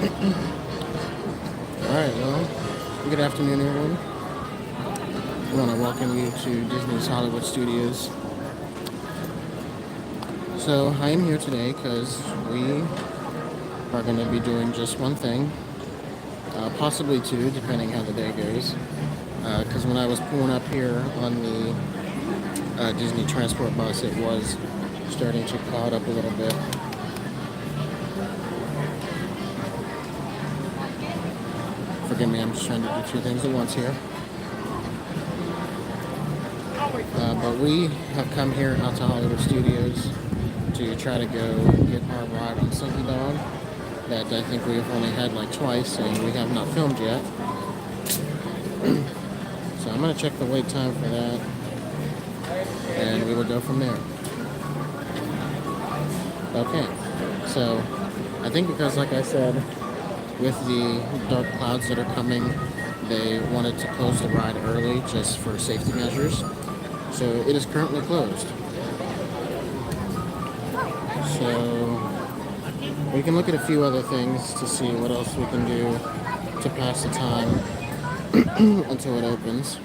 Alright, well, good afternoon, everyone. I want to welcome you to Disney's Hollywood Studios. So, I am here today because we are going to be doing just one thing, possibly two, depending how the day goes. Because when I was pulling up here on the Disney transport bus, it was starting to cloud up a little bit. Forgive me, I'm just trying to do two things at once here. But we have come here out to Hollywood Studios to try to go get our ride on Slinky Dog that I think we've only had like twice and we have not filmed yet. So I'm going to check the wait time for that and we will go from there. Okay, so I think because like I said, with the dark clouds that are coming, they wanted to close the ride early just for safety measures. So it is currently closed. So we can look at a few other things to see what else we can do to pass the time until it opens.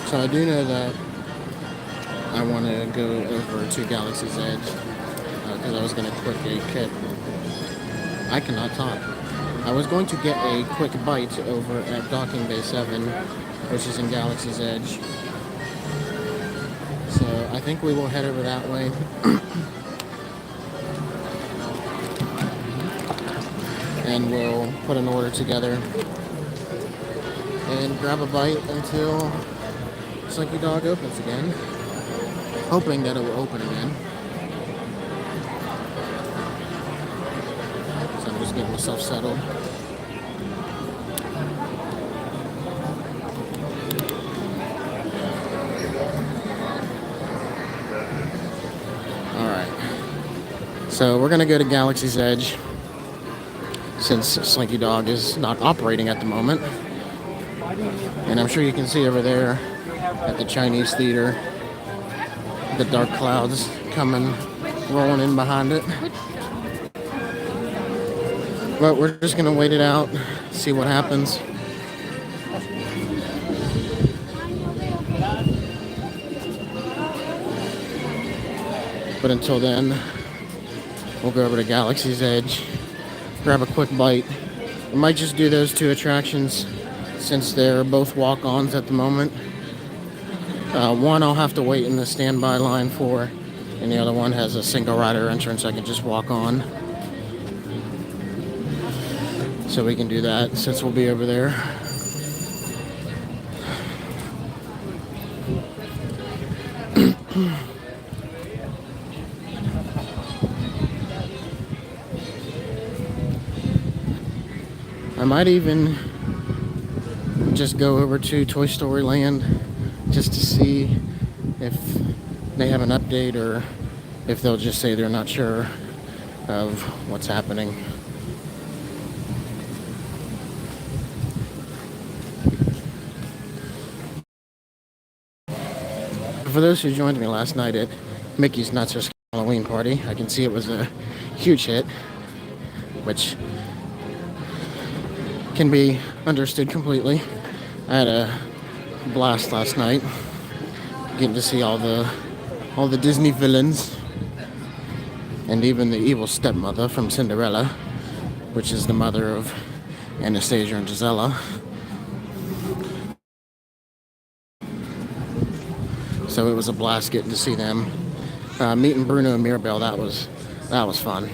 So I do know that I want to go over to Galaxy's Edge because I was going to quick a kit. I cannot talk. I was going to get a quick bite over at Docking Bay 7, which is in Galaxy's Edge. So I think we will head over that way. And we'll put an order together and grab a bite until Slinky Dog opens again. Hoping that it will open again. So I'm just getting myself settled. Alright. So we're gonna go to Galaxy's Edge since Slinky Dog is not operating at the moment. And I'm sure you can see over there at the Chinese theater the dark clouds coming, rolling in behind it. But we're just gonna wait it out, see what happens. But until then, we'll go over to Galaxy's Edge, grab a quick bite. We might just do those two attractions since they're both walk-ons at the moment. One I'll have to wait in the standby line for, and the other one has a single rider entrance I can just walk on. So we can do that since we'll be over there. I might even just go over to Toy Story Land just to see if they have an update or if they'll just say they're not sure of what's happening. For those who joined me last night at Mickey's Not So Halloween Party, I can see it was a huge hit, which can be understood completely. I had a blast last night, getting to see all the Disney villains, and even the evil stepmother from Cinderella, which is the mother of Anastasia and Gisela. So it was a blast getting to see them. Meeting Bruno and Mirabelle, that was fun.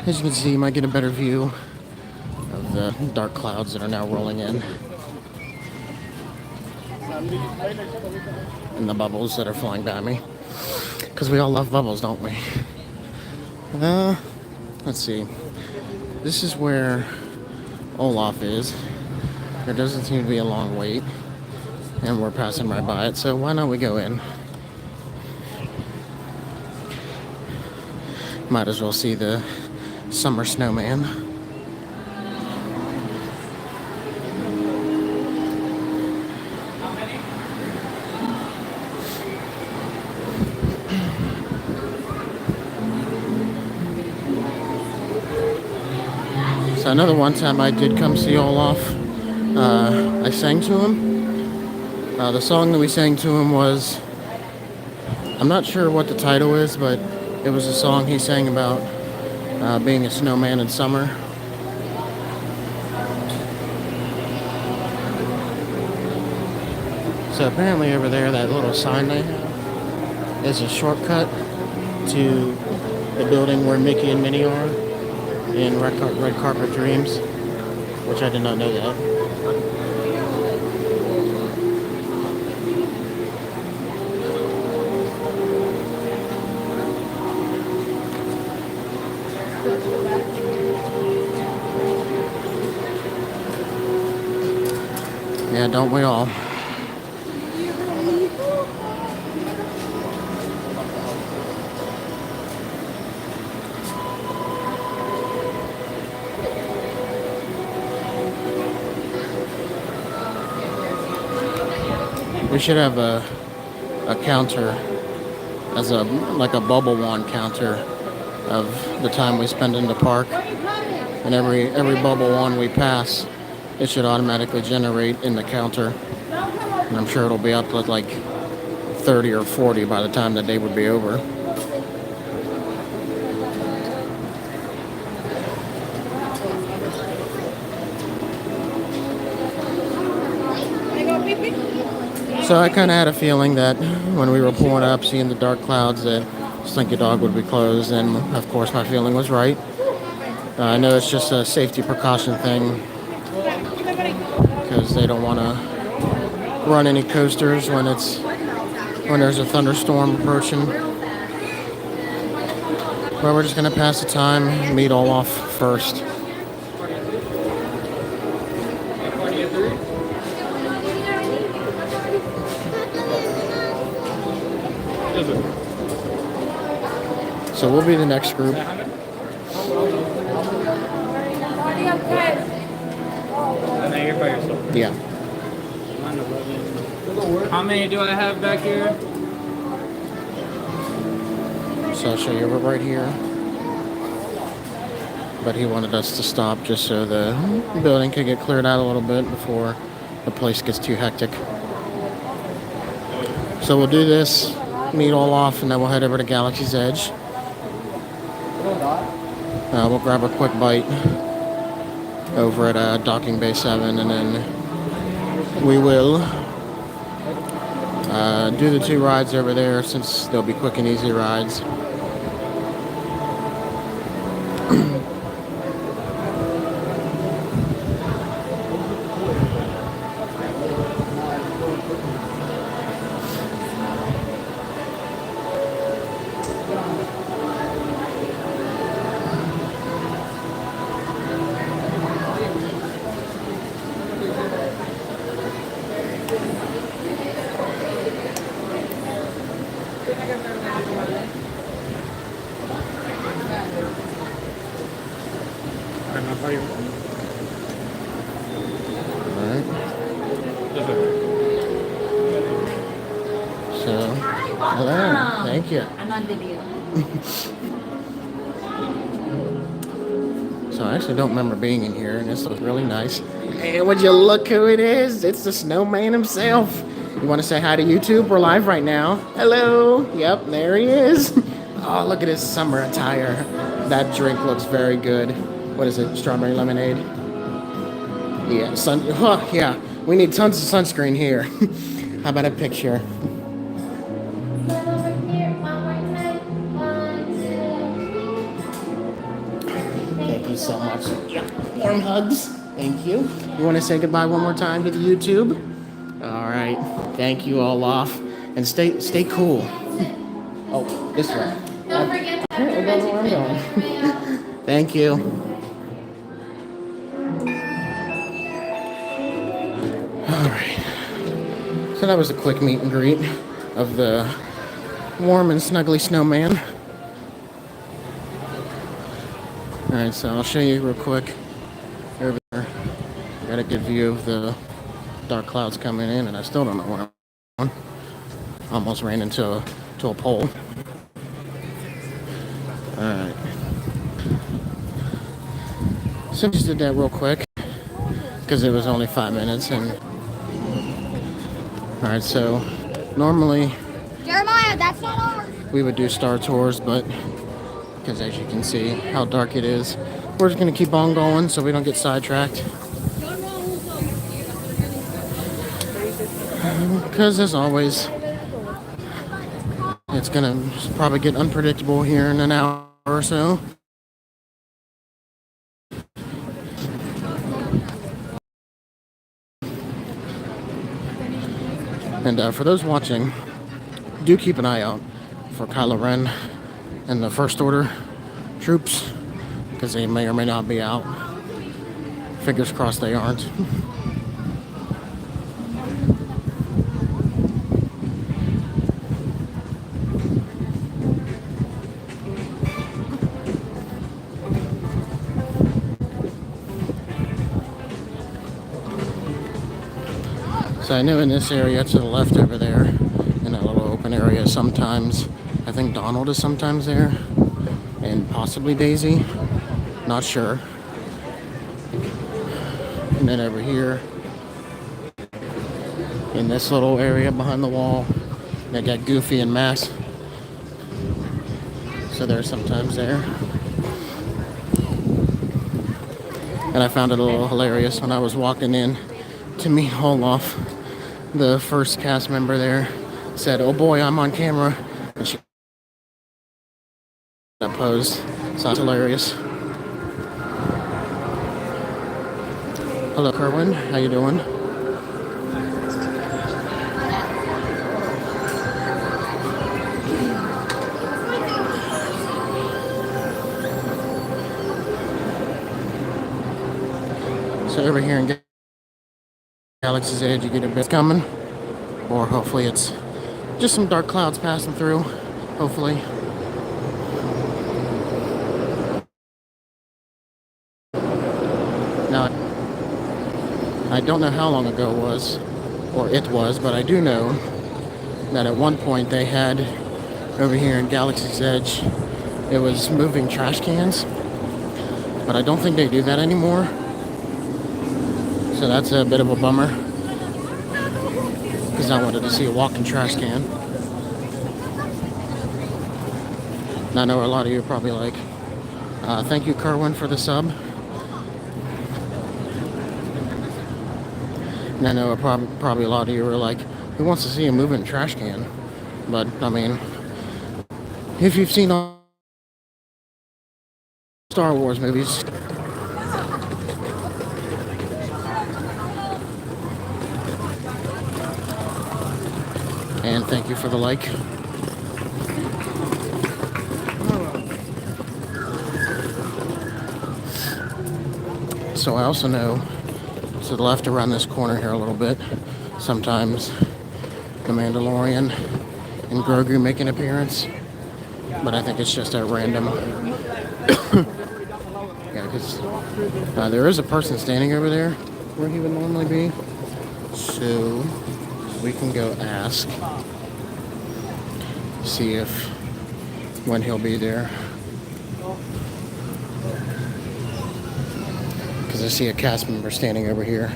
As you can see, you might get a better view of the dark clouds that are now rolling in. And the bubbles that are flying by me. Because we all love bubbles, don't we? Let's see. This is where Olaf is. There doesn't seem to be a long wait. And we're passing right by it, so why not we go in? Might as well see the summer snowman. So another one time I did come see Olaf. I sang to him. The song that we sang to him was, I'm not sure what the title is, but it was a song he sang about being a snowman in summer. So apparently over there, that little sign they have is a shortcut to the building where Mickey and Minnie are in Red Carpet Dreams, which I did not know that. Yeah, don't we all? We should have a counter as a bubble wand counter of the time we spend in the park, and every bubble wand we pass, it should automatically generate in the counter, and I'm sure it'll be up to like 30 or 40 by the time the day would be over. So I kind of had a feeling that when we were pulling up, seeing the dark clouds, that Slinky Dog would be closed, and of course my feeling was right. I know it's just a safety precaution thing because they don't want to run any coasters when there's a thunderstorm approaching. But we're just gonna pass the time, meet Olaf first. So we'll be the next group. And then you're by yourself. Yeah. How many do I have back here? So I'll show you right here. But he wanted us to stop just so the building could get cleared out a little bit before the place gets too hectic. So we'll do this, meet Olaf, and then we'll head over to Galaxy's Edge. We'll grab a quick bite over at Docking Bay 7, and then we will do the 2 rides over there since they'll be quick and easy rides. So, hello. Thank you. I'm on video. So I actually don't remember being in here, and this looks really nice. And would you look who it is? It's the snowman himself. You want to say hi to YouTube? We're live right now. Hello. Yep, there he is. Oh, look at his summer attire. That drink looks very good. What is it? Strawberry lemonade? Yeah, yeah. We need tons of sunscreen here. How about a picture? Bye, hugs. Thank you. You want to say goodbye one more time to the YouTube? All right. Thank you, Olaf. And stay cool. Oh, this way. Don't forget to I don't know where I'm going. Thank you. All right. So that was a quick meet and greet of the warm and snuggly snowman. All right, so I'll show you real quick. Over there, got a good view of the dark clouds coming in, and I still don't know where I'm going. Almost ran into a pole. All right. So just did that real quick because it was only 5 minutes. And all right, so normally Jeremiah, that's not ours. we would do star tours, but because as you can see how dark it is, we're just gonna keep on going so we don't get sidetracked. Because as always, it's gonna probably get unpredictable here in an hour or so. And for those watching, do keep an eye out for Kylo Ren and the First Order troops, because they may or may not be out. Fingers crossed they aren't. So I know in this area to the left over there, in that little open area, sometimes, I think Donald is sometimes there, and possibly Daisy, not sure. And then over here, in this little area behind the wall, they got Goofy and Max. So they're sometimes there. And I found it a little hilarious when I was walking in to meet Olaf. The first cast member there said, "Oh boy, I'm on camera," and she posed. Sounds hilarious. Hello, Kerwin. How you doing? So over here in Galaxy's Edge, you get a bit coming, or hopefully it's just some dark clouds passing through. Hopefully. Now, I don't know how long ago it was, but I do know that at one point they had over here in Galaxy's Edge, it was moving trash cans, but I don't think they do that anymore. So that's a bit of a bummer, because I wanted to see a walking trash can. And I know a lot of you are probably like, thank you, Kerwin, for the sub. And I know probably a lot of you are like, who wants to see a moving trash can? But, I mean, if you've seen all Star Wars movies, and thank you for the like. So I also know to the left around this corner here a little bit, sometimes the Mandalorian and Grogu make an appearance, but I think it's just at random. Yeah, because there is a person standing over there where he would normally be, so we can go ask, see if when he'll be there, because I see a cast member standing over here,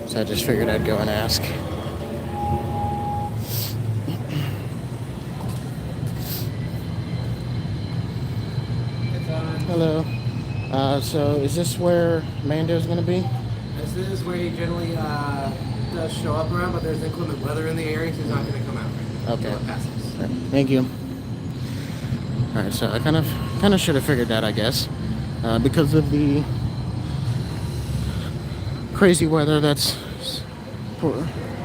so I just figured I'd go and ask. Hello. So is this where Mando's gonna be? This is where he generally does show up around, but there's inclement weather in the area, so he's not going to come out. Okay. Until it passes. All right, thank you. All right, so I kind of should have figured that, I guess, because of the crazy weather that's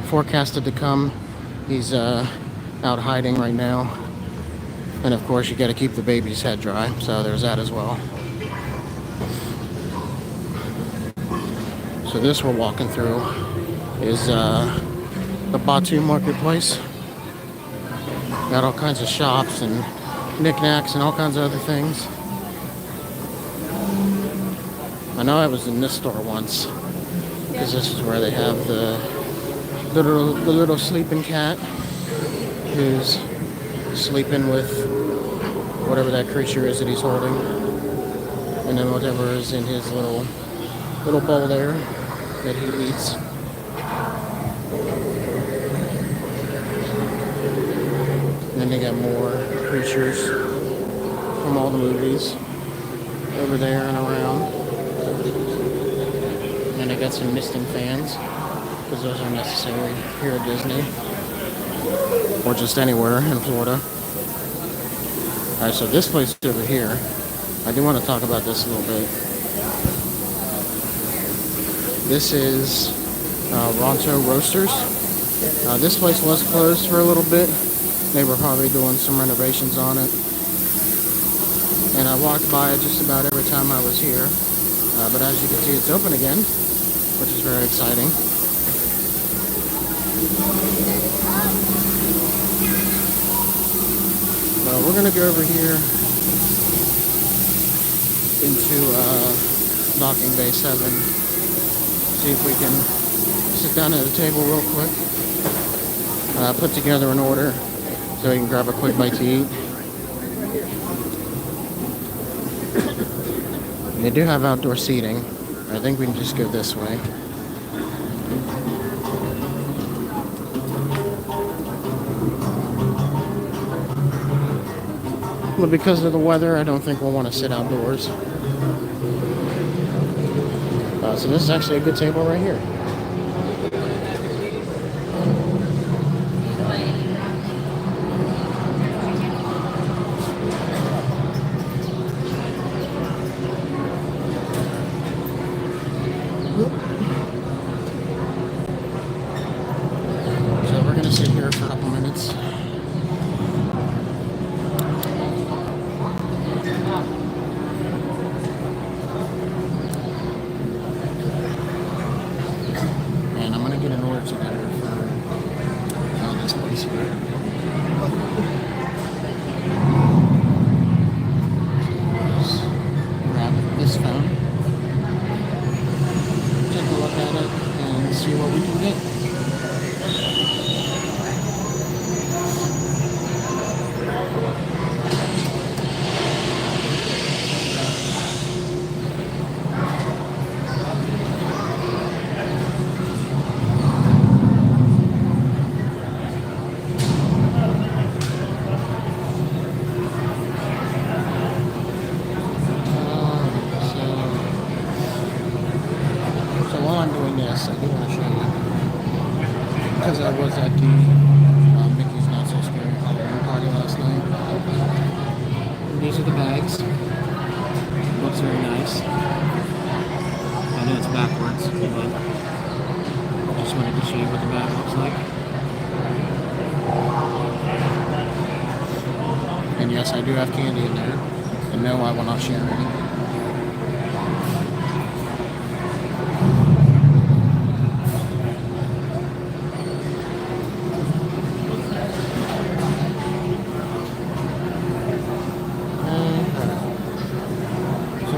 forecasted to come. He's out hiding right now. And of course, you got to keep the baby's head dry, so there's that as well. So this we're walking through is the Batu marketplace. Got all kinds of shops and knickknacks and all kinds of other things. I know I was in this store once, because this is where they have the little sleeping cat who's sleeping with whatever that creature is that he's holding, and then whatever is in his little bowl there that he eats. And then they got more creatures from all the movies over there and around. And they got some misting fans, because those are necessary here at Disney, or just anywhere in Florida. Alright, so this place over here, I do want to talk about this a little bit. This is Ronto Roasters. This place was closed for a little bit. They were probably doing some renovations on it. And I walked by it just about every time I was here. But as you can see, it's open again, which is very exciting. We're going to go over here into docking bay 7. See if we can sit down at a table real quick. Put together an order so we can grab a quick bite to eat. They do have outdoor seating. I think we can just go this way. But because of the weather, I don't think we'll want to sit outdoors. So this is actually a good table right here. So we're going to sit here for a couple minutes. And I'm going to get an order together for this place here. Just grab this phone, take a look at it, and see what we can get. So while I'm doing this, I do want to show you, because I was at the Mickey's Not So Scary Halloween party last night. These are the bags. Looks very nice. I know it's backwards, but I just wanted to show you what the bag looks like. And yes, I do have candy in there. And no, I will not share any.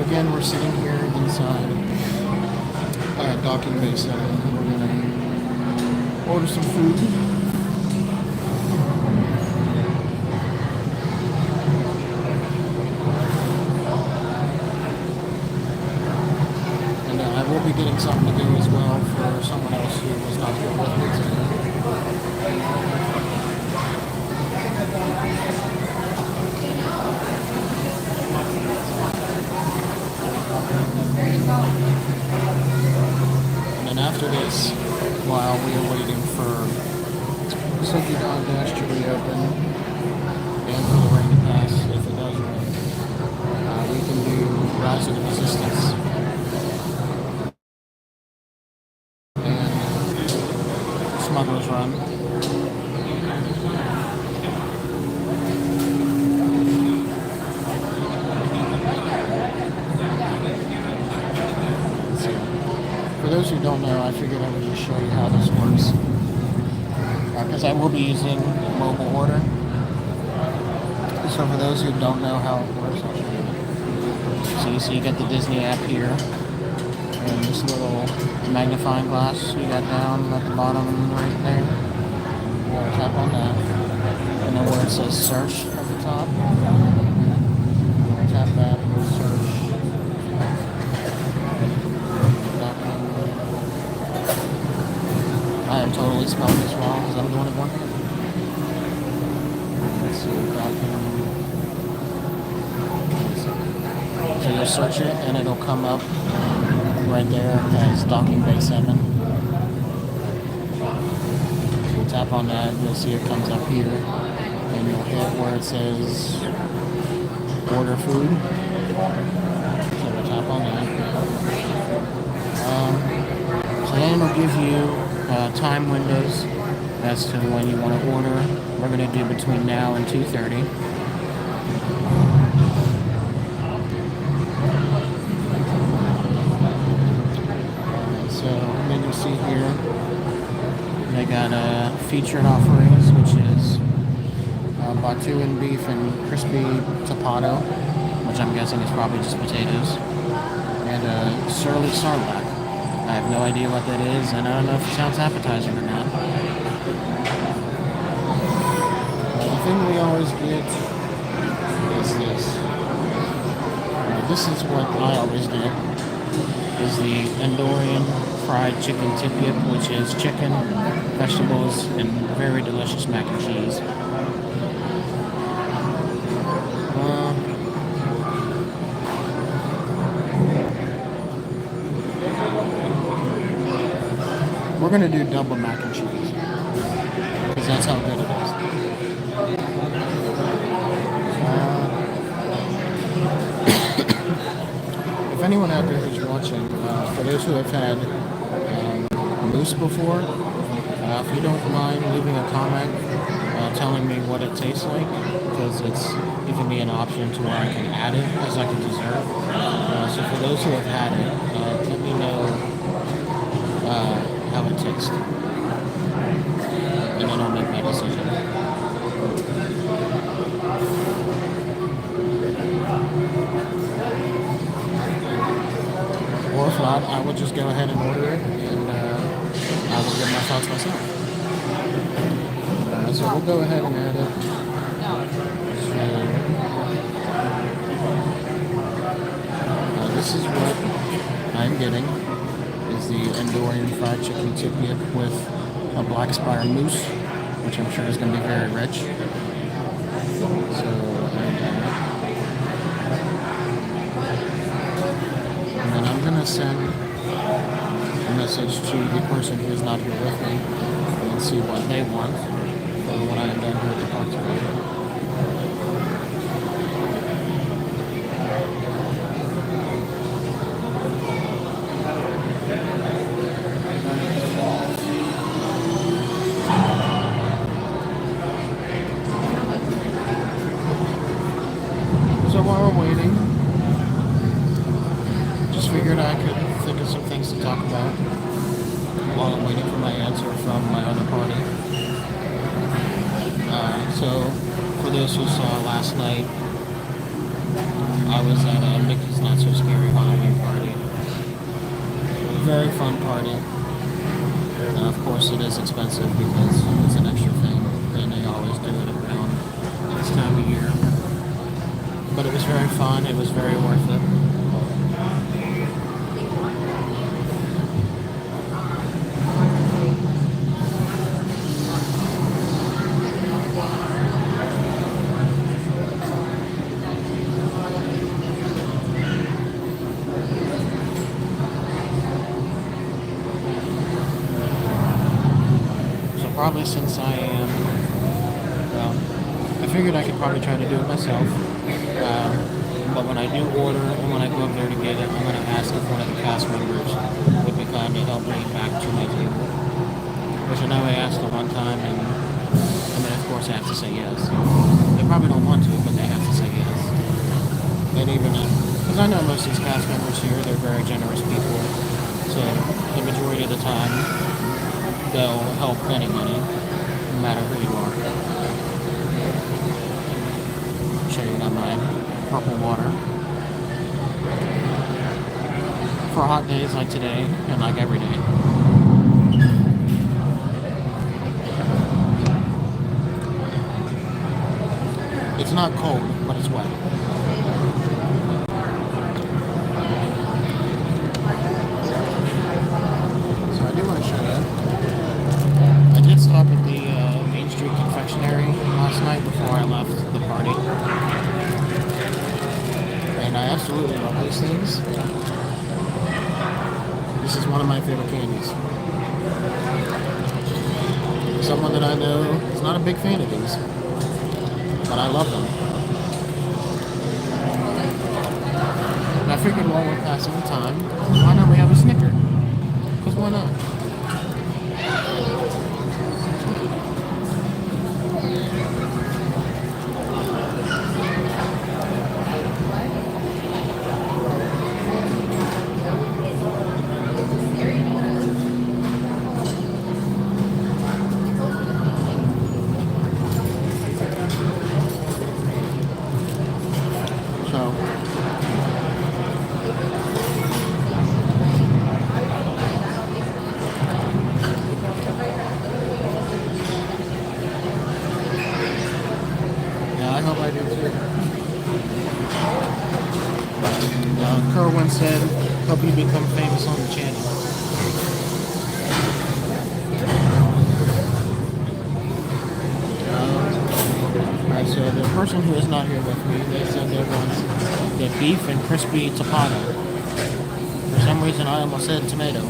Again, we're sitting here inside docking bay 7. We're going to order some food. And I will be getting something to do as well for someone else who was not here with me today. And then after this, while we are waiting for Slinky Dog Dash to reopen and for the rain to pass, if it does rain, we can do Rise of the Resistance. Smugglers Run. Let's see. For those who don't know, I figured I would just show you how this works. Because I will be using mobile order. So for those who don't know how it works, I'll show you. So you get the Disney app here, and this little magnifying glass you got down at the bottom right there. We'll tap on that, and then where it says search at the top, tap that and search. I am totally spelling this wrong because I'm doing it one-handed. Let's see, document. So you'll search it and it'll come up right there as docking bay 7. So you tap on that, you'll see it comes up here, and you'll hit where it says order food. So we'll tap on that. So then it'll give you time windows as to when you want to order. We're going to do between now and 2:30. So then you see here they got featured offerings, which is batu and beef and crispy tapado, which I'm guessing is probably just potatoes, and surly sarlacc. I have no idea what that is, and I don't know if it sounds appetizing or not. The thing we always get is this. This is what I always get, is the Andorian fried chicken tipiat, which is chicken, vegetables, and very delicious mac and cheese. We're going to do double mac and cheese, because that's how good it is. If anyone out there who's watching, for those who have had moose before, if you don't mind leaving a comment telling me what it tastes like, because it's giving me an option to where I can add it as like a dessert. So for those who have had it, let me know how it tastes, and then I'll make my decision. Or if not, I will just go ahead and order it, and I will give my thoughts myself. So we'll go ahead and add it. So, this is what I'm getting, is the Andorian fried chicken tipiat with a black spire moose, which I'm sure is going to be very rich. So, and then I'm going to send a message to the person who is not here with me and see what they want for when I am done here at the park today. So while we're waiting, just figured I could think of some things to talk about while I'm waiting for my answer from my other party. So for those who saw last night, I was at a Mickey's Not So Scary Halloween party. Very fun party. Of course it is expensive because it's an extra thing, and they always do it around this time of year. But it was very fun, it was very worth it. Probably since I am, well, I figured I could probably try to do it myself, but when I do order and when I go up there to get it, I'm going to ask if one of the cast members would be kind to help me back to my table, which which I know I asked them one time, and I mean, of course, I have to say yes. They probably don't want to, but they have to say yes. And even because I know most of these cast members here, they're very generous people, so the majority of the time they'll help anybody, no matter who you are. Show you got my purple water. For hot days like today, and like every day. It's not cold, but it's wet. So I do want to show you. I did stop at the Main Street Confectionery last night before I left the party. And I absolutely love these things. This is one of my favorite candies. Someone that I know is not a big fan of these, but I love them. And I figured while we're passing the time, why not we have a Snicker? Because why not? I hope I do too. Kerwin said, hope you become famous on the channel. Alright, so the person who is not here with me, they said they want the beef and crispy tapata. For some reason I almost said tomato.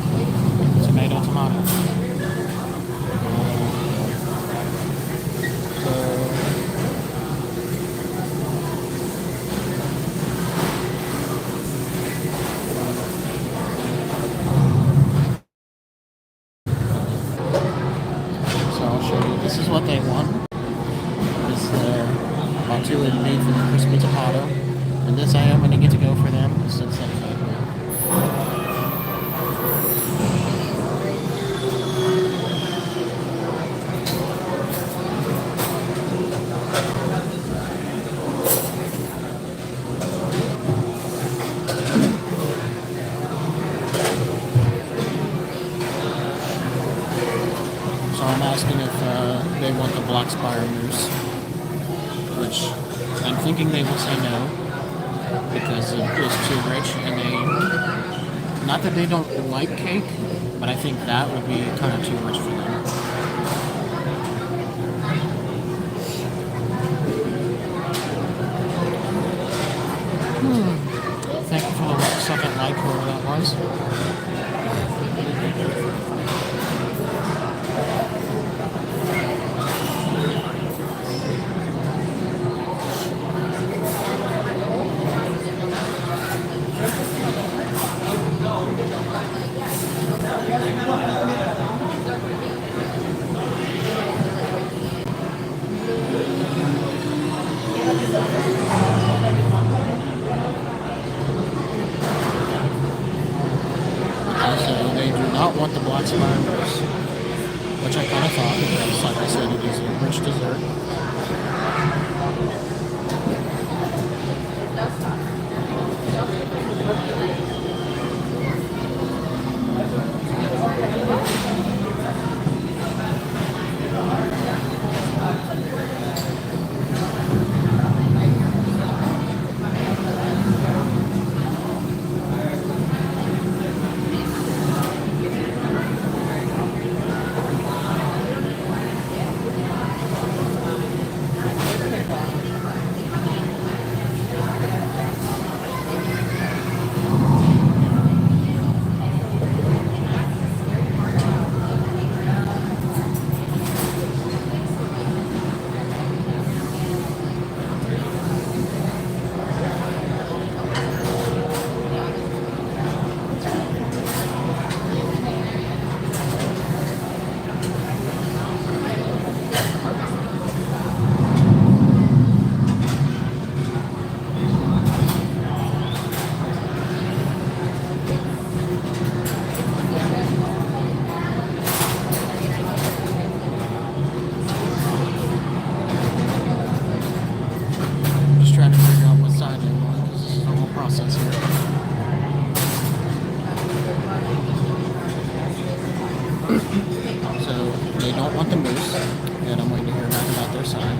Tomato, tomato. This is what they want. This Montuan beef and crispy tapata. And this I am going to get to go for them since they fed me. So I'm asking if they want the Block Spire mousse, which I'm thinking they will say no, because it is too rich, and not that they don't like cake, but I think that would be kind of too much for them. Thank you for the second like, whoever that was. So they do not want the Block Spire mousse, which I kind of thought, because like I said, it is a rich dessert. they don't want the moose, and I'm waiting to hear back about their side.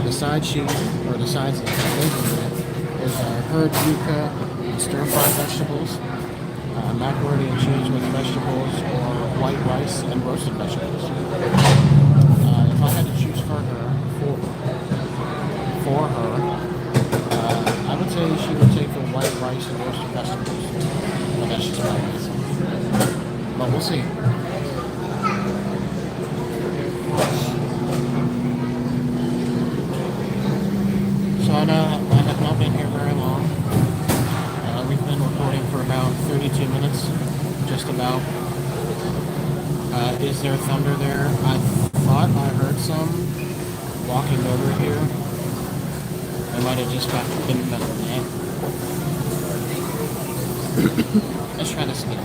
The side sheet, or the sides that they're making with, is herb yuca, stir-fried vegetables, macaroni and cheese with vegetables, or white rice and roasted vegetables. If I had to choose for her, I would say she would take the white rice and roasted vegetables. But that's just my guess. But we'll see. So I have not been here very long. We've been recording for about 32 minutes, just about. Is there thunder there? I thought I heard some walking over here. It might have just been better than that. Let's try this again.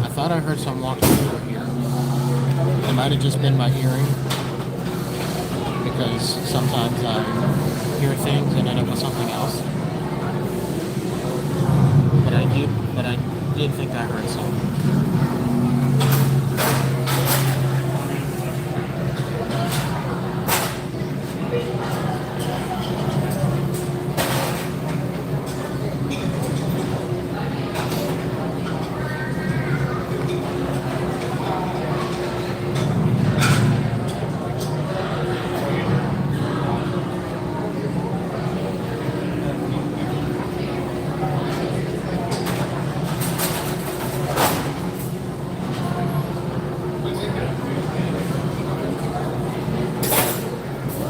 I thought I heard some walking over here. It might have just been my hearing, because sometimes I hear things and then it was something else. But I did think I heard something.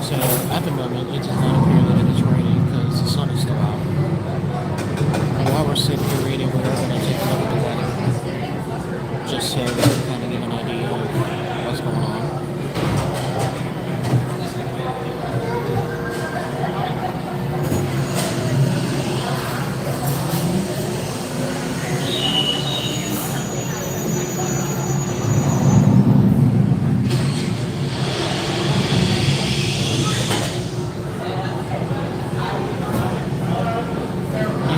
So at the moment, it does not appear that it is raining because the sun is still out. And while we're sitting here reading, we're going to take a look at the weather, just so we can kind of get an idea of what's going on.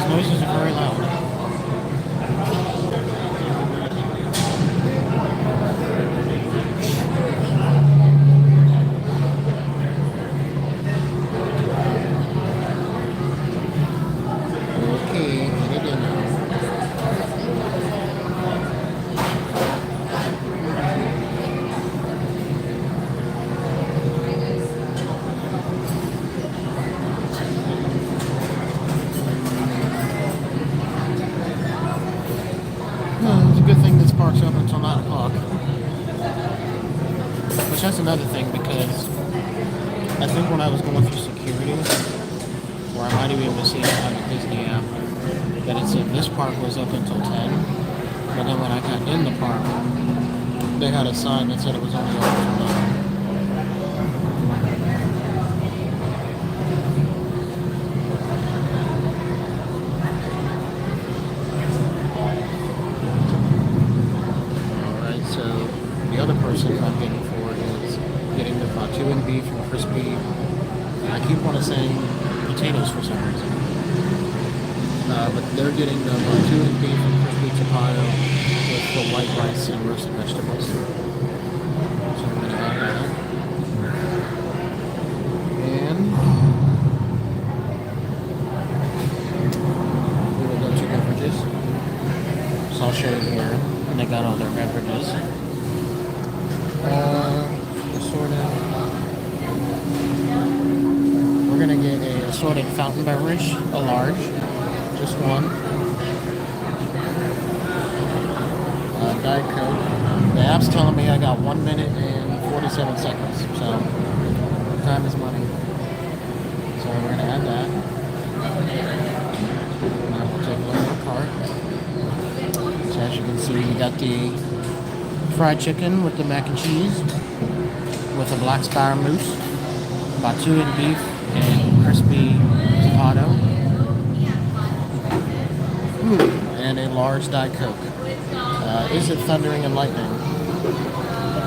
Noises are very loud. Okay, what are they now? It's a good thing this park's open until 9 o'clock. Which that's another thing, because I think when I was going through security, or I might even be able to see it on the Disney app, that it said this park was open until 10. But then when I got in the park, they had a sign that said it was only open until 9. The other person I'm getting for is getting the fatu and beef and crispy. I keep wanting to say potatoes for some reason. But they're getting the fatu and beef and crispy chapado with the white rice and roasted vegetables. So I'm going to add that. And we will go to beverages. So I'll show you here. And they got all their beverages. We're gonna get a assorted fountain beverage, a large, just one. Diet Coke. The app's telling me I got 1 minute and 47 seconds, so time is money. So we're gonna add that. Now we'll take a look at our cart. So as you can see, we got the fried chicken with the mac and cheese, with a black star mousse, fatu and beef, and crispy chapado, and a large Diet Coke. Is it thundering and lightning?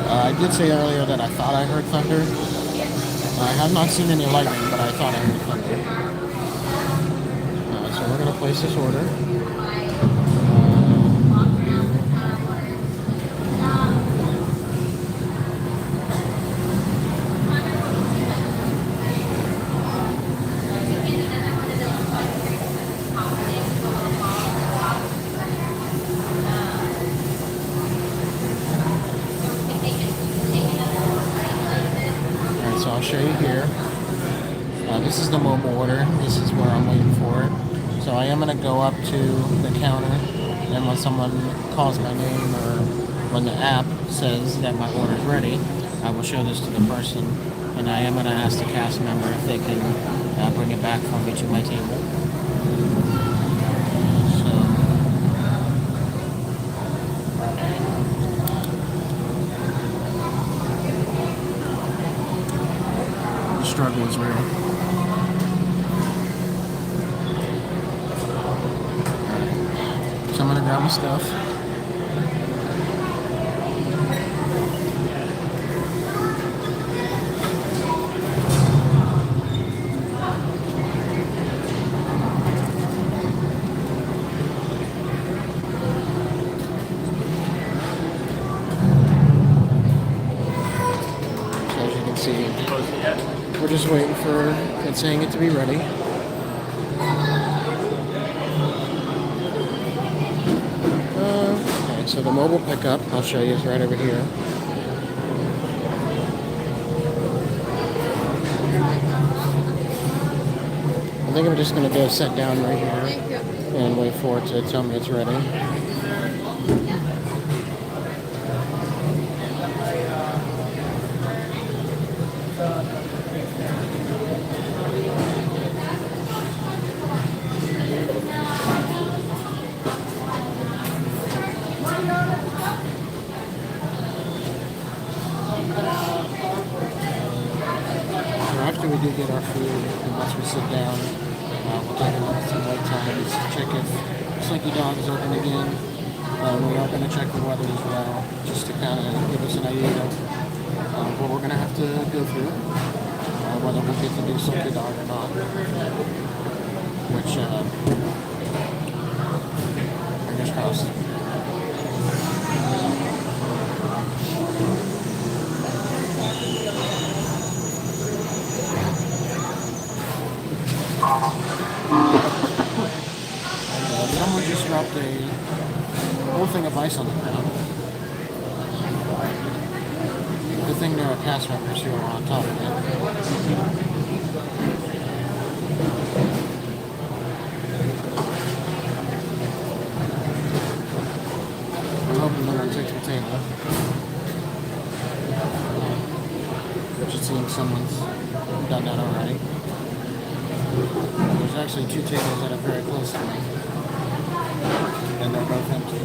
I did say earlier that I thought I heard thunder. I have not seen any lightning, but I thought I heard thunder. So we're going to place this order. show you here. This is the mobile order. This is where I'm waiting for it. So I am going to go up to the counter, and when someone calls my name or when the app says that my order is ready, I will show this to the person, and I am going to ask the cast member if they can bring it back for me to my table. The struggle is real. So I'm going to grab my stuff. So as you can see, we're just waiting for it saying it to be ready. Okay, so the mobile pickup, I'll show you, is right over here. I think I'm just going to go sit down right here and wait for it to tell me it's ready. After we do get our food, and once we sit down, we'll take a look at some wait times, check if Slinky Dog is open again. We are going to check the weather as well, just to kind of give us an idea of what we're going to have to go through, whether we'll get to do Slinky Dog or not, which, fingers crossed. Someone just dropped a whole thing of ice on the ground. Good thing there are cast members who are on top of it. I'm hoping no one takes the table. Which it seems someone's done that already. There's actually two tables that are very close to me, and they're both empty.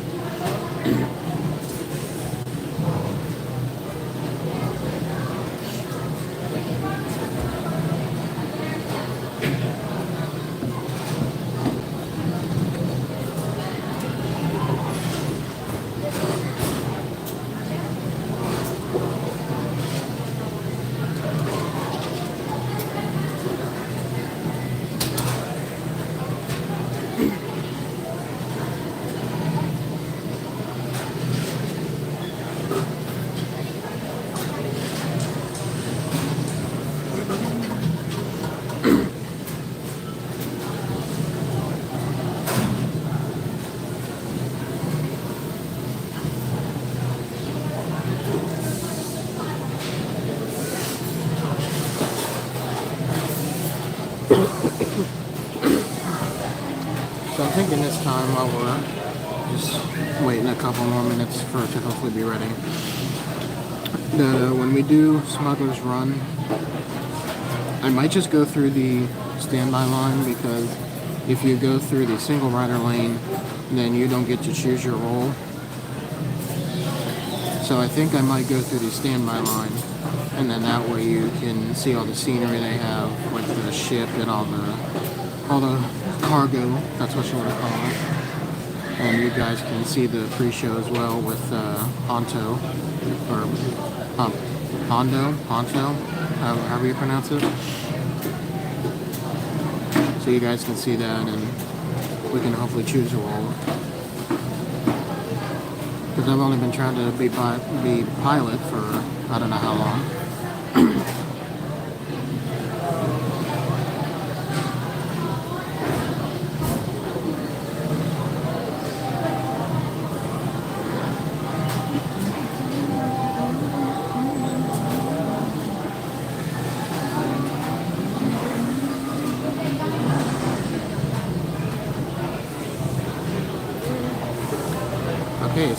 So I'm thinking this time while we're just waiting a couple more minutes for it to hopefully be ready, when we do Smugglers Run, I might just go through the standby line, because if you go through the single rider lane, then you don't get to choose your role. So I think I might go through the standby line, and then that way you can see all the scenery they have, like the ship and all the cargo, that's what you want to call it. And you guys can see the pre-show as well with Honto, or Hondo, however you pronounce it. So you guys can see that, and we can hopefully choose a role. Because I've only been trying to be pilot for I don't know how long.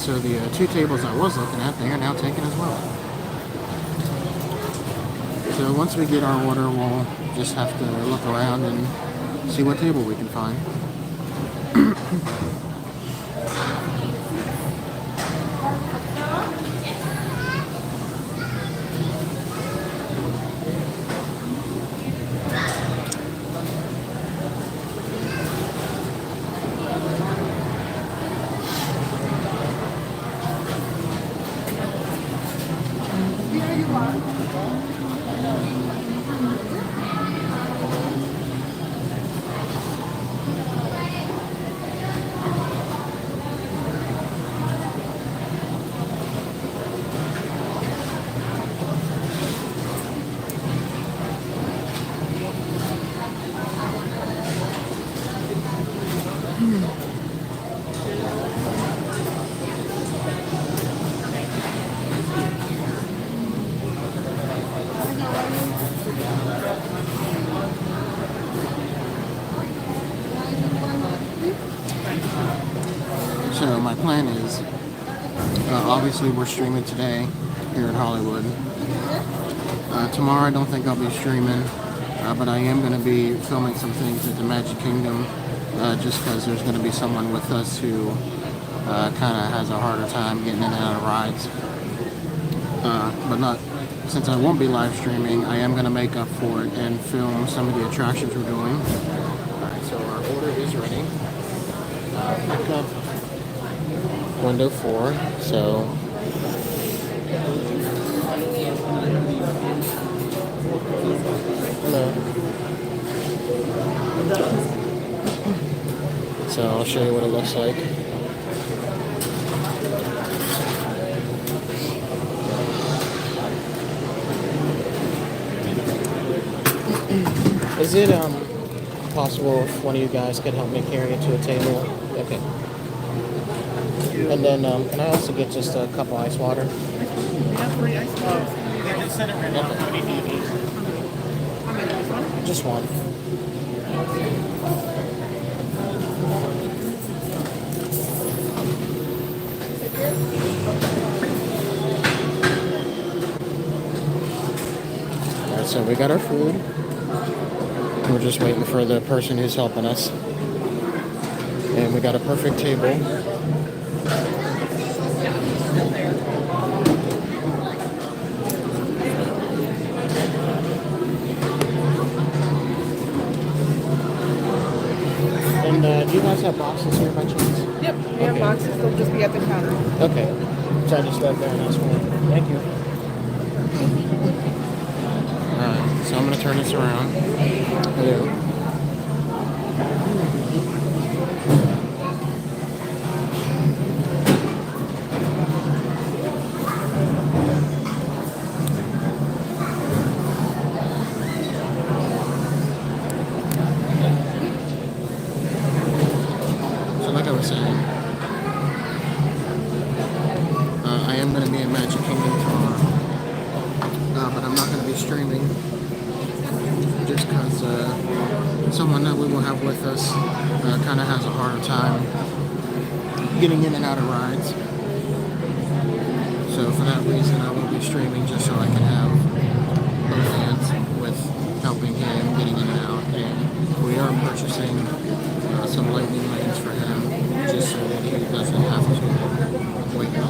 so the 2 tables I was looking at, they are now taken as well. So once we get our order, we'll just have to look around and see what table we can find. So my plan is, obviously we're streaming today here in Hollywood. Tomorrow I don't think I'll be streaming, but I am going to be filming some things at the Magic Kingdom, just because there's going to be someone with us who kind of has a harder time getting in and out of rides. But not, since I won't be live streaming, I am going to make up for it and film some of the attractions we're doing. Alright, so our order is ready. Pick up window 4, so hello. So I'll show you what it looks like. Is it possible if one of you guys could help me carry it to a table? Okay. And then can I also get just a cup of ice water? We have 3 ice balls. They just said it right now. How many do you need? Just one. Alright, so we got our food. We're just waiting for the person who's helping us. And we got a perfect table. And do you guys have boxes here by chance? Yep, we have boxes. They'll just be at the counter. Okay. So I just go up there and ask for one. Thank you. Alright, so I'm going to turn this around. Hello. So like I was saying, I am going to be in Magic Kingdom tomorrow, but I'm not going to be streaming just because someone that we will have with us kind of has a harder time getting in and out of rides. So for that reason, I will be streaming just so I can have both hands with helping him getting in and out. And we are purchasing some lightning lanes for him just so that he doesn't have to wait in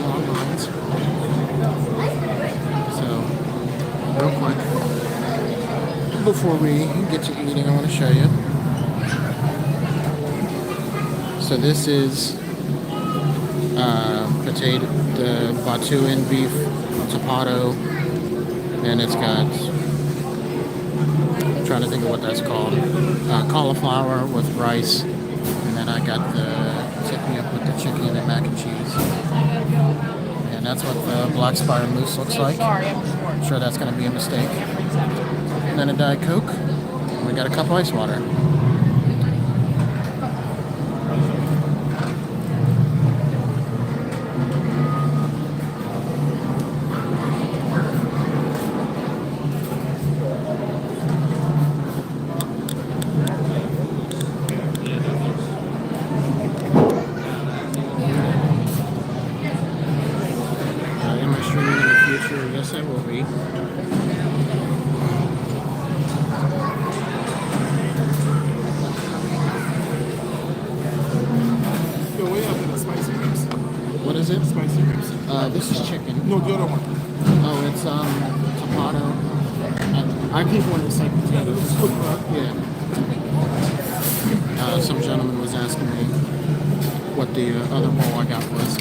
long lines. So, real quick, before we get to eating, I want to show you. So this is potato, the Batuan beef tapato, and it's got, I'm trying to think of what that's called, cauliflower with rice, and then I got the tip me up with the chicken and mac and cheese. And that's what the Black Spire Mousse looks like. I'm sure that's going to be a mistake. And then a Diet Coke. And we got a cup of ice water. Yes, I will be. Yo, what you have the spicy ribs? What is it? Spicy ribs. This is chicken. No, the other one. Oh, it's tomato. I keep one that's like potatoes. It's cooked, right? Yeah. Some gentleman was asking me what the other bowl I got was.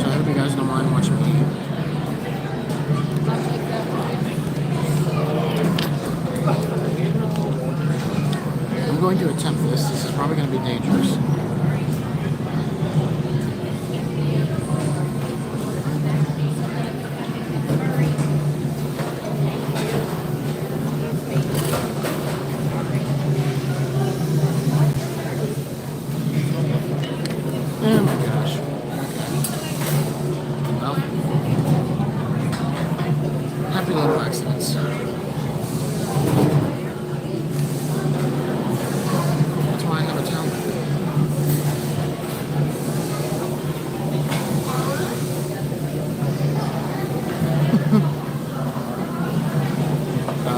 So I hope you guys don't mind watching me eat. I'm going to attempt this. This is probably going to be dangerous. Oh my gosh. Well, happy little accidents. That's why I have a towel.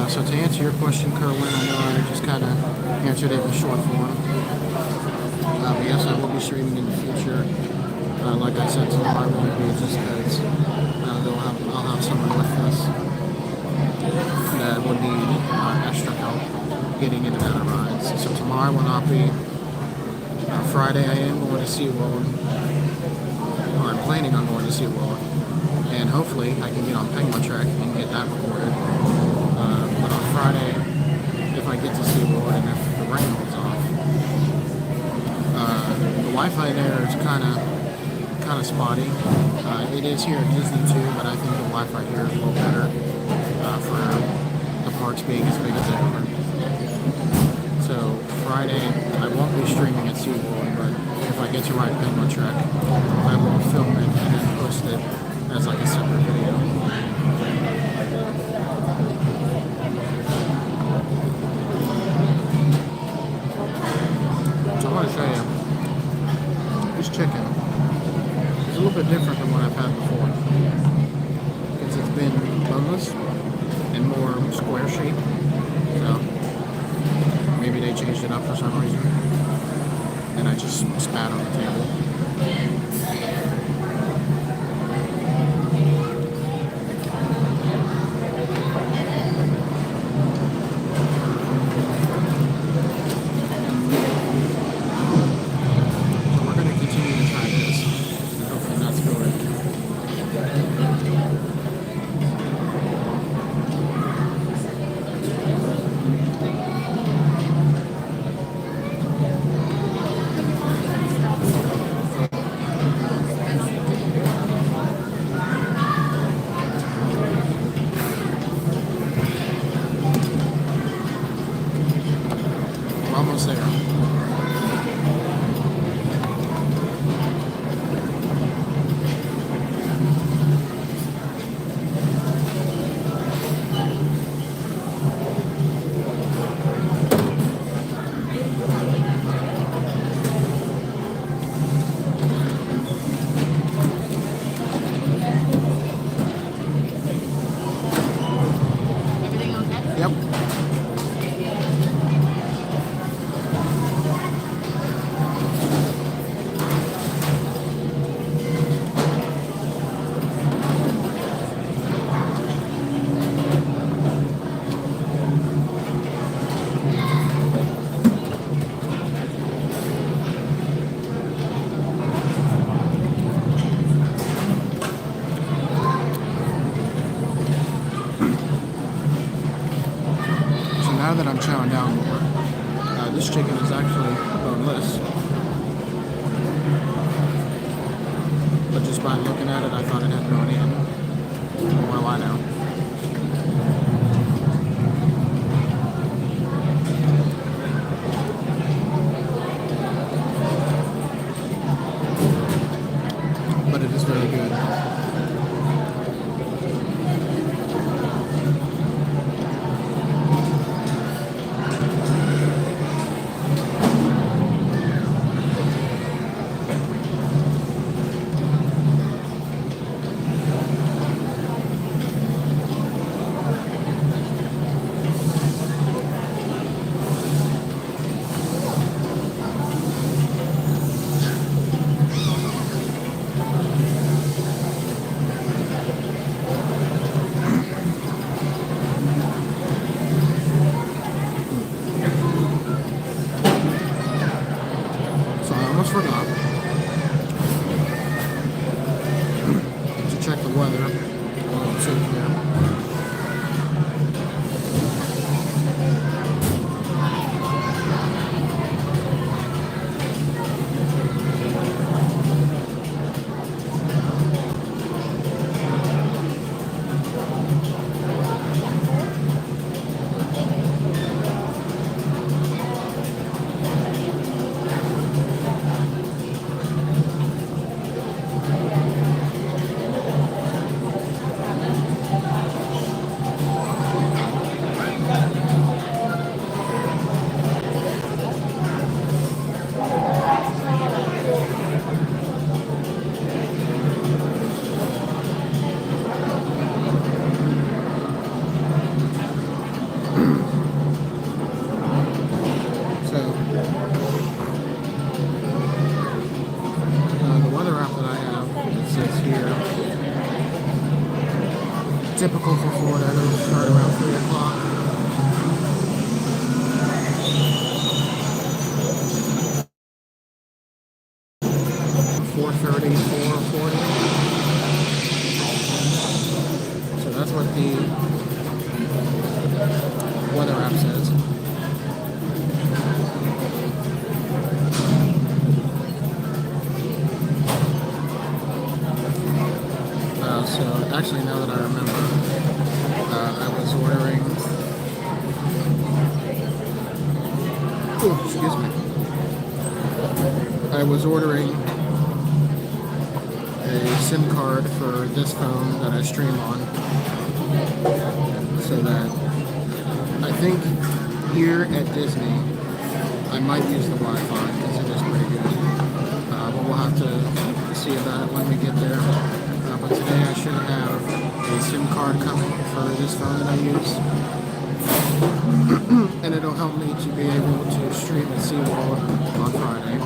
So to answer your question, Kerwin, I know I just kind of answered it in short form. But yes, I will be streaming in the future. Like I said, tomorrow won't be just because I'll have someone with us that would need extra help getting in and out of rides. So tomorrow will not be. Friday I am going to SeaWorld, or I'm planning on going to SeaWorld, and hopefully I can get on Penguin Trek and get that recorded. But on Friday, if I get to SeaWorld and if the rain holds off, the Wi-Fi there is kind of spotty. It is here at Disney too, but I think the Wi-Fi here is a little better for the parks being as big as they are. So Friday, I won't be streaming at SeaWorld, but if I get to ride Penguin Trek, I will film it and then post it as like a separate video. So I want to show you this chicken. It's a little bit different than what I've had before because it's been boneless and more square shaped. So maybe they changed it up for some reason. And I just spat on the table. So we're going to continue to try this. Hopefully not spill it. We're almost there. Yep. So now that I'm chowing down more, this chicken is actually boneless. But just by looking at it, I thought it had bone in. What do I know? But it is very good. Typical for Florida, it'll start around 3 o'clock. So that's what the weather app says. So actually, now that I remember, I was ordering. Oh, excuse me. I was ordering a SIM card for this phone that I stream on, so that I think here at Disney I might use the Wi-Fi because it is pretty good. But we'll have to see about it when we get there. But today I should have a SIM card coming for this phone that I use, and it'll help me to be able to stream at SeaWorld on Friday.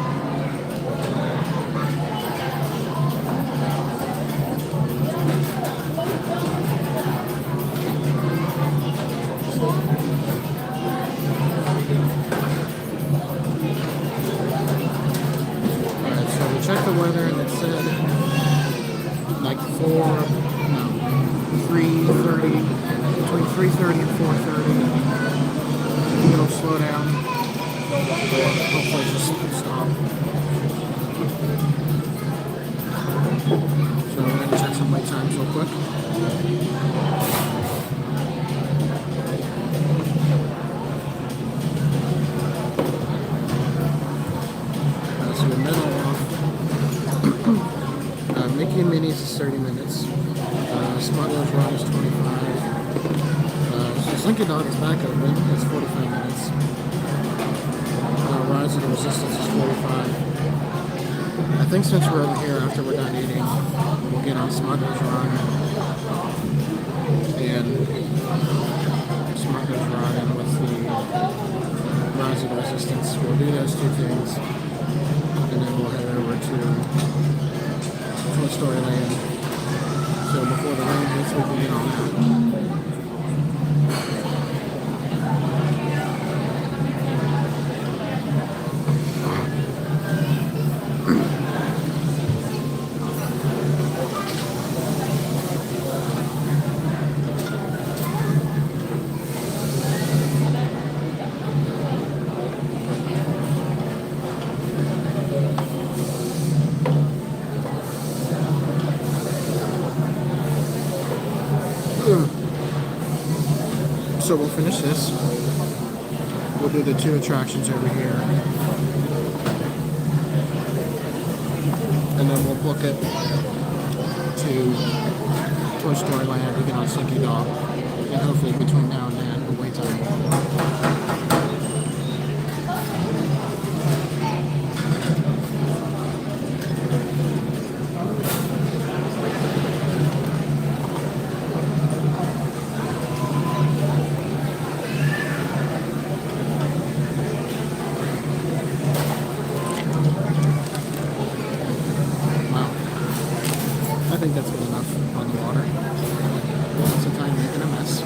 Alright, so we checked the weather and it said like 3:30, between 3:30 and 4:30. It'll slow down, or hopefully just stop. So we're going to check some wait times real quick. So the middle of Mickey and Minnie's is 30 minutes. Smugglers Run is 25. So Slinky Dog is back open. It's 45 minutes. Rise of the Resistance is 45. I think since we're over here after we're done eating, we'll get on Smugglers Run and with the Rise of the Resistance. We'll do those two things, and then we'll head over to Toy Story Land. So before the rain hits, we can get on that. So we'll finish this. We'll do the two attractions over here. And then we'll book it to Toy Story Land to get on Slinky Dog. And hopefully between now and then we'll wait time. I think that's good enough on the water. Lots of time making a mess.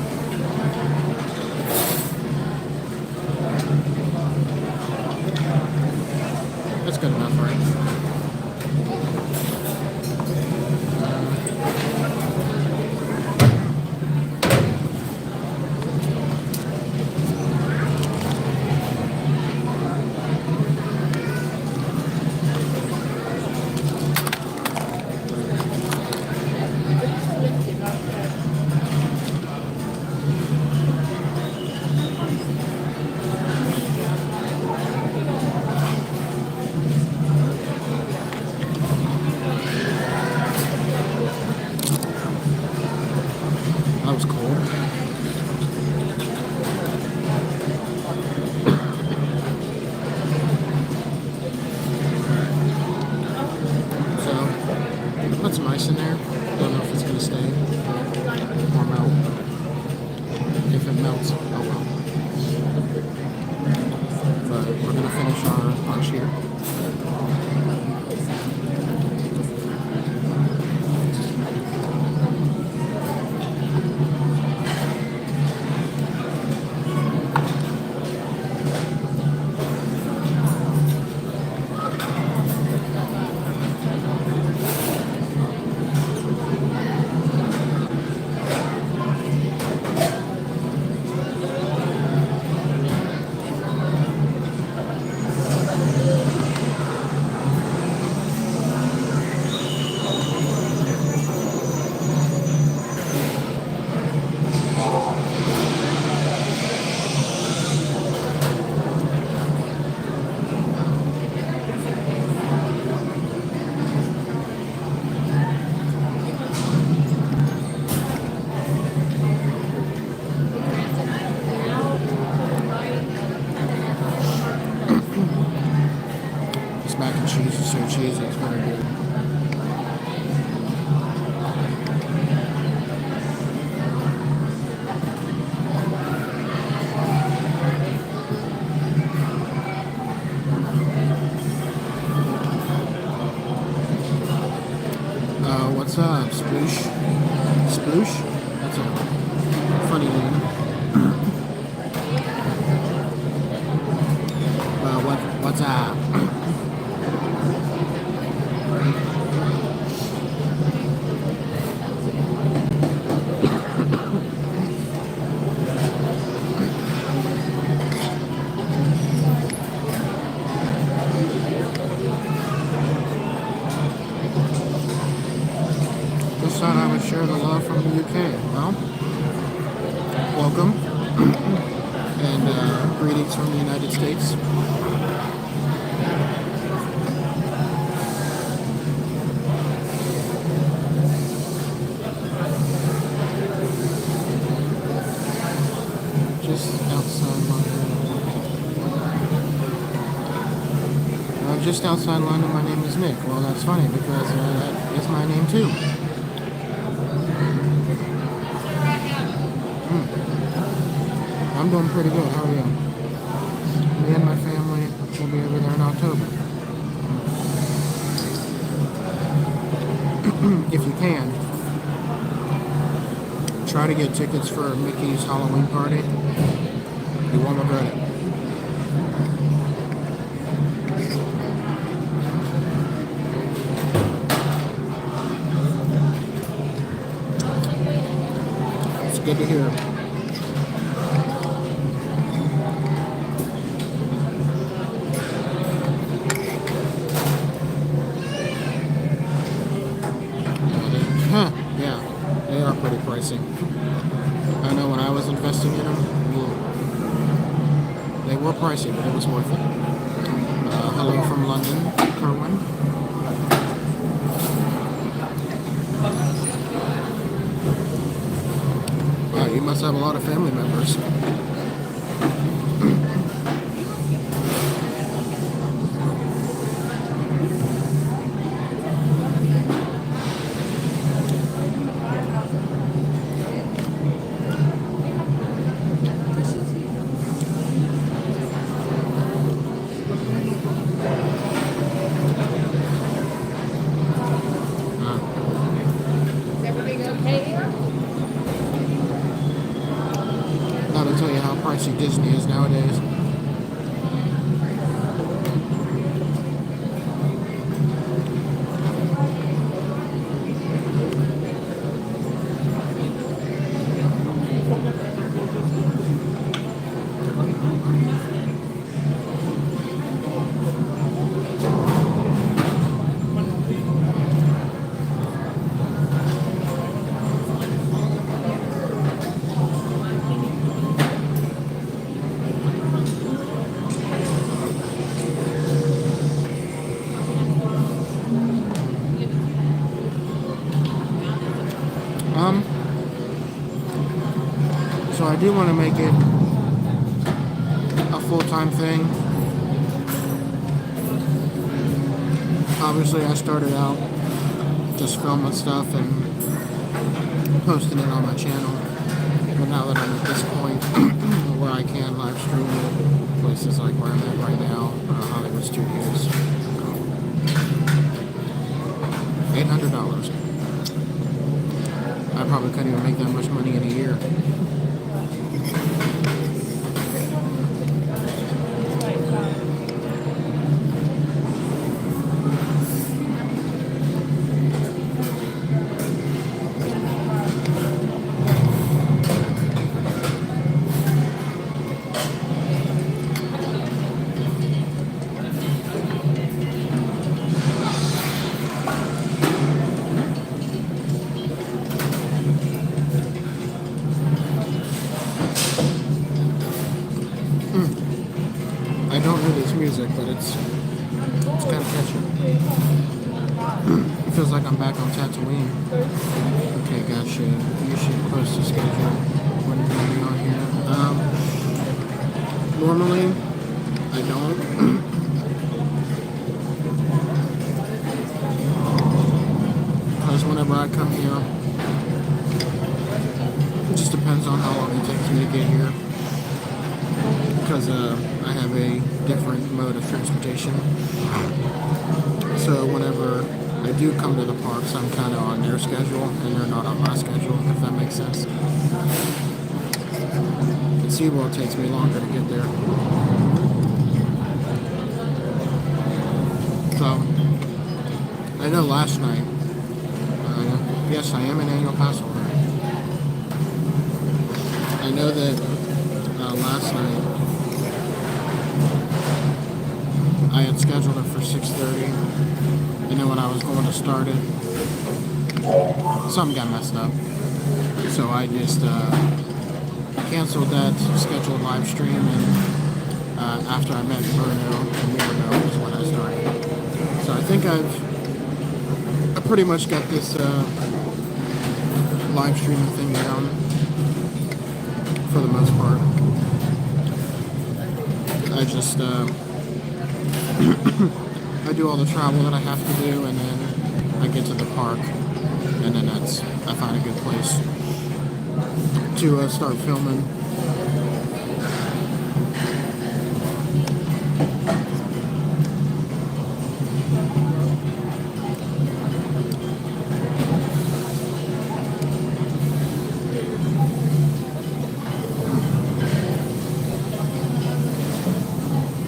That's good enough, right? That was cold. So, put some ice in there. Don't know if it's going to stay or melt. If it melts, oh well. But we're going to finish our lunch here. very good. What's up, Sploosh? Sploosh? That's a funny name. What's up? Just thought I would share the love from the UK. Well, welcome. And greetings from the United States. Just outside London. Just outside London, my name is Nick. Well, that's funny because that is my name too. I'm doing pretty good. How are you? Me and my family will be over there in October. If you can, try to get tickets for Mickey's Halloween party. You won't regret it. It's good to hear. Yeah, they are pretty pricey. I know when I was investing in them, they were pricey, but it was worth it. Hello from London, Kerwin. Wow, you must have a lot of family members. Not to tell you how pricey Disney is nowadays. So I do want to make it a full-time thing. Obviously, I started out just filming stuff and posting it on my channel. But now that I'm at this point where I can live stream it, places like where I'm at right now, Hollywood Studios, $800. I probably couldn't even make that much money in a year. I don't know this music, but it's kind of catchy. It feels like I'm back on Tatooine. Okay, gotcha. You should post a schedule when you're going to be on here. Normally, I don't. whenever I come here. It just depends on how long it takes me to get here. Because I have a different mode of transportation. So whenever I do come to the parks, I'm kind of on their schedule and they're not on my schedule, if that makes sense. And SeaWorld takes me longer to get there. So, I know last night, yes, I am an annual pass holder. I know that last night I had scheduled it for 6:30, and then when I was going to start it, something got messed up. So I just canceled that scheduled live stream, and after I met Bruno and Mordo was when I started. So I think I pretty much got this live streaming thing down for the most part. I just I do all the travel that I have to do, and then I get to the park, and then I find a good place to start filming.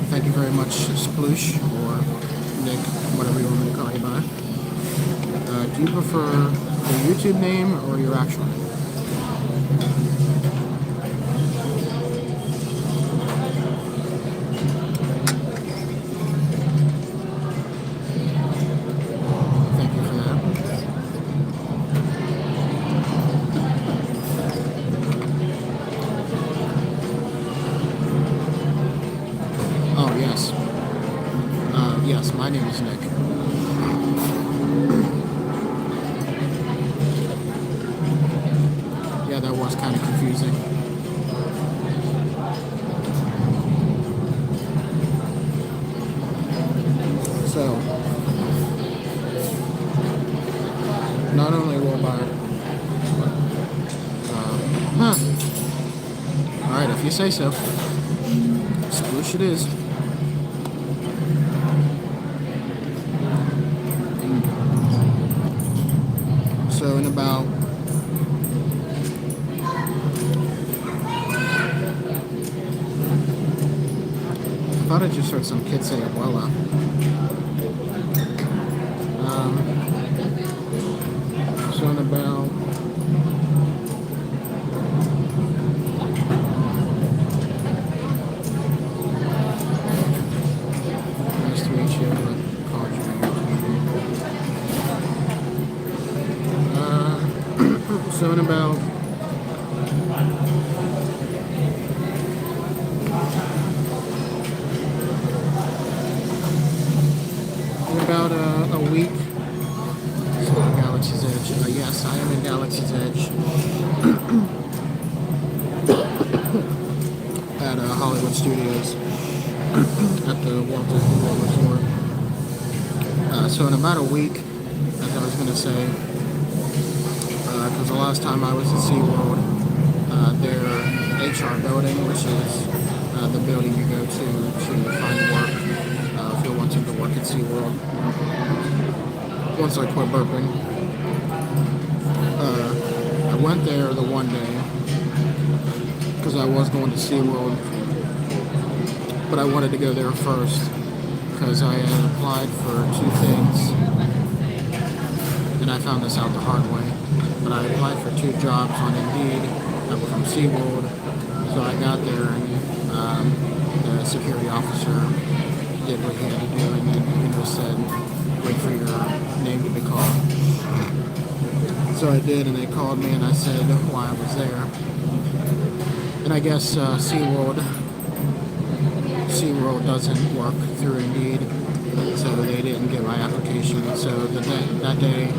Thank you very much, Sploosh, or Nick, whatever you want me to call you by. Do you prefer your YouTube name or your actual name? Thank you for that. Oh, yes. Yes, my name is Nick. Yeah, that was kind of confusing. So, not only will Alright, if you say so. Sploosh it is. So in about I thought I just heard some kid say abuela. So in about nice to meet you. So in about a week. So Galaxy's Edge. Yes, I am in Galaxy's Edge at Hollywood Studios at the Walt Disney World Resort. So in about a week, as I was going to say, because the last time I was at SeaWorld, their HR building, which is the building you go to find work if you're wanting to work at SeaWorld. Once I quit burping, I went there the one day because I was going to SeaWorld, but I wanted to go there first because I had applied for 2 things, and I found this out the hard way. But I applied for 2 jobs on Indeed that were from SeaWorld. So I got there, and the security officer did what he had to do, and then he just said, wait for your name to be called. So I did, and they called me, and I said why I was there. And I guess SeaWorld doesn't work through Indeed, so they didn't get my application. So that day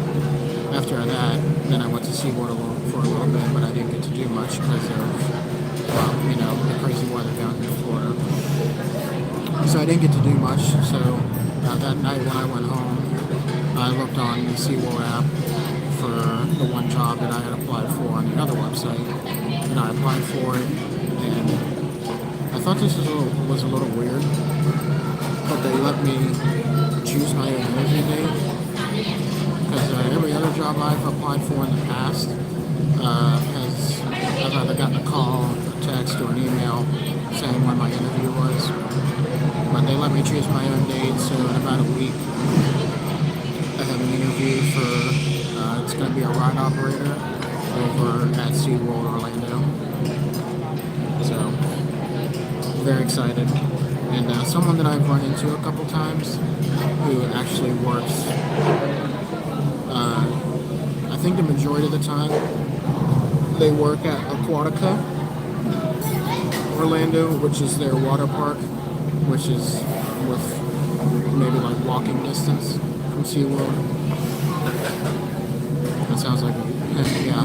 after that, then I went to SeaWorld for a little bit, but I didn't get to do much because of, the crazy weather down here in Florida. So I didn't get to do much. So that night when I went home, I looked on the SeaWorld app for the one job that I had applied for on the other website. And I applied for it, and I thought this was a little weird, but they let me choose my own interview date. Because every other job I've applied for in the past I've either gotten a call, a text, or an email saying when my interview was. But they let me choose my own date, so in about a week I have an interview for, it's going to be a ride operator over at SeaWorld Orlando. So, very excited. And someone that I've run into a couple times who actually works, I think the majority of the time, they work at Aquatica Orlando, which is their water park, which is with maybe like walking distance from SeaWorld. That sounds like, yeah.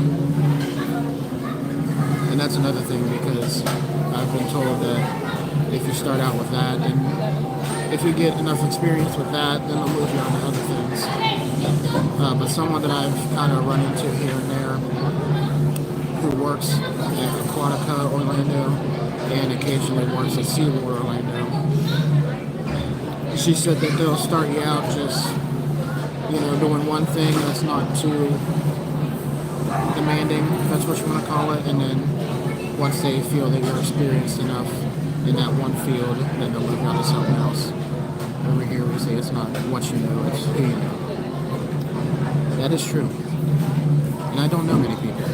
And that's another thing, because I've been told that if you start out with that, and if you get enough experience with that, then they'll move you on to other things. But someone that I've kind of run into here and there who works at Aquatica Orlando and occasionally works at SeaWorld Orlando, she said that they'll start you out just, doing one thing that's not too demanding, if that's what you want to call it, and then once they feel that you're experienced enough in that one field, then they'll move you on to something else. Over here we say it's not what you know, it's who you know. That is true. And I don't know many people.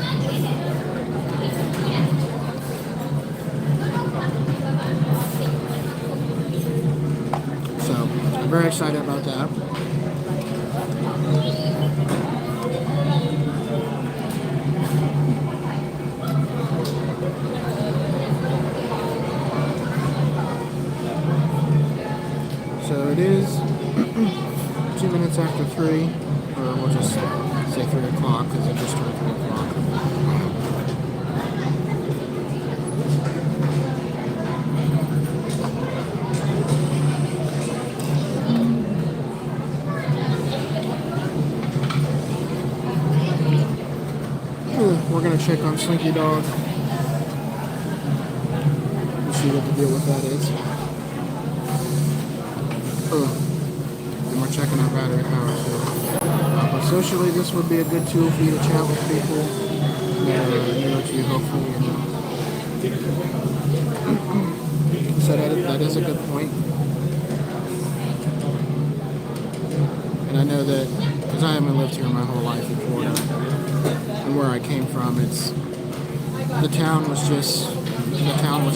So, I'm very excited about that. So it is 2 minutes after 3, or we'll just say 3 o'clock because it just turned 3 o'clock. We're going to check on Slinky Dog and see what the deal with that is. And we're checking our battery power too. But socially, this would be a good tool for you to chat with people that are new to you, hopefully. So that is a good point. And I know that, because I haven't lived here my whole life in Florida, and where I came from, the town was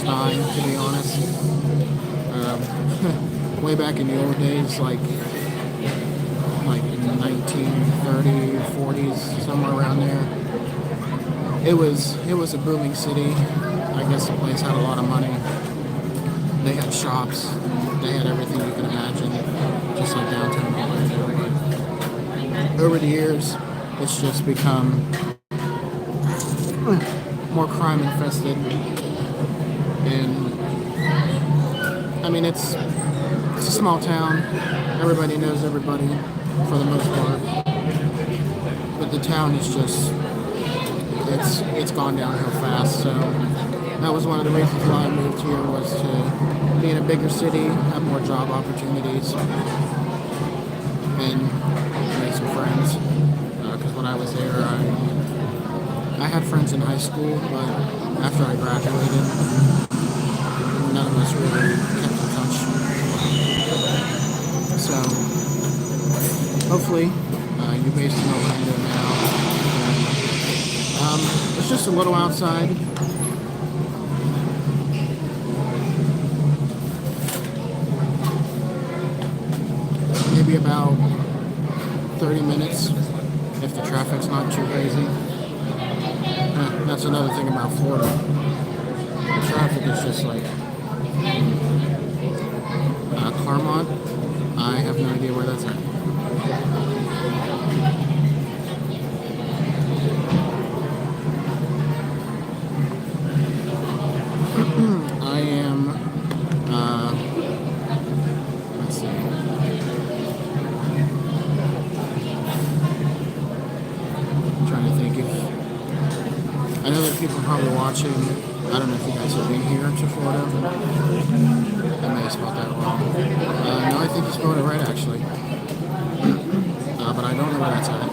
dying, to be honest. Way back in the old days, like in the 1930s, 40s, somewhere around there, it was a booming city. I guess the place had a lot of money. They had shops, they had everything you can imagine, just like downtown Orlando. But over the years, it's just become more crime infested, and I mean it's a small town. Everybody knows everybody for the most part, but the town is just it's gone downhill fast. So that was one of the reasons why I moved here, was to be in a bigger city, have more job opportunities, and make some friends. Because when I was there, I had friends in high school, but after I graduated, none of us really kept in touch. So, hopefully, you're based in Orlando now. It's just a little outside. Maybe about 30 minutes if the traffic's not too crazy. That's another thing about Florida. The traffic is just like Claremont. I have no idea where that's at. I am, let's see. people probably watching, I don't know if you guys have been here to Florida. I may have spelled that wrong. No, I think you spelled it right, actually. But I don't know where that's at.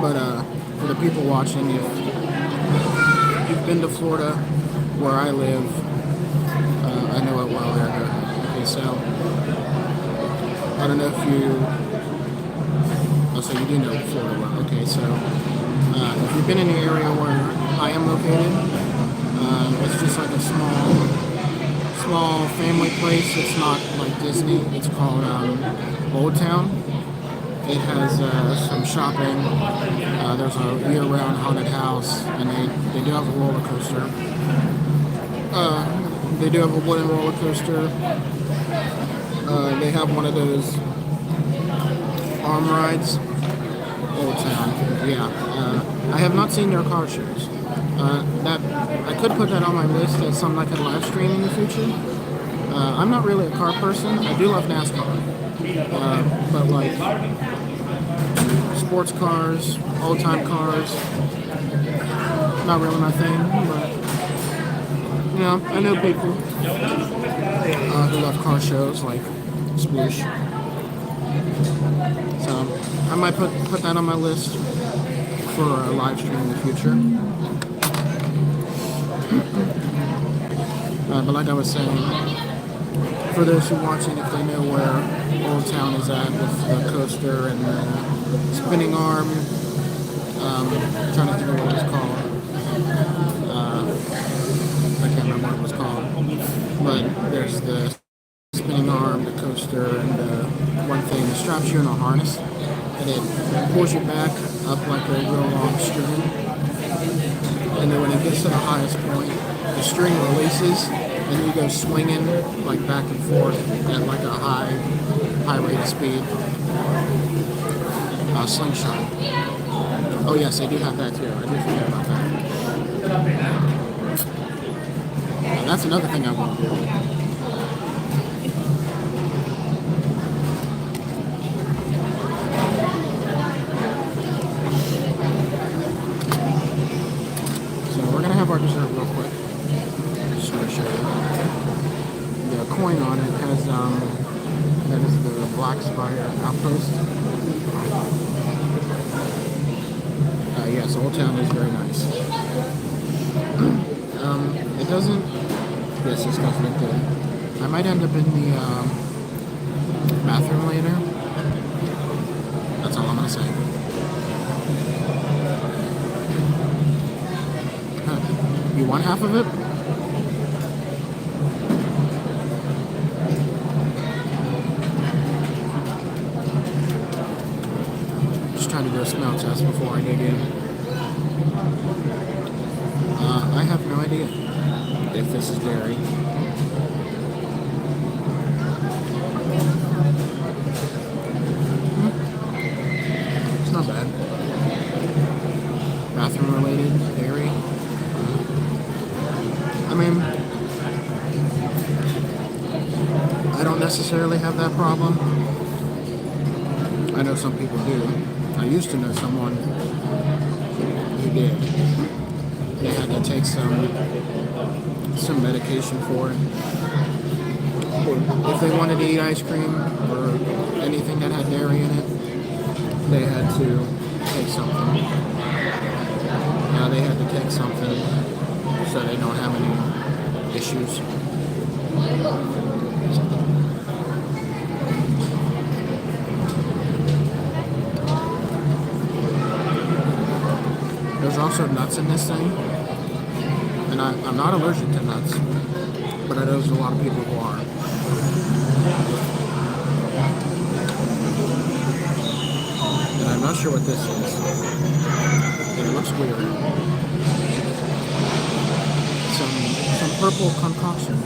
But for the people watching, if you've been to Florida, where I live, I know it well, Erica. Okay, so I don't know if you. Oh, so you do know Florida well. Okay, so if you've been in the area where I am located, it's just like a small family place. It's not like Disney. It's called Old Town. It has some shopping. There's a year-round haunted house, and they do have a roller coaster. They do have a wooden roller coaster. They have one of those arm rides. Old Town, yeah. I have not seen their car shows. That I could put that on my list as something I could live stream in the future. I'm not really a car person. I do love NASCAR, but like sports cars, old-time cars, not really my thing. But you know, I know people who love car shows like Sploosh. So I might put that on my list for a live stream in the future. But like I was saying, for those who are watching, if they know where Old Town is at with the coaster and the spinning arm, I'm trying to think of what it's called. I can't remember what it was called. But there's the spinning arm, the coaster, and one thing that straps you in a harness, and it pulls you back up like a real long string. And then when it gets to the highest point, the string releases, and you go swinging like back and forth at like a high rate of speed. Slingshot. Oh yes, I do have that too. I did forget about that. That's another thing I want to do. Our dessert real quick. Just want to show you. The coin on it has that is the Black Spire outpost. Yes, Old Town is very nice. It doesn't. Yes, this does look good. I might end up in the bathroom later. That's all I'm gonna say. You want half of it? Just trying to do a smell test before I dig in. I have no idea if this is dairy. It's not bad. Bathroom related, dairy. I mean, I don't necessarily have that problem. I know some people do. I used to know someone who did. They had to take some medication for it. If they wanted to eat ice cream or anything that had dairy in it, they had to take something. They had to take something so they don't have any issues. There's also nuts in this thing, and I'm not allergic to nuts, but I know there's a lot of people who are. And I'm not sure what this is. It looks weird. Some purple concoction.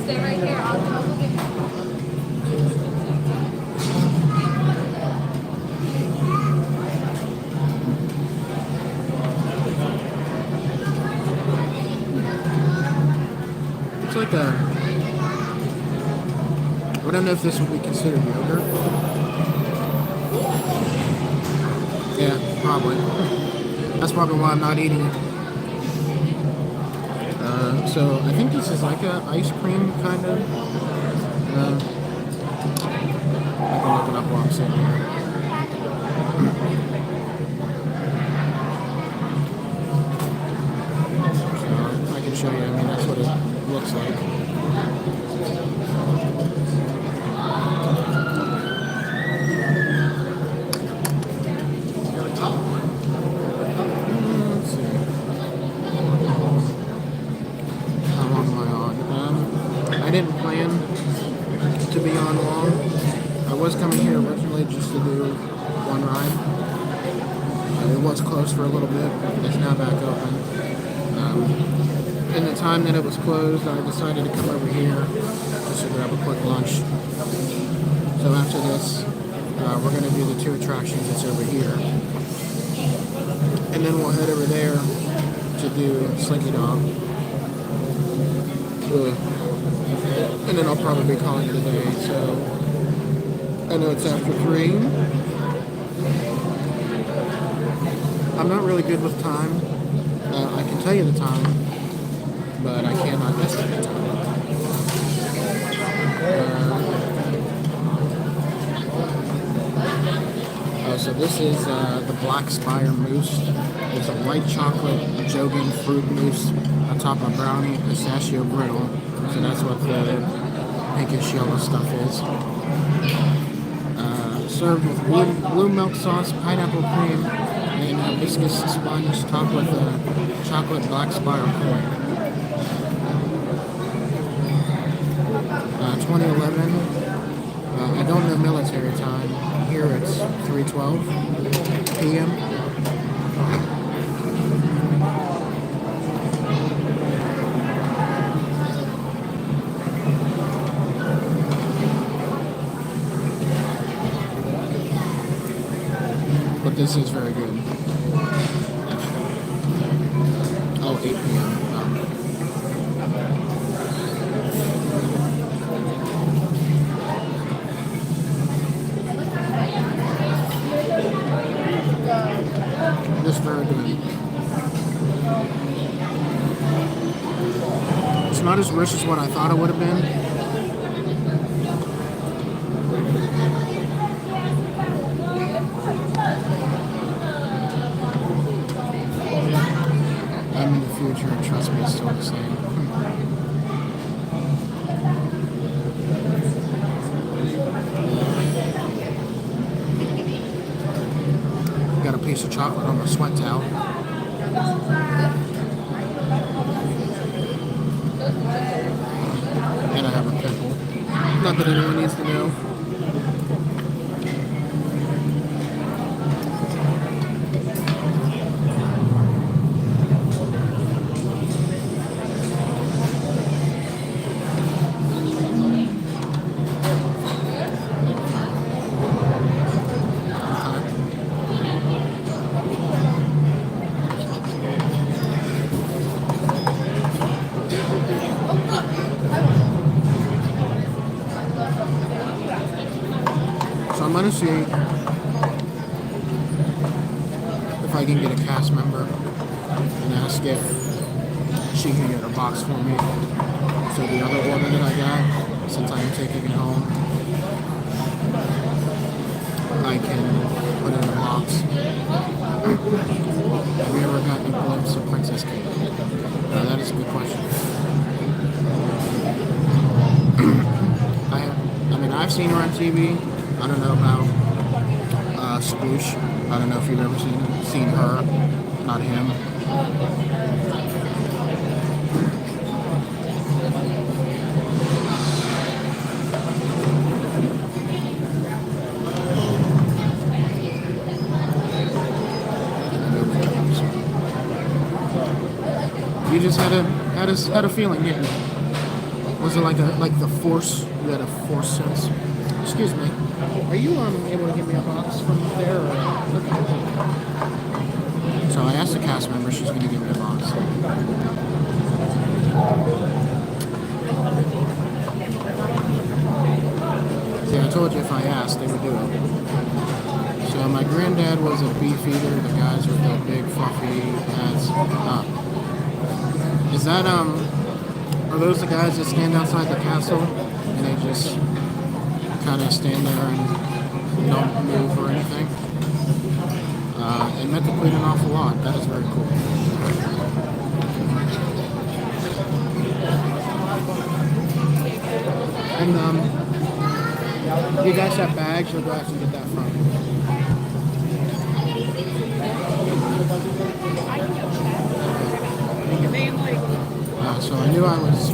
Stay right here. I'll get It's like a... I don't know if this would be considered yogurt. Yeah, probably. That's probably why I'm not eating it. So I think this is like a ice cream kind of. I can look it up while I'm sitting here. So I can show you. I mean, that's what it looks like. Let's see. How long am I on? I didn't plan to be on long. I was coming here originally just to do one ride. It was closed for a little bit. It's now back open. In the time that it was closed, I decided to come over here just to grab a quick lunch. So after this, we're going to do the 2 attractions that's over here. And then we'll head over there to do Slinky Dog. And then I'll probably be calling it a day. So I know it's after 3. I'm not really good with time. I can tell you the time, but I cannot estimate time. So this is the Black Spire Mousse. It's a white chocolate jogan fruit mousse on top of brownie pistachio brittle. So that's what the pinkish yellow stuff is. Served with blue milk sauce, pineapple cream, and hibiscus sponge topped with a chocolate Black Spire coin. 2011. I don't know military time. Here it's 3:12 p.m. But this is very good. Oh, 8 p.m. This is very good. It's not as rich as what I thought it would have been. I'm in the future, and trust me, it's still the same. Got a piece of chocolate on my sweat towel. And I have a pimple. Not that anyone needs to know. So I'm gonna see if I can get a cast member and ask if she can get a box for me. So the other order that I got, since I'm taking it home, I can put it in a box. Have you ever gotten a glimpse of Princess Cake? That is a good question. I've seen her on TV. I don't know about Sploosh. I don't know if you've ever seen her, not him. You just had a feeling, didn't you? Was it like the force? You had a force sense. Excuse me. Are you able to give me a box from there? Or? Okay. So I asked the cast member. She's going to give me a box. See, I told you if I asked, they would do it. So So my granddad was a beef eater, the guys with the big fluffy hats. Is that are those the guys that stand outside the castle and they just kind of stand there and don't move or anything? It met the Queen an awful lot. That is very cool. And you guys have bags, or do I have to get that from? So I knew I was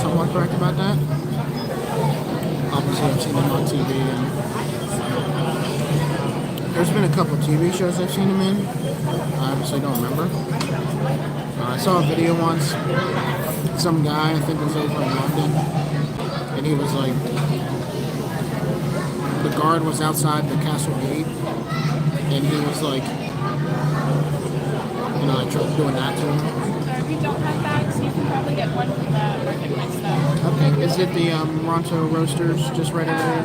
somewhat correct about that. Obviously, I've seen him on TV, and there's been a couple TV shows I've seen him in. I obviously don't remember. I saw a video once. Some guy, I think it was over in London, and he was like, the guard was outside the castle gate, and he was like, like doing that to him. If you don't have bags, you can probably get one from the marketplace though. Okay, is it the Ronto Roasters just right over there?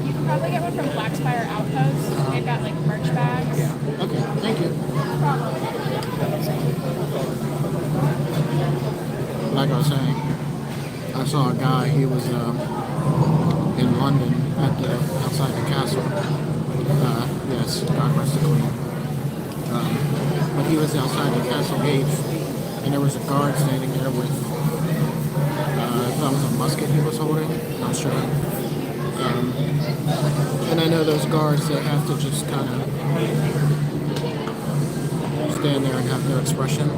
You can probably get one from Blackspire Outpost. They've got like merch bags. Yeah. Okay, thank you. Like I was saying, I saw a guy, he was in London at outside the castle. Yes, God rest the Queen. But he was outside the castle gates, and there was a guard standing there with, I thought it was a musket he was holding, not sure. And I know those guards, they have to just kind of stand there and have no expression.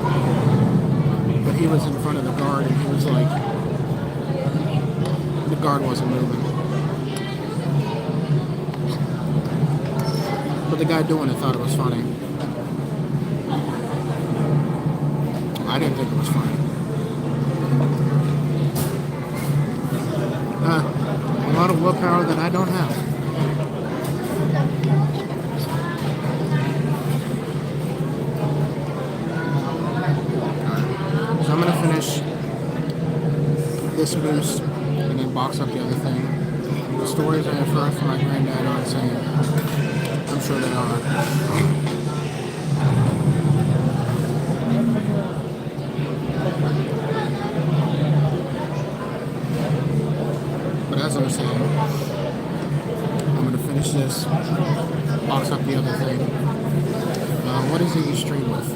But he was in front of the guard, and he was like, the guard wasn't moving. But the guy doing it thought it was funny. I didn't think it was funny. A lot of willpower that I don't have. So I'm gonna finish this moose and then box up the other thing. The stories I have heard from my granddad are insane. I'm sure they are. But as I was saying, I'm gonna finish this, box up the other thing. What is it you stream with?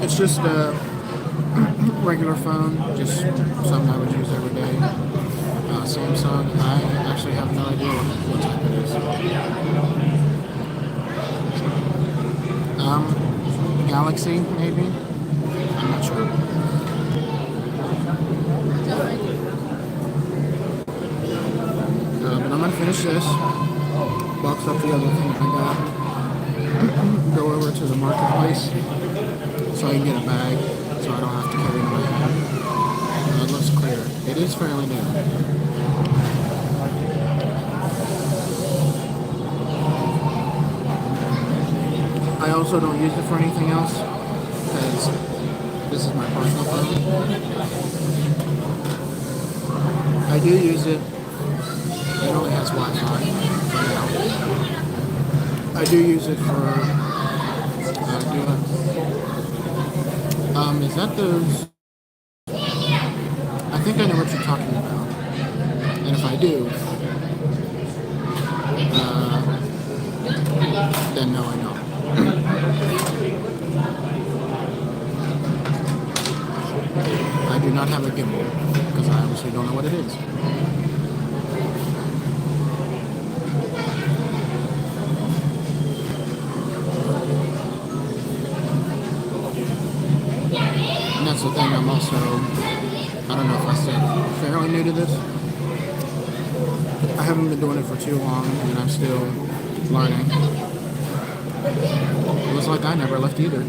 It's just a regular phone, just something I would use every day. Samsung. I actually have no idea what type it is. Galaxy, maybe? I'm not sure. But I'm gonna finish this, box up the other thing I got, go over to the marketplace so I can get a bag so I don't have to carry it in my hand. It looks clear. It is fairly new. I also don't use it for anything else because this is my personal phone. I do use it. It only has Wi-Fi. I do use it for is that those? I think I know what you're talking about. And if I do, then no, I don't. I do not have a gimbal because I obviously don't know what it is. And that's the thing, I'm also, I don't know if I said fairly new to this. I haven't been doing it for too long and I'm still learning. It was like I never left either.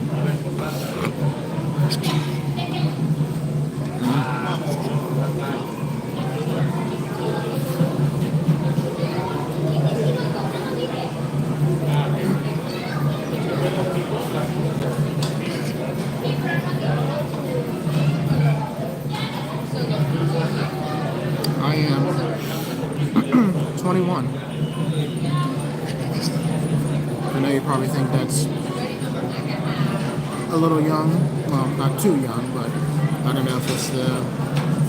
I am 21. I know you probably think that's a little young. Well, not too young, but I don't know if it's the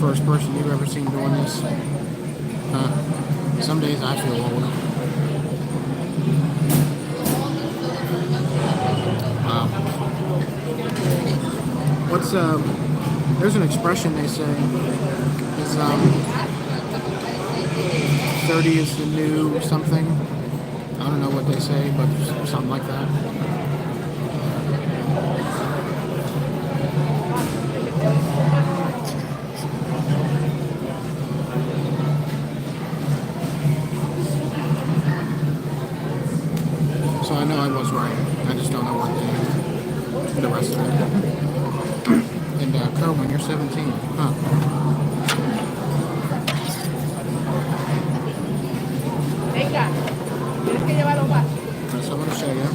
first person you've ever seen doing this. Some days I feel old. There's an expression they say is 30 is the new something. I don't know what they say, but something like that. So I know I was right. I just don't know what the rest of it. And Kerwin, you're 17. Huh. Venga. Tienes que llevarlo más. So I'm going to show you.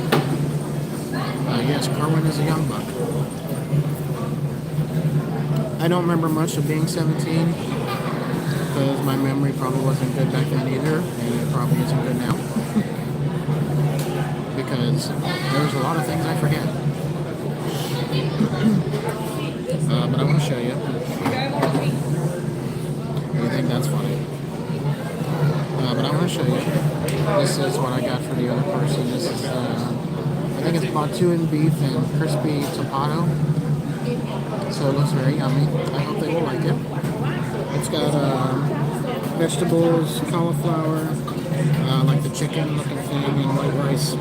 Yes, Kerwin is a young buck. I don't remember much of being 17 because my memory probably wasn't good back then either, and it probably isn't good now. Because there's a lot of things I forget. But I want to show you. I think that's funny. But I want to show you. This is what I got for the other person. This is, I think it's Batuan beef and crispy tapato. So it looks very yummy. I hope they will like it. It's got vegetables, cauliflower, like the chicken looking thing, and white rice.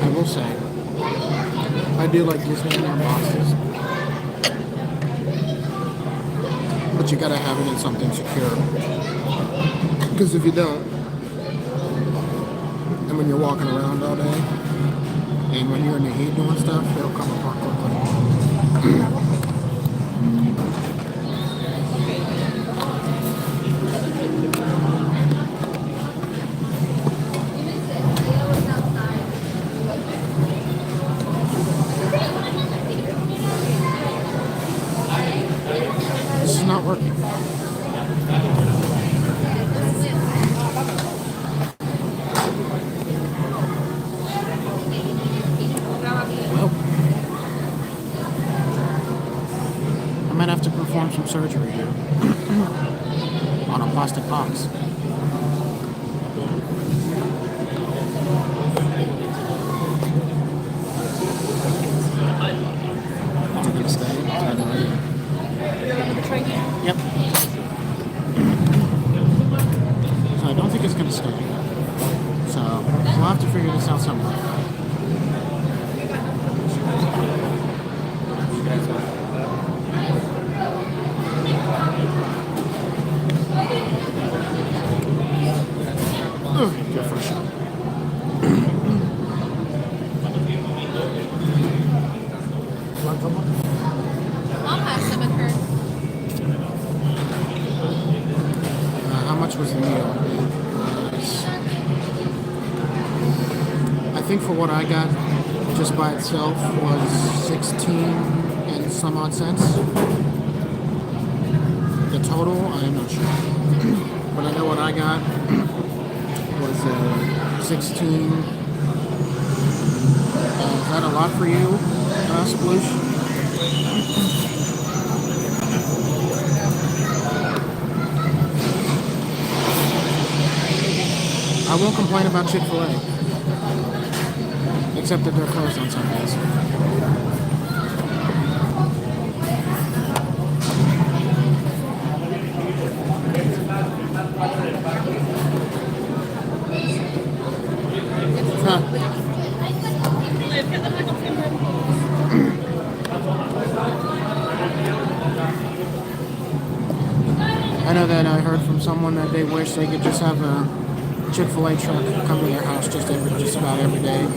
I will say, I do like using it in their boxes, but you gotta have it in something secure. Because if you don't, and when you're walking around all day, and when you're in the heat doing stuff, it'll come apart quickly. This is not working. Well, I might have to perform some surgery here on a plastic box. Is it gonna stay? I don't know. Yep. So I don't think it's gonna stay. So we'll have to figure this out somehow. Good for a shot. Mom has some in her. How much was the meal? I think for what I got, just by itself, was 16 and some odd cents. The total, I am not sure. But I know what I got was 16. Is that a lot for you, Sploosh? I won't complain about Chick-fil-A. Except that they're closed on Sundays. Huh. I know that I heard from someone that they wish they could just have a Chick-fil-A truck come to their house just about every day,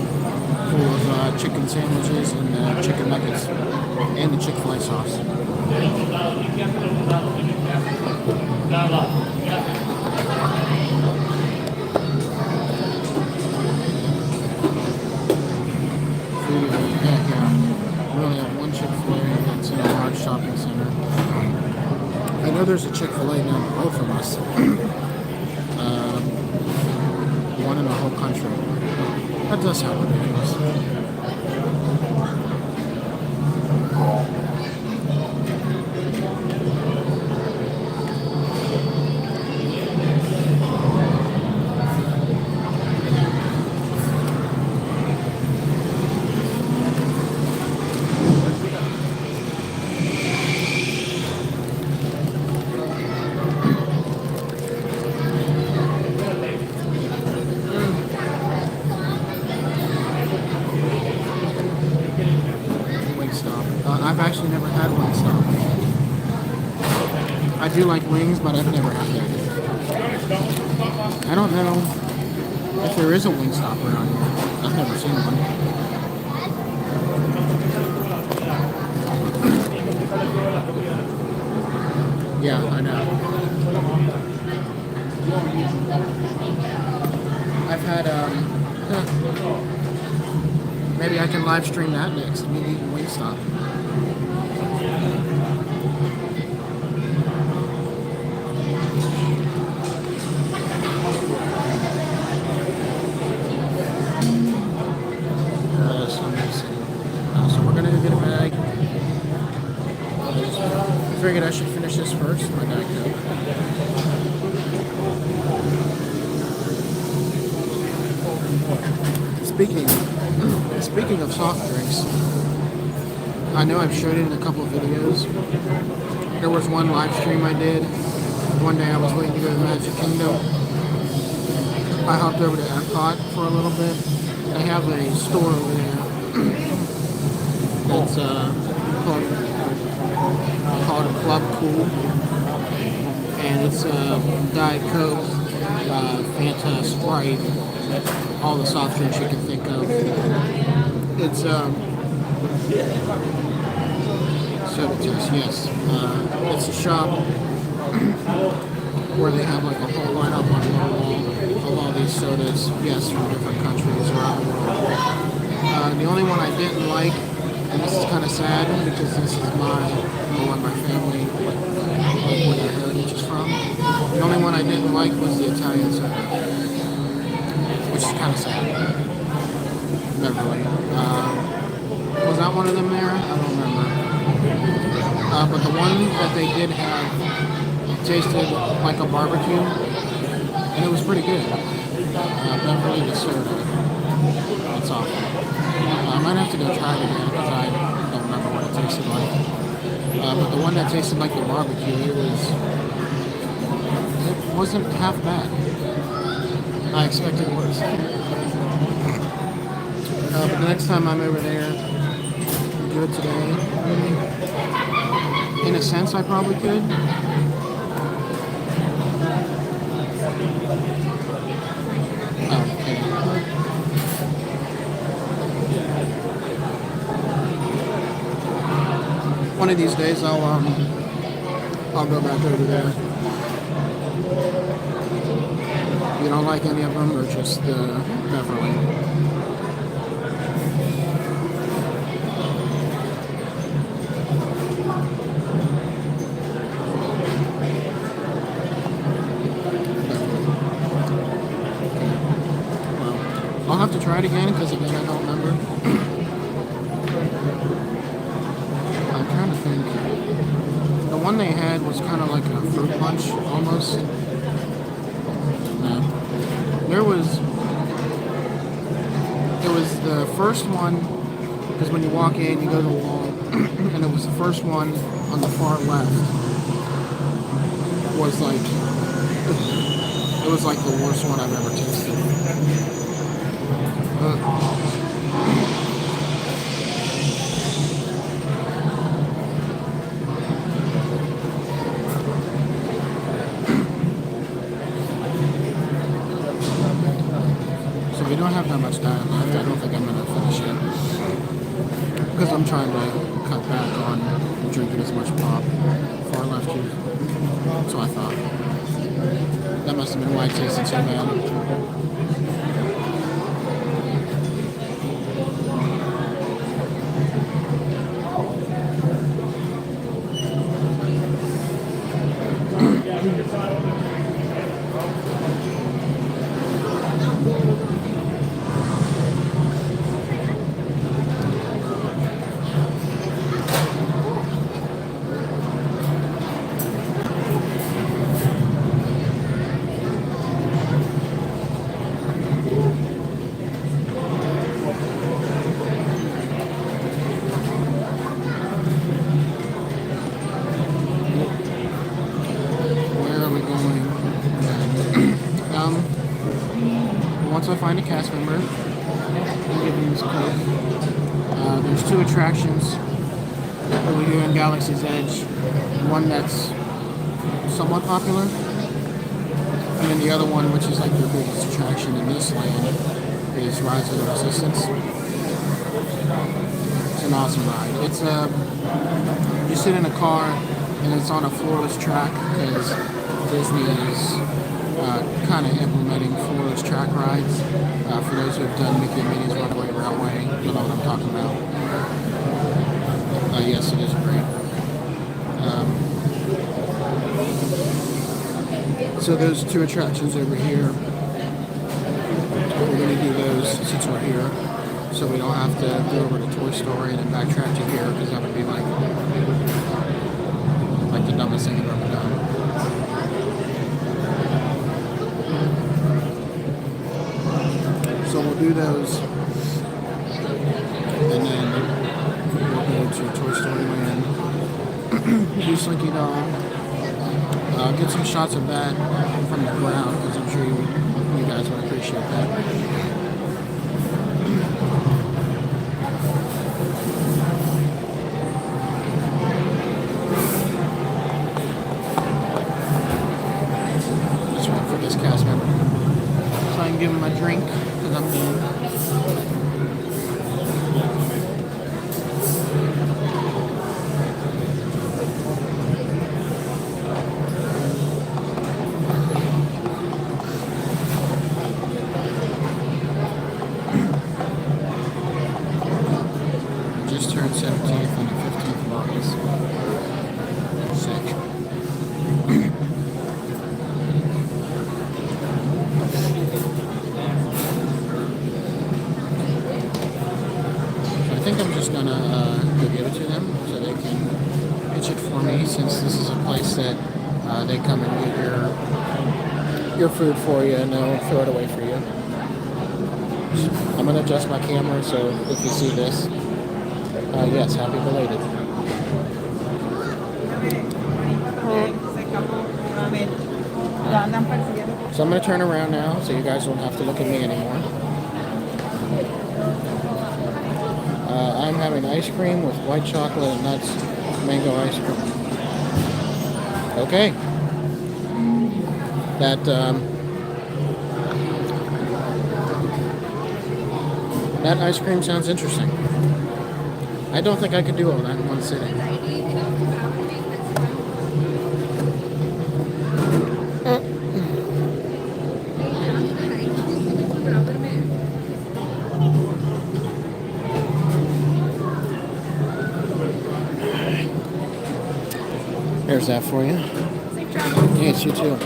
full of chicken sandwiches and chicken nuggets and the Chick-fil-A sauce. there's a Chick-fil-A down the road from us. One in the whole country. That does sound ridiculous. I've actually never had Wingstop. I do like wings, but I've never had it. I don't know if there is a Wingstop around here. I've never seen one. Yeah, I know. I've had, maybe I can live stream that next. Me eating Wingstop. So we're gonna go get a bag. I figured I should finish this first. My Diet Coke. Speaking of soft drinks, I know I've showed it in a couple of videos. There was one live stream I did. One day I was waiting to go to the Magic Kingdom. I hopped over to Epcot for a little bit. They have a store over there that's called Club Cool. And it's Diet Coke, Fanta, Sprite, all the soft drinks you can think of. It's soda juice, yes. It's a shop where they have like a whole lineup on the wall of all these sodas, yes, from different countries around the world. The only one I didn't like, and this is kind of sad because this is where my family, where their heritage is from. The only one I didn't like was the Italian soda, which is kind of sad. Beverly. Was that one of them there? I don't remember. But the one that they did have tasted like a barbecue, and it was pretty good. Beverly the soda. That's awful. I might have to go try it again because I don't remember what it tasted like. But the one that tasted like the barbecue, it wasn't half bad. I expected worse. But the next time I'm over there, I'll do it today. In a sense, I probably could. Oh, okay. One of these days, I'll go back over there. You don't like any of them, or just Beverly? I'll have to try it again because again I don't remember. I'm trying to think. The one they had was kind of like a fruit punch almost. No. It was the first one because when you walk in you go to the wall and it was the first one on the far left was like it was like the worst one I've ever tasted. So we don't have that much time left. I don't think I'm going to finish it. Because I'm trying to cut back on drinking as much pop. Far left juice. So I thought. That must have been why it tasted so bad. Where are we going? Once I find a cast member, I'll give them this code. There's two attractions over here in Galaxy's Edge. One that's somewhat popular, and then the other one, which is like their biggest attraction in this land, is Rise of the Resistance. It's an awesome ride. It's you sit in a car and it's on a floorless track because Disney is kind of implementing floorless track rides. For those who have done Mickey and Minnie's Runaway Railway, you'll know what I'm talking about. Yes, it is great. So those two attractions over here, we're going to do those since we're here, so we don't have to go over to Toy Story and then backtrack to here, because that would be like the dumbest thing I've ever done. So we'll do those, and then we'll go to Toy Story Land, do Slinky Dog, get some shots of that from the ground, because I'm sure you guys would appreciate that. Just wait for this cast member, so I can give him a drink, because I'm done. Just turned 17th on the 15th of August. Sick. I think I'm just gonna go give it to them so they can pitch it for me, since this is a place that they come and get your food for you and they'll throw it away for you. I'm gonna adjust my camera, so if you see this, yes, happy belated. So I'm gonna turn around now, so you guys don't have to look at me anymore. I'm having ice cream with white chocolate and nuts, mango ice cream. Okay. That ice cream sounds interesting. I don't think I could do all that in one sitting. There's that for you. Yes, you too.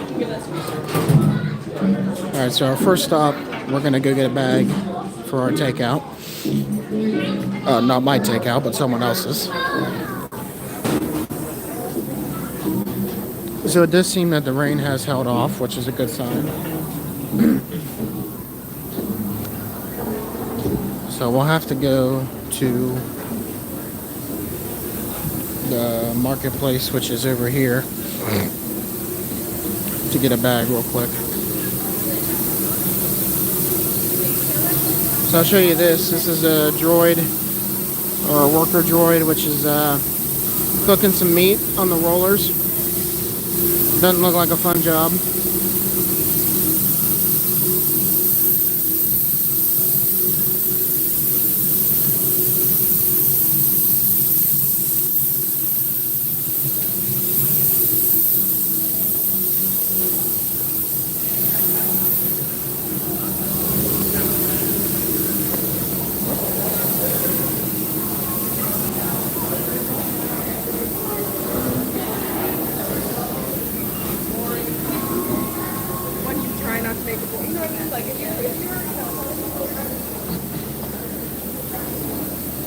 Alright, so our first stop, we're going to go get a bag for our takeout. Not my takeout, but someone else's. So it does seem that the rain has held off, which is a good sign. So we'll have to go to the marketplace, which is over here, to get a bag real quick. So I'll show you this. This is a droid, or a worker droid, which is cooking some meat on the rollers. Doesn't look like a fun job.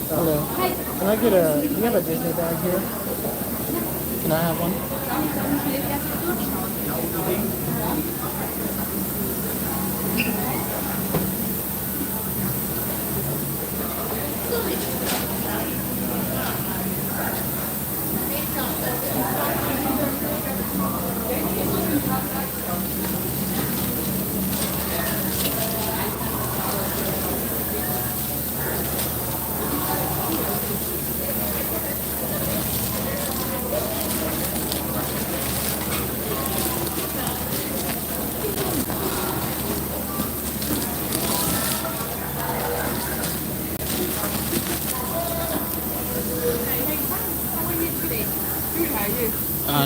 Hello. Can I get a? Do you have a Disney bag here? Can I have one?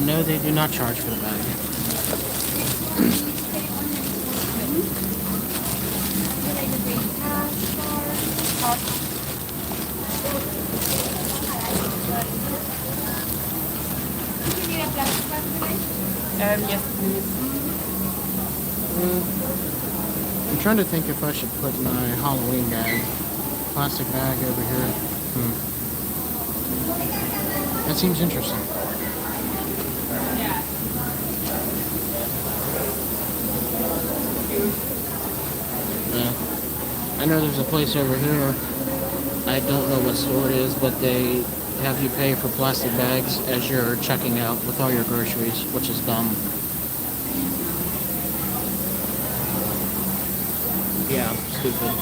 No, they do not charge for the bag. Yes, please. I'm trying to think if I should put my Halloween bag, plastic bag over here. That seems interesting. Yeah. I know there's a place over here. I don't know what store it is, but they have you pay for plastic bags as you're checking out with all your groceries, which is dumb. Yeah, stupid.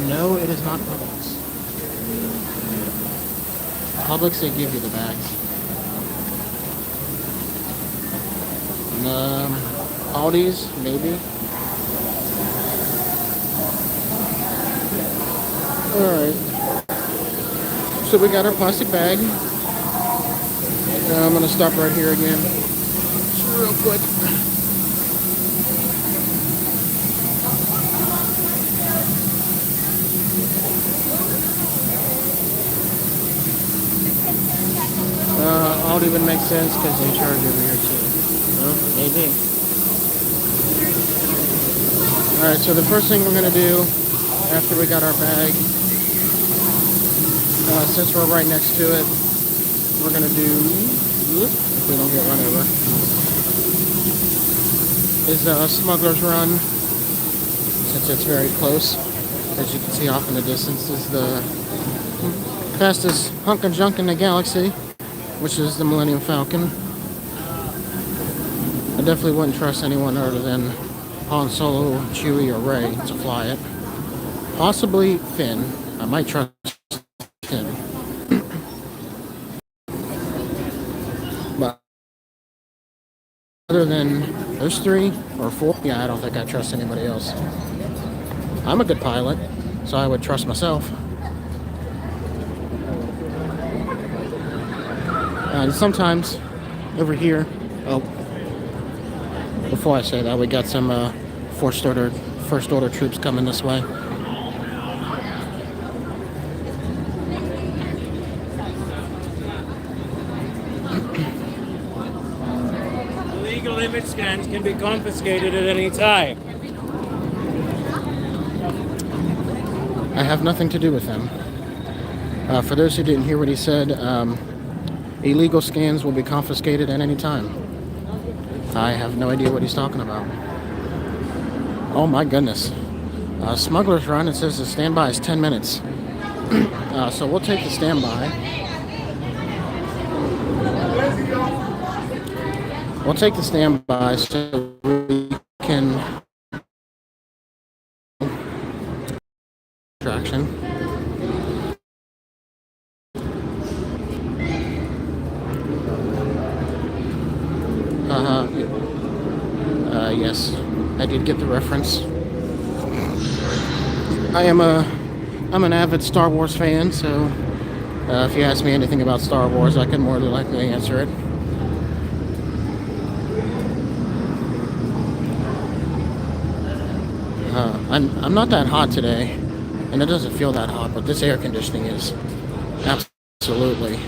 No, it is not Publix. Publix, they give you the bags. Aldi's, maybe. Alright. So we got our plastic bag. I'm gonna stop right here again. Just real quick. Aldi would make sense because they charge over here too. Well, maybe. Alright, so the first thing we're going to do after we got our bag, since we're right next to it, we're going to do, if we don't get run over, is Smugglers Run, since it's very close. As you can see off in the distance is the fastest hunk of junk in the galaxy, which is the Millennium Falcon. I definitely wouldn't trust anyone other than Han Solo, Chewie, or Rey to fly it. Possibly Finn. I might trust Finn. But other than those three or four, yeah, I don't think I trust anybody else. I'm a good pilot, so I would trust myself. And sometimes over here, before I say that, we got some first order troops coming this way. Illegal image scans can be confiscated at any time. I have nothing to do with them. For those who didn't hear what he said, illegal scans will be confiscated at any time. I have no idea what he's talking about. Oh my goodness. Smugglers Run, it says the standby is 10 minutes. So we'll take the standby. We'll take the standby so we can traction. Yes, I did get the reference. I'm an avid Star Wars fan, so if you ask me anything about Star Wars, I can more than likely answer it. I'm not that hot today, and it doesn't feel that hot, but this air conditioning is absolutely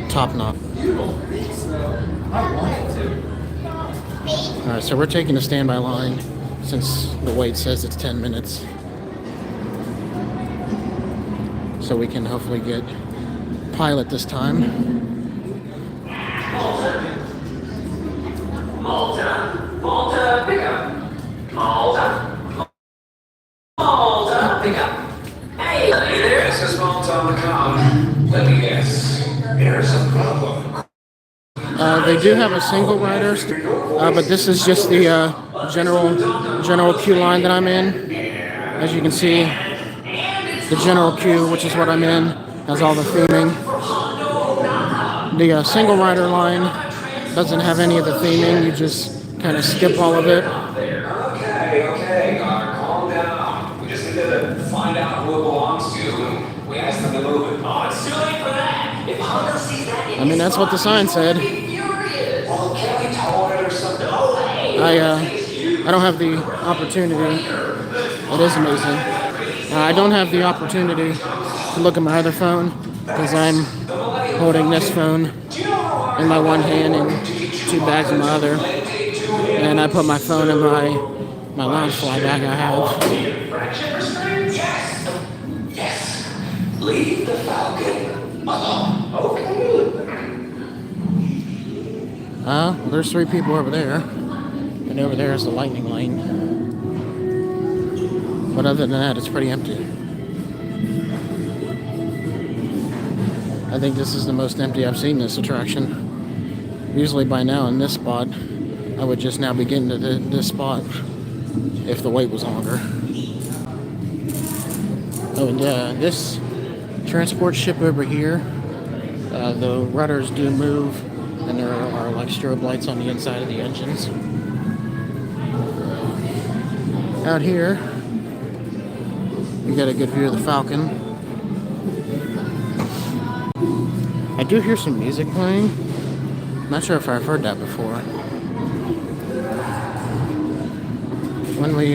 top notch. Alright, so we're taking a standby line since the wait says it's 10 minutes. So we can hopefully get pilot this time. Malta, pick up. Malta, pick up. Hey there, this is Malta on the comm. Let me guess, there's a problem. They do have a single rider, but this is just the general queue line that I'm in. As you can see, the general queue, which is what I'm in, has all the theming. The single rider line doesn't have any of the theming. You just kind of skip all of it. Okay, calm down. We just need to find out who it belongs to, and we asked them to move it. Oh, it's too late for that. If Hunter sees that, I mean, that's what the sign said. Well, can we tow it or something? I don't have the opportunity. It is amazing. I don't have the opportunity to look at my other phone because I'm holding this phone in my one hand and 2 bags in my other. And I put my phone in my lounge fly bag I have. Yes. Leave the Falcon alone. Okay. There's 3 people over there. And over there is the lightning lane. But other than that, it's pretty empty. I think this is the most empty I've seen this attraction. Usually by now in this spot, I would just now be getting to this spot if the wait was longer. Oh, and this transport ship over here, the rudders do move, and there are like strobe lights on the inside of the engines. Out here, you get a good view of the Falcon. I do hear some music playing. Not sure if I've heard that before. When we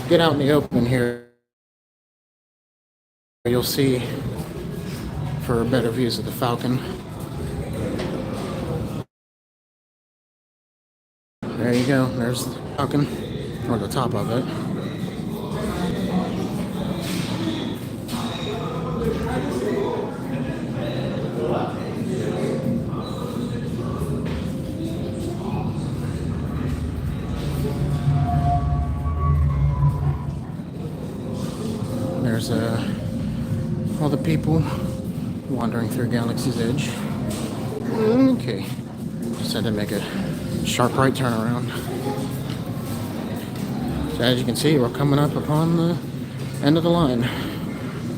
get out in the open here, you'll see for better views of the Falcon. There you go. There's the Falcon, or the top of it. There's all the people wandering through Galaxy's Edge. Okay, just had to make a sharp right turnaround. So as you can see, we're coming up upon the end of the line,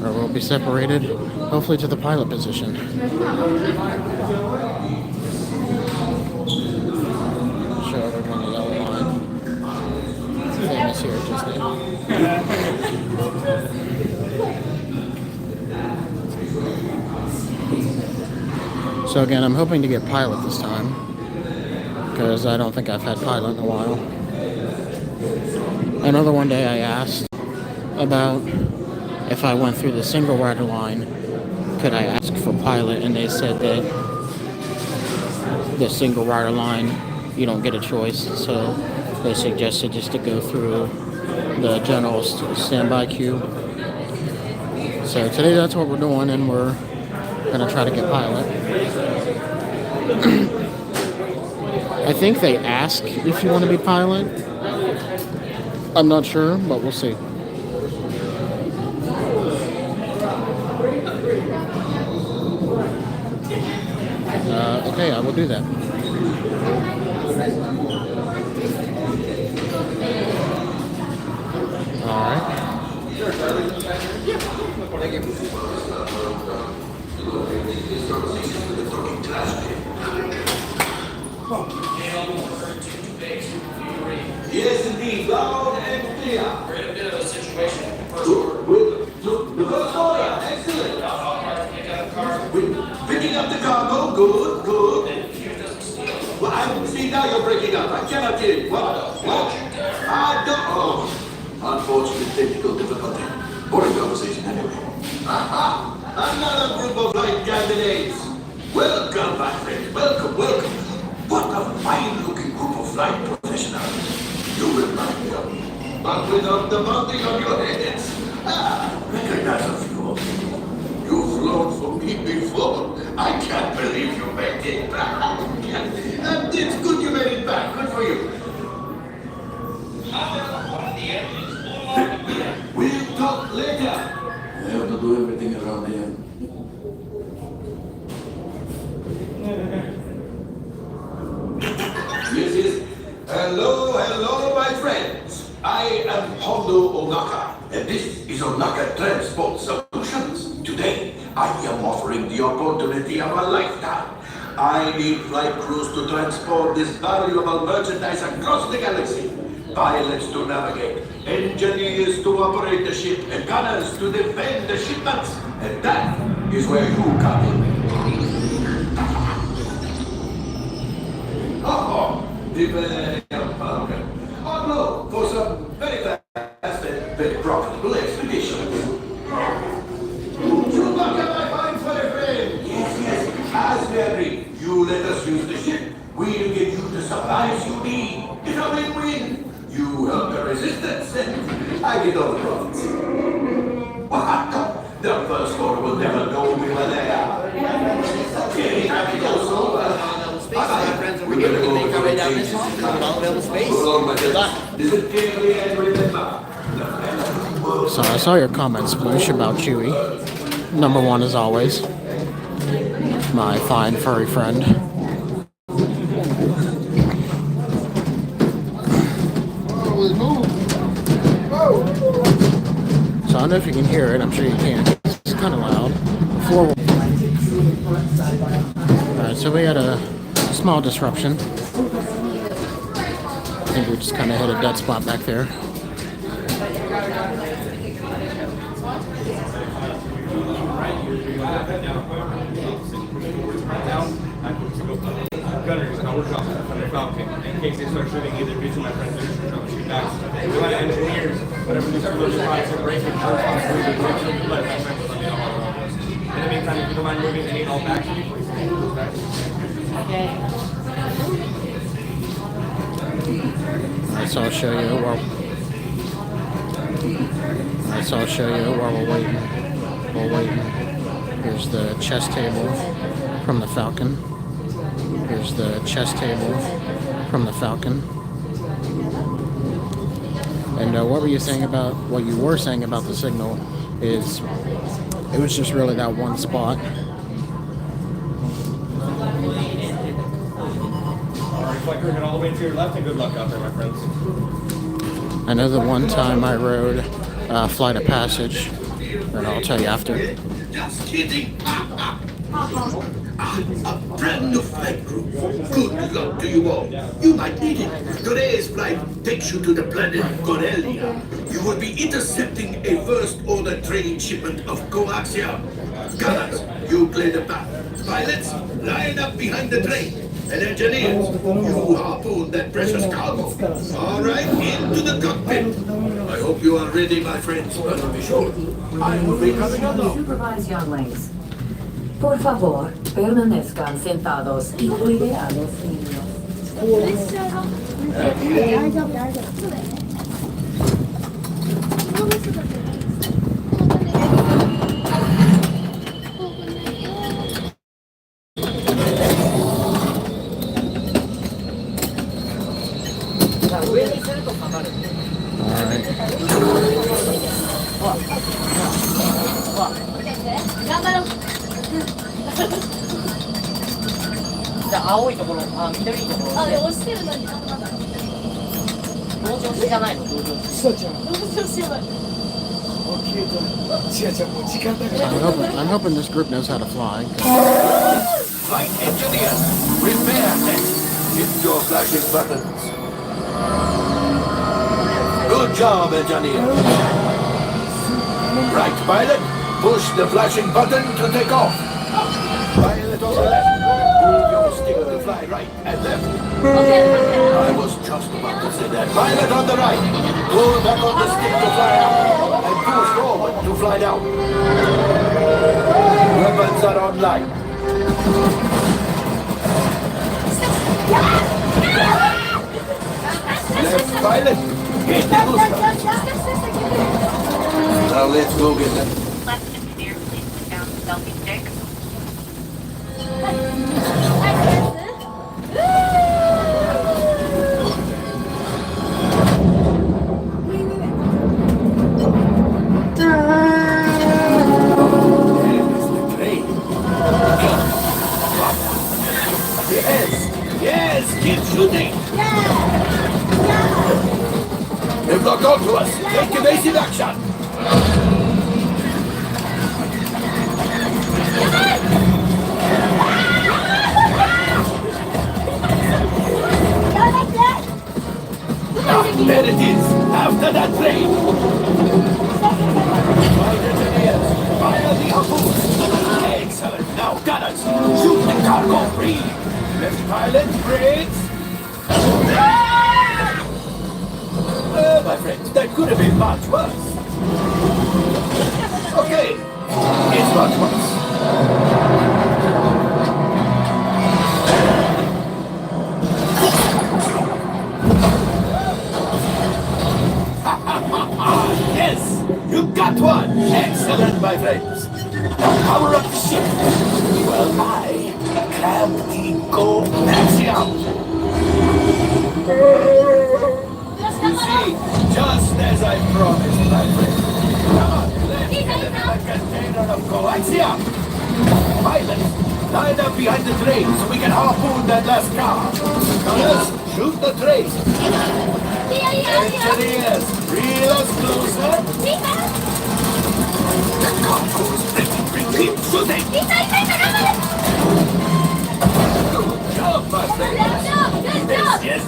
where we'll be separated, hopefully to the pilot position. Show everyone the yellow line. It's famous here at Disney. So again, I'm hoping to get pilot this time, because I don't think I've had pilot in a while. Another one day I asked about if I went through the single rider line, could I ask for pilot, and they said that the single rider line, you don't get a choice, so they suggested just to go through the general standby queue. So today that's what we're doing, and we're gonna try to get pilot. I think they ask if you want to be pilot. I'm not sure, but we'll see. Okay, I will do that. All right. Yes, indeed, loud and clear. We're in a bit of a situation. Excellent. Picking up the cargo, good, good. Well, I see now you're breaking up. I cannot get it. What? I don't. Oh. Unfortunate technical difficulty. Boring conversation anyway. Aha! Another group of flight candidates. Welcome, my friends. Welcome, welcome. What a fine-looking group of flight professionals. You remind me of me, but without the mounting on your heads. Recognize a few of you. You've flown for me before. I can't believe you made it back. And it's good you made it back. Good for you. We'll talk later. I have to do everything around here. Yes. Hello, my friends. I am Hondo Onaka, and this is Onaka Transport Solutions. Today, I am offering the opportunity of a lifetime. I need flight crews to transport this valuable merchandise across the galaxy. Pilots to navigate, engineers to operate the ship, and gunners to defend the shipments. And that is where you come in. The no, for some very fast and very profitable expeditions. Chewbacca, my fine furry friend! Yes, as we agreed, you let us use the ship. We'll give you the supplies you need. It's a win-win. You help the resistance, and I get all the profits. The first order will never know we were there. Okay, happy to so. Bye-bye. We better go before the changes in time. So long, my friends. This is carefully and remember. So I saw your comments, Sploosh, about Chewie. Number one, as always. My fine furry friend. So I don't know if you can hear it. I'm sure you can. It's kind of loud. Alright, so we had a small disruption. I think we just kind of hit a dead spot back there. Gunners, now we're dropping from the Falcon. In case they start shooting either due to my friends or shoot back. We want engineers, whatever these collision pods are breaking, responsibility to make sure we let my friends let me know all around us. In the meantime, if you don't mind moving any all back to me, please take those back. Okay. Alright, so I'll show you while we're waiting. We're waiting. Here's the chess table from the Falcon. Here's the chess table from the Falcon. And what were you saying about, what you were saying about the signal is it was just really that one spot. Reflector, head all the way to your left, and good luck out there, my friends. I know the one time I rode Flight of Passage, and I'll tell you after. Just kidding. A brand new flight crew. Good luck to you all. You might need it. Today's flight takes you to the planet Corellia. You will be intercepting a first-order trade shipment of coaxium. Gunners, you play the part. Pilots, line up behind the train. And engineers, you harpoon that precious cargo. All right, into the cockpit. I hope you are ready, my friends. But be sure, I will be coming along. Supervise younglings. Por favor, permanezcan sentados y cuide a los niños. I'm hoping this group knows how to fly. Flight engineers, prepare next. Hit your flashing buttons. Good job, engineer. Right, pilot. Push the flashing button to take off. Pilot on the left. Move your stick to fly right and left. I was just about to say that. Pilot on the right. Pull back on the stick to fly up, and push forward to fly down. Weapons are online. Left pilot, hit the booster. Now let's go get them. Left engineer, please put down the selfie stick. Yes, keep shooting. They've locked onto us. Take evasive action. There it is. After that train. Fire engineers, fire the harpoon. Excellent. Now, gunners, shoot the cargo free. Left pilot, brakes. My friend, that could have been much worse. Okay, it's much worse. Yes, you got one. Excellent, my friends. Power up the ship. Well, I grab the go axiom. You see, just as I promised, my friend. Come on, let's get another container of coaxium. Pilot, line up behind the train so we can harpoon that last car. Gunners, shoot the train. Engineers, reel us closer. The cargo's breaking. Keep shooting. Good job, my friend.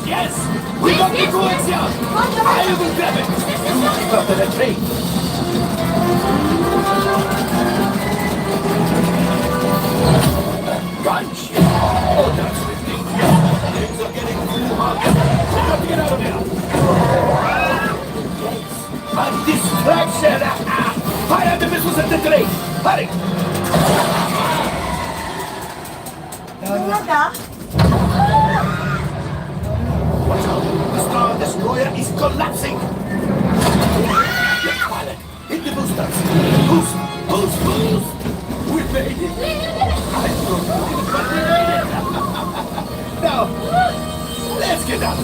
Yes. We got the coaxium. I will grab it. You keep up to the train. Gunship. Oh, that's ridiculous. Things are getting too hot. We got to get out of here. Yes. A distraction. Fire the missiles at the train. Hurry. Watch out. The Star Destroyer is collapsing. Left pilot. Hit the boosters. Boost. We made it. I don't believe it, but we made it. Now, let's get out.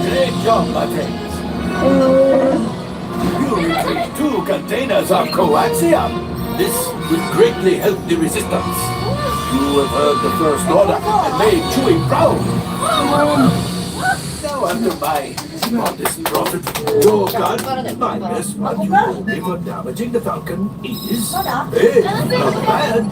Great job, my friends. You retrieved 2 containers of coaxium. This will greatly help the resistance. You have heard the First Order and made Chewie proud. Now under my modest profit, your gun minus what you owe me for damaging the Falcon is... Hey, not bad.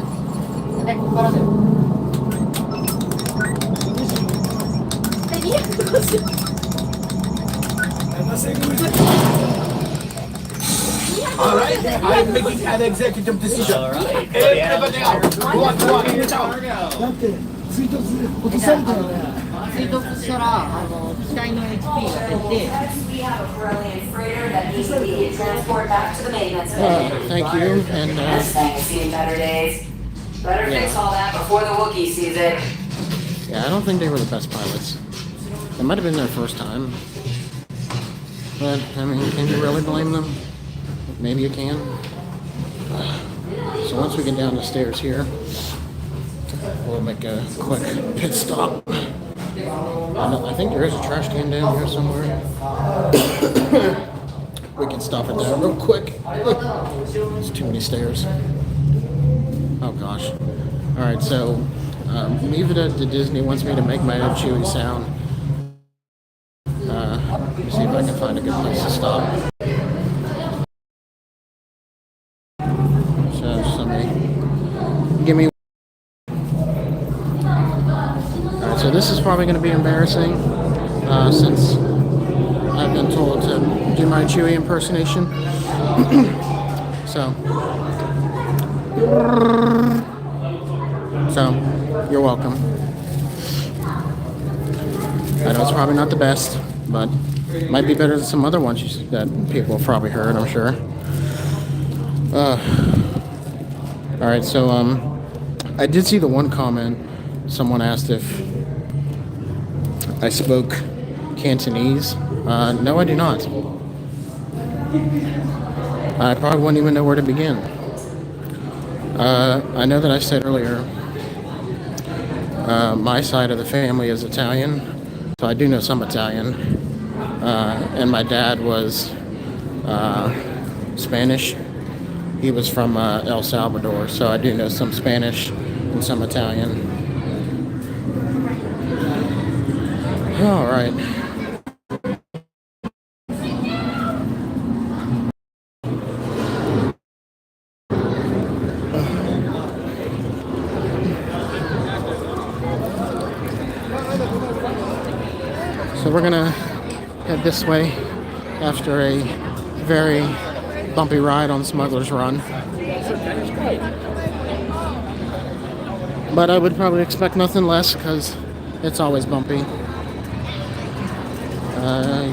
All right, I'm making an executive decision. Everybody out. One, get out. 追突したら機体の HP が減って We have a brilliant freighter that needs immediate transport back to the maintenance bay. Thank you, and This thing's seen better days. Better fix all that before the Wookiee sees it. yeah, I don't think they were the best pilots. It might have been their first time. But, I mean, can you really blame them? Maybe you can. So once we get down the stairs here, we'll make a quick pit stop. I think there is a trash can down here somewhere. We can stop at that real quick. Look, there's too many stairs. Oh gosh. Alright, so leave it at the Disney wants me to make my own Chewie sound. Let me see if I can find a good place to stop. So somebody give me. Alright, so this is probably going to be embarrassing since I've been told to do my Chewie impersonation. So You're welcome. I know it's probably not the best, but it might be better than some other ones that people have probably heard, I'm sure. Alright, so I did see the one comment. Someone asked if I spoke Cantonese. No, I do not. I probably wouldn't even know where to begin. I know that I said earlier, my side of the family is Italian, so I do know some Italian. And my dad was Spanish. He was from El Salvador, so I do know some Spanish and some Italian. All right. So we're gonna head this way after a very bumpy ride on Smugglers Run. But I would probably expect nothing less because it's always bumpy.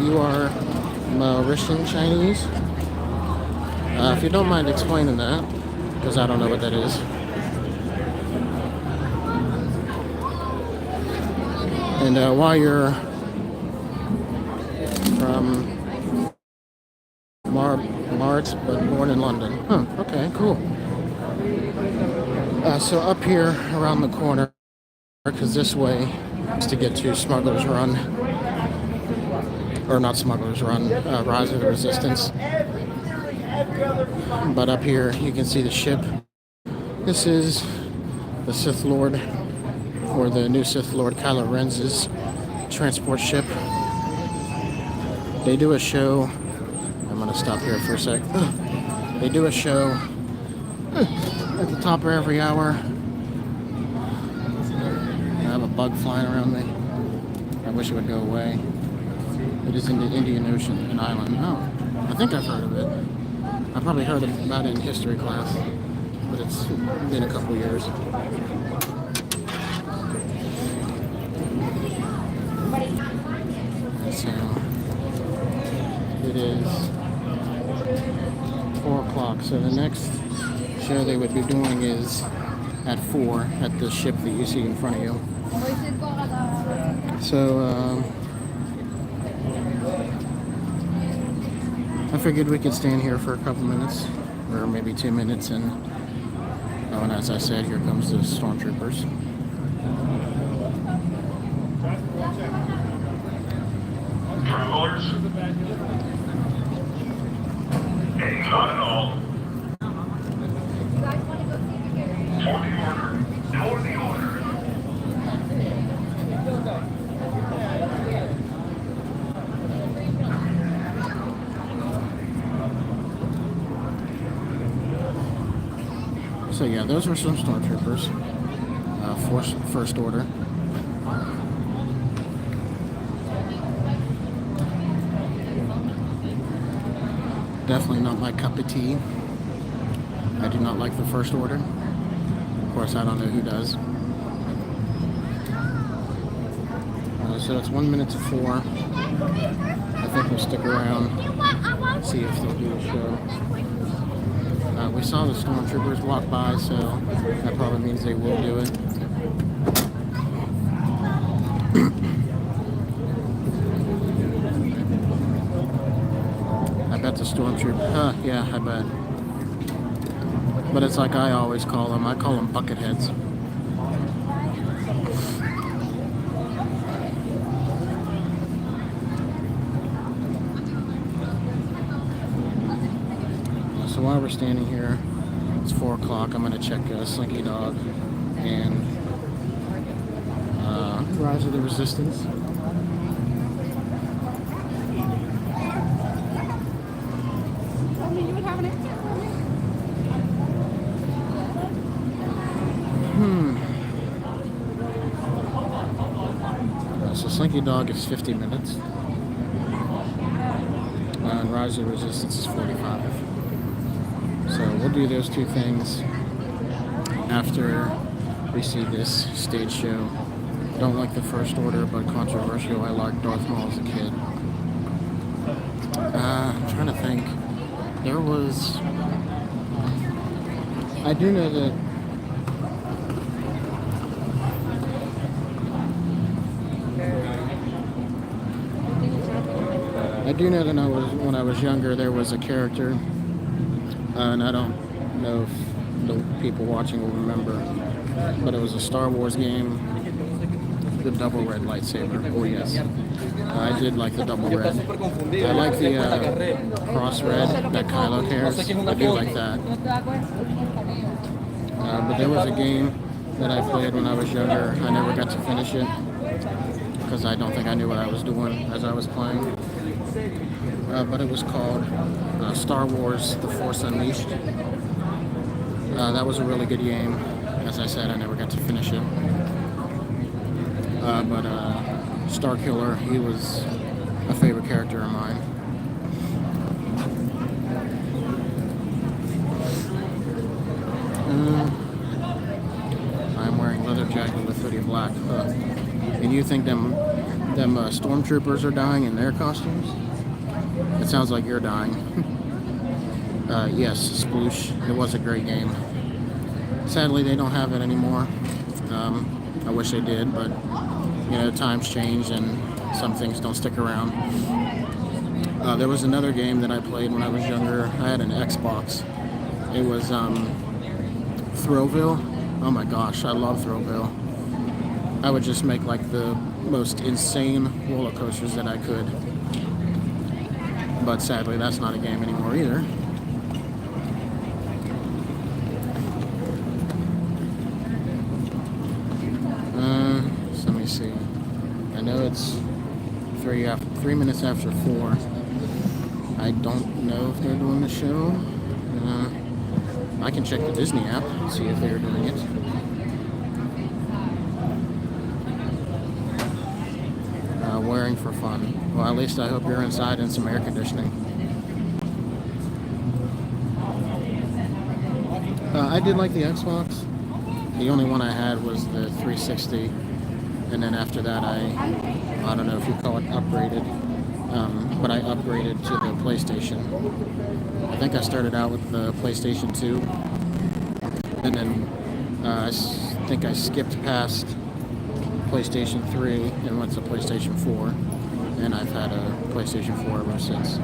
You are Mauritian Chinese? If you don't mind explaining that, because I don't know what that is. And while you're from March, but born in London. Huh, okay, cool. So up here around the corner, because this way is to get to Smugglers Run. Or not Smugglers Run, Rise of the Resistance. But up here you can see the ship. This is the Sith Lord, or the new Sith Lord Kylo Ren's transport ship. They do a show. I'm gonna stop here for a sec. They do a show at the top of every hour. I have a bug flying around me. I wish it would go away. It is in the Indian Ocean, an island. Oh, I think I've heard of it. I probably heard about it in history class, but it's been a couple years. So it is 4 o'clock. So the next show they would be doing is at 4 at the ship that you see in front of you. So I figured we could stand here for a couple minutes, or maybe 2 minutes, and as I said, here comes the stormtroopers. Travelers? Hey, not at all. For the order. For the order. So yeah, those are some stormtroopers. First order. Definitely not my cup of tea. I do not like the First Order. Of course, I don't know who does. So it's 1 minute to 4. I think we'll stick around, see if they'll do a show. We saw the stormtroopers walk by, so that probably means they will do it. I bet the stormtrooper. Yeah, I bet. But it's like I always call them. I call them bucketheads. So while we're standing here, it's 4 o'clock. I'm going to check Slinky Dog and Rise of the Resistance. So Slinky Dog is 50 minutes. And Rise of the Resistance is 45. So we'll do those two things after we see this stage show. Don't like the First Order, but controversial. I liked Darth Maul as a kid. I'm trying to think. There was... I do know that... when I was younger, there was a character, and I don't know if the people watching will remember, but it was a Star Wars game, the double red lightsaber. Oh yes, I did like the double red. I like the cross red that Kylo carries. I do like that. But there was a game that I played when I was younger. I never got to finish it because I don't think I knew what I was doing as I was playing. But it was called Star Wars: The Force Unleashed. That was a really good game. As I said, I never got to finish it. But Starkiller, he was a favorite character of mine. I'm wearing leather jacket with hoodie black. And you think them stormtroopers are dying in their costumes? It sounds like you're dying. Yes, Sploosh. It was a great game. Sadly, they don't have it anymore. I wish they did, but you know, times change and some things don't stick around. There was another game that I played when I was younger. I had an Xbox. It was Throwville. Oh my gosh, I love Throwville. I would just make like the most insane roller coasters that I could. But sadly, that's not a game anymore either. So let me see. I know it's 3 minutes after 4. I don't know if they're doing the show. I can check the Disney app, see if they're doing it. Wearing for fun. Well, at least I hope you're inside in some air conditioning. I did like the Xbox. The only one I had was the 360. And then after that, I don't know if you call it upgraded. But I upgraded to the PlayStation. I think I started out with the PlayStation 2. And then I think I skipped past PlayStation 3 and went to PlayStation 4, and I've had a PlayStation 4 ever since.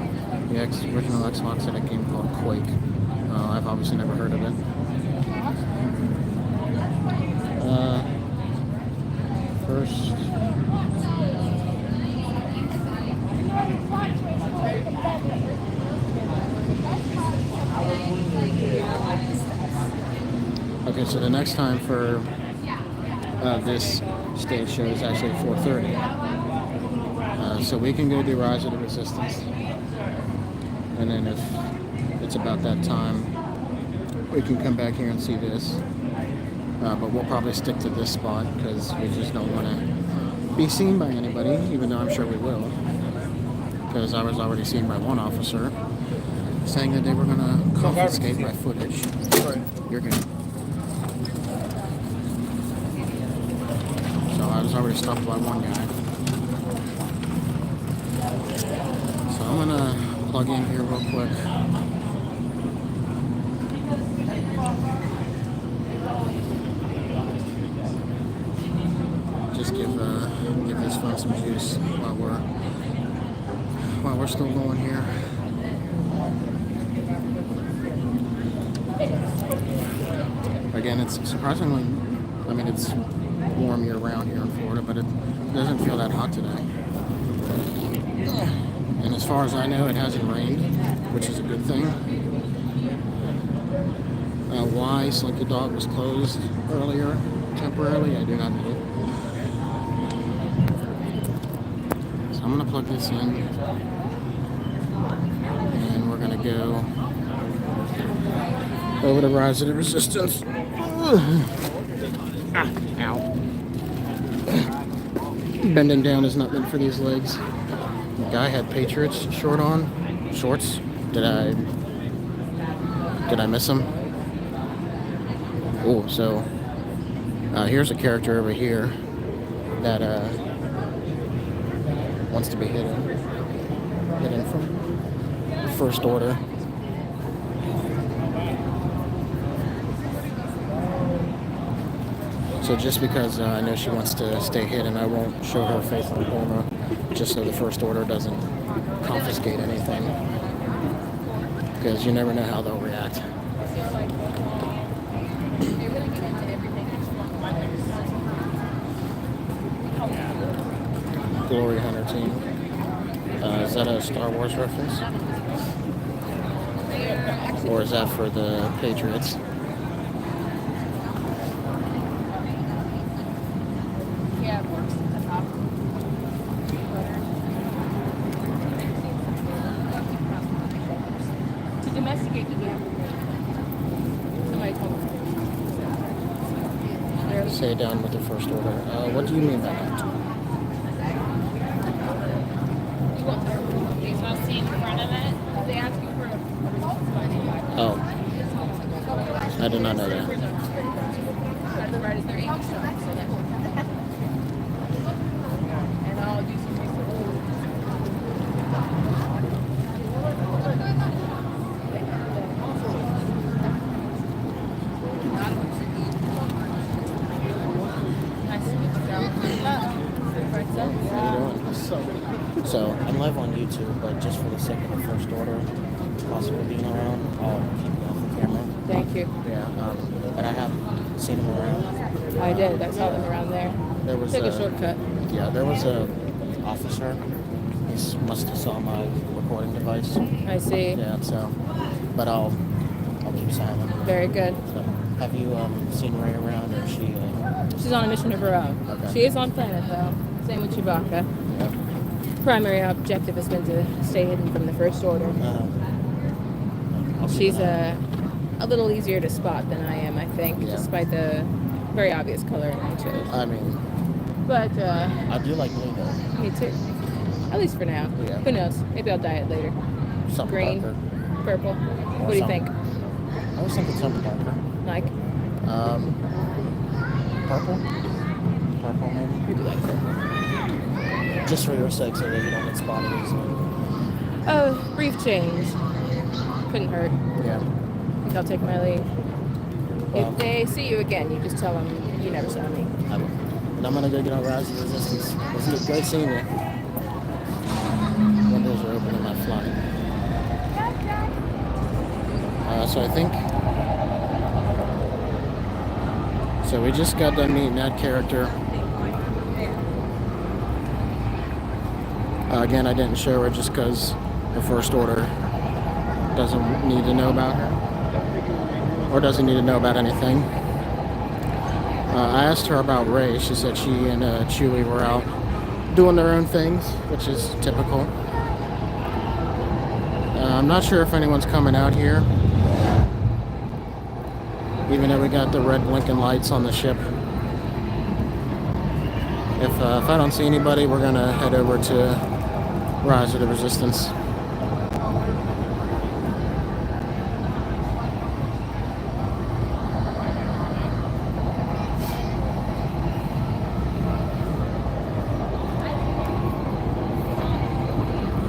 The original Xbox had a game called Quake. I've obviously never heard of it. First, okay, so the next time for this stage show is actually 4:30. So we can go do Rise of the Resistance. And then if it's about that time, we can come back here and see this. But we'll probably stick to this spot because we just don't want to be seen by anybody, even though I'm sure we will. Because I was already seen by one officer saying that they were going to confiscate my footage. You're good. I was already stopped by one guy. So I'm gonna plug in here real quick. Just give this phone some juice while we're still going here. Again, it's surprisingly, I mean, it's warm year-round here in Florida, but it doesn't feel that hot today. And as far as I know, it hasn't rained, which is a good thing. Why Slinky Dog was closed earlier, temporarily, I do not know. So I'm going to plug this in, and we're going to go over to Rise of the Resistance. Ow. Bending down is not meant for these legs. The guy had Patriots shorts. Did I miss him? Oh, so Here's a character over here that wants to be hidden from First Order. So just because I know she wants to stay hidden, I won't show her face on camera, just so the First Order doesn't confiscate anything, because you never know how they'll react. Glory Hunter team. Is that a Star Wars reference? Or is that for the Patriots? To domesticate the dog. Somebody told me. Stay down with the First Order. What do you mean by that? He's not seeing in front of it. They ask you for a results finding. Oh. I did not know that. The right is their English stuff, so that's and I'll do some So, I'm live on YouTube, but just for the sake of the First Order possibly being around, I'll keep you off the camera. Thank you. Yeah, but I have seen them around. I did. I saw them around there. There was Take a shortcut. Yeah, there was a officer. He must have saw my recording device. I see. Yeah, so, but I'll keep silent. Very good. So, have you seen Ray around, or she? She's on a mission of her own. Okay. She is on planet, though. Same with Chewbacca. Yeah. Primary objective has been to stay hidden from the First Order. She's a little easier to spot than I am, I think, despite the very obvious color I chose. I mean, but I do like blue though. Me too. At least for now. Yeah. Who knows? Maybe I'll dye it later. Something green, darker. purple. What do you think? I was thinking something darker. Like? Purple? Purple maybe? You do like purple. Just for your sake, so that you don't get spotted easily. Oh, brief change. Couldn't hurt. Yeah. I think I'll take my leave. If they see you again, you just tell them you never saw me. I will. And I'm gonna go get on Rise of the Resistance. It's great seeing you. Windows are open and I'm flying. So I think... So we just got done meeting that character. Again, I didn't show her just because the First Order doesn't need to know about her. Or doesn't need to know about anything. I asked her about Ray. She said she and Chewie were out doing their own things, which is typical. I'm not sure if anyone's coming out here, even though we got the red blinking lights on the ship. If I don't see anybody, we're gonna head over to Rise of the Resistance.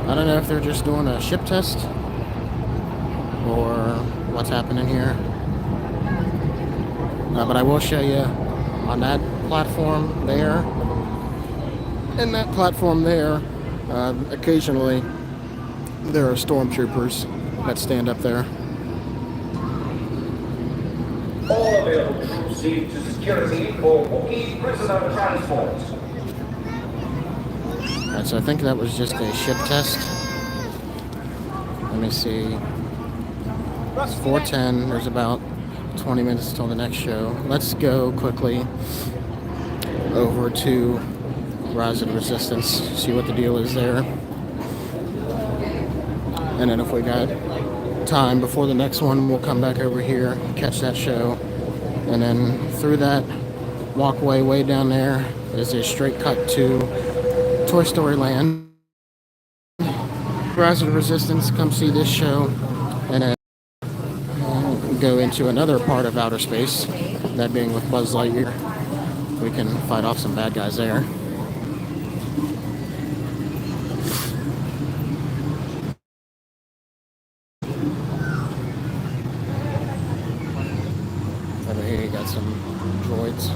I don't know if they're just doing a ship test or what's happening here. But I will show you on that platform there and that platform there. Occasionally there are stormtroopers that stand up there. All available troops needed to security for Wookiee prisoner transport. Alright, so I think that was just a ship test. Let me see. It's 4:10. There's about 20 minutes till the next show. Let's go quickly over to Rise of the Resistance, see what the deal is there. And then if we got time before the next one, we'll come back over here, catch that show. And then through that walkway way down there is a straight cut to Toy Story Land. Rise of the Resistance, come see this show. And then go into another part of outer space, that being with Buzz Lightyear. we can fight off some bad guys there. Over here you got some droids.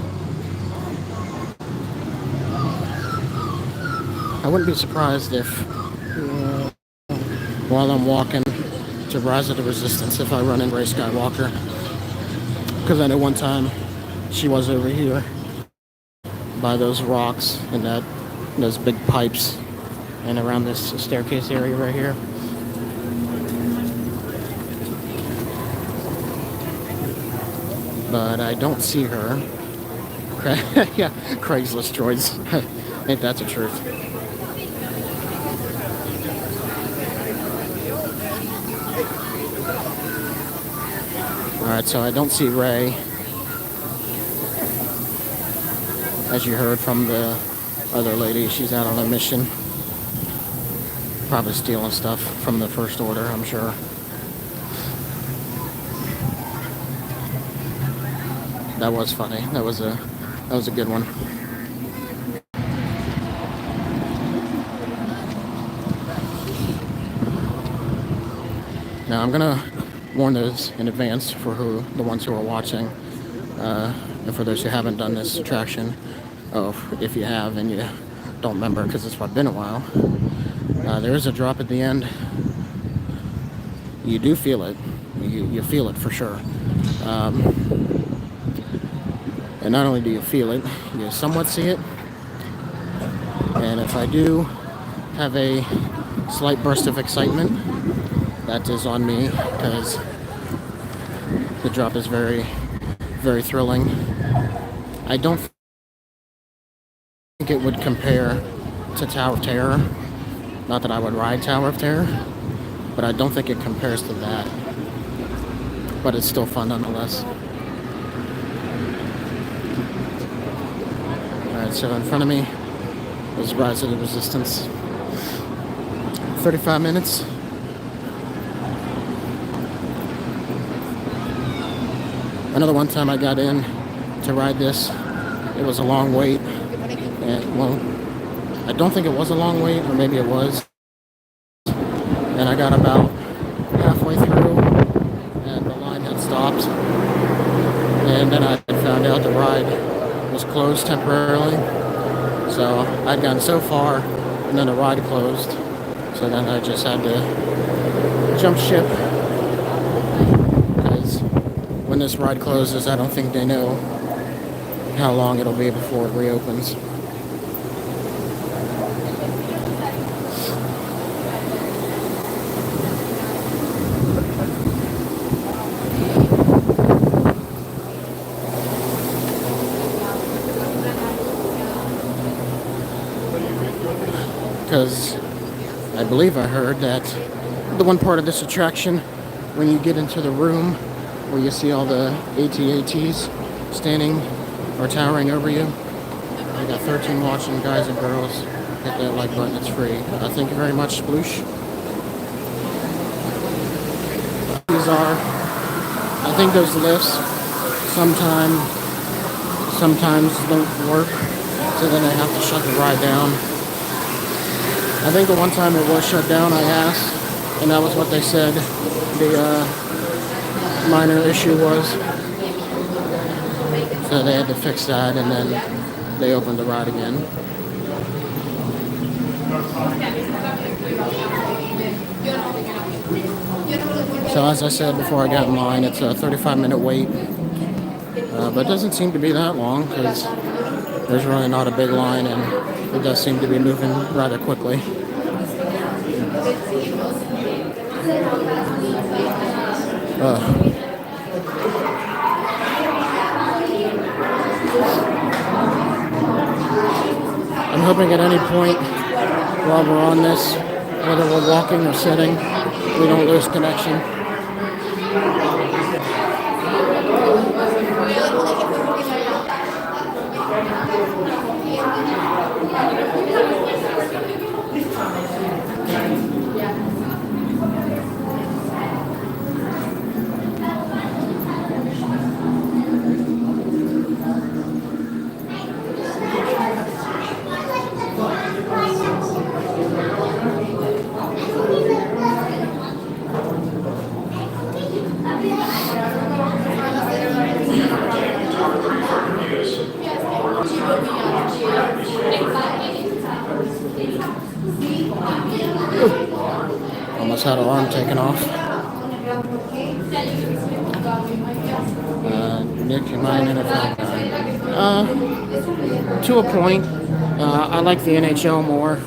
I wouldn't be surprised if, while I'm walking to Rise of the Resistance, if I run into Rey Skywalker. Because I know one time she was over here by those rocks and those big pipes and around this staircase area right here. But I don't see her. Yeah, Craigslist droids. Ain't that the truth? Alright, so I don't see Rey. As you heard from the other lady, she's out on a mission. Probably stealing stuff from the First Order, I'm sure. That was funny. That was a good one. Now I'm gonna warn those in advance for the ones who are watching, and for those who haven't done this attraction. Oh, if you have and you don't remember, because it's been a while. There is a drop at the end. You do feel it. You feel it for sure. And not only do you feel it, you somewhat see it. And if I do have a slight burst of excitement, that is on me, because the drop is very, very thrilling. I don't think it would compare to Tower of Terror. Not that I would ride Tower of Terror, but I don't think it compares to that. But it's still fun nonetheless. Alright, so in front of me is Rise of the Resistance. 35 minutes. Another one time I got in to ride this, it was a long wait. And, well, I don't think it was a long wait, or maybe it was. And I got about halfway through, and the line had stopped. And then I found out the ride was closed temporarily. So I'd gotten so far, and then the ride closed. So then I just had to jump ship. When this ride closes, I don't think they know how long it'll be before it reopens. Because I believe I heard that the one part of this attraction, when you get into the room where you see all the AT-ATs standing or towering over you. I got 13 watching, guys and girls. Hit that like button, it's free. Thank you very much, Sploosh. These are, I think those lifts sometimes don't work, so then they have to shut the ride down. I think the one time it was shut down, I asked, and that was what they said. The minor issue was, so they had to fix that, and then they opened the ride again. So as I said before I got in line, it's a 35-minute wait, but it doesn't seem to be that long, because there's really not a big line, and it does seem to be moving rather quickly. I'm hoping at any point while we're on this, whether we're walking or sitting, we don't lose connection. Almost had her arm taken off. Nick, am I an NFL guy? To a point. I like the NHL more.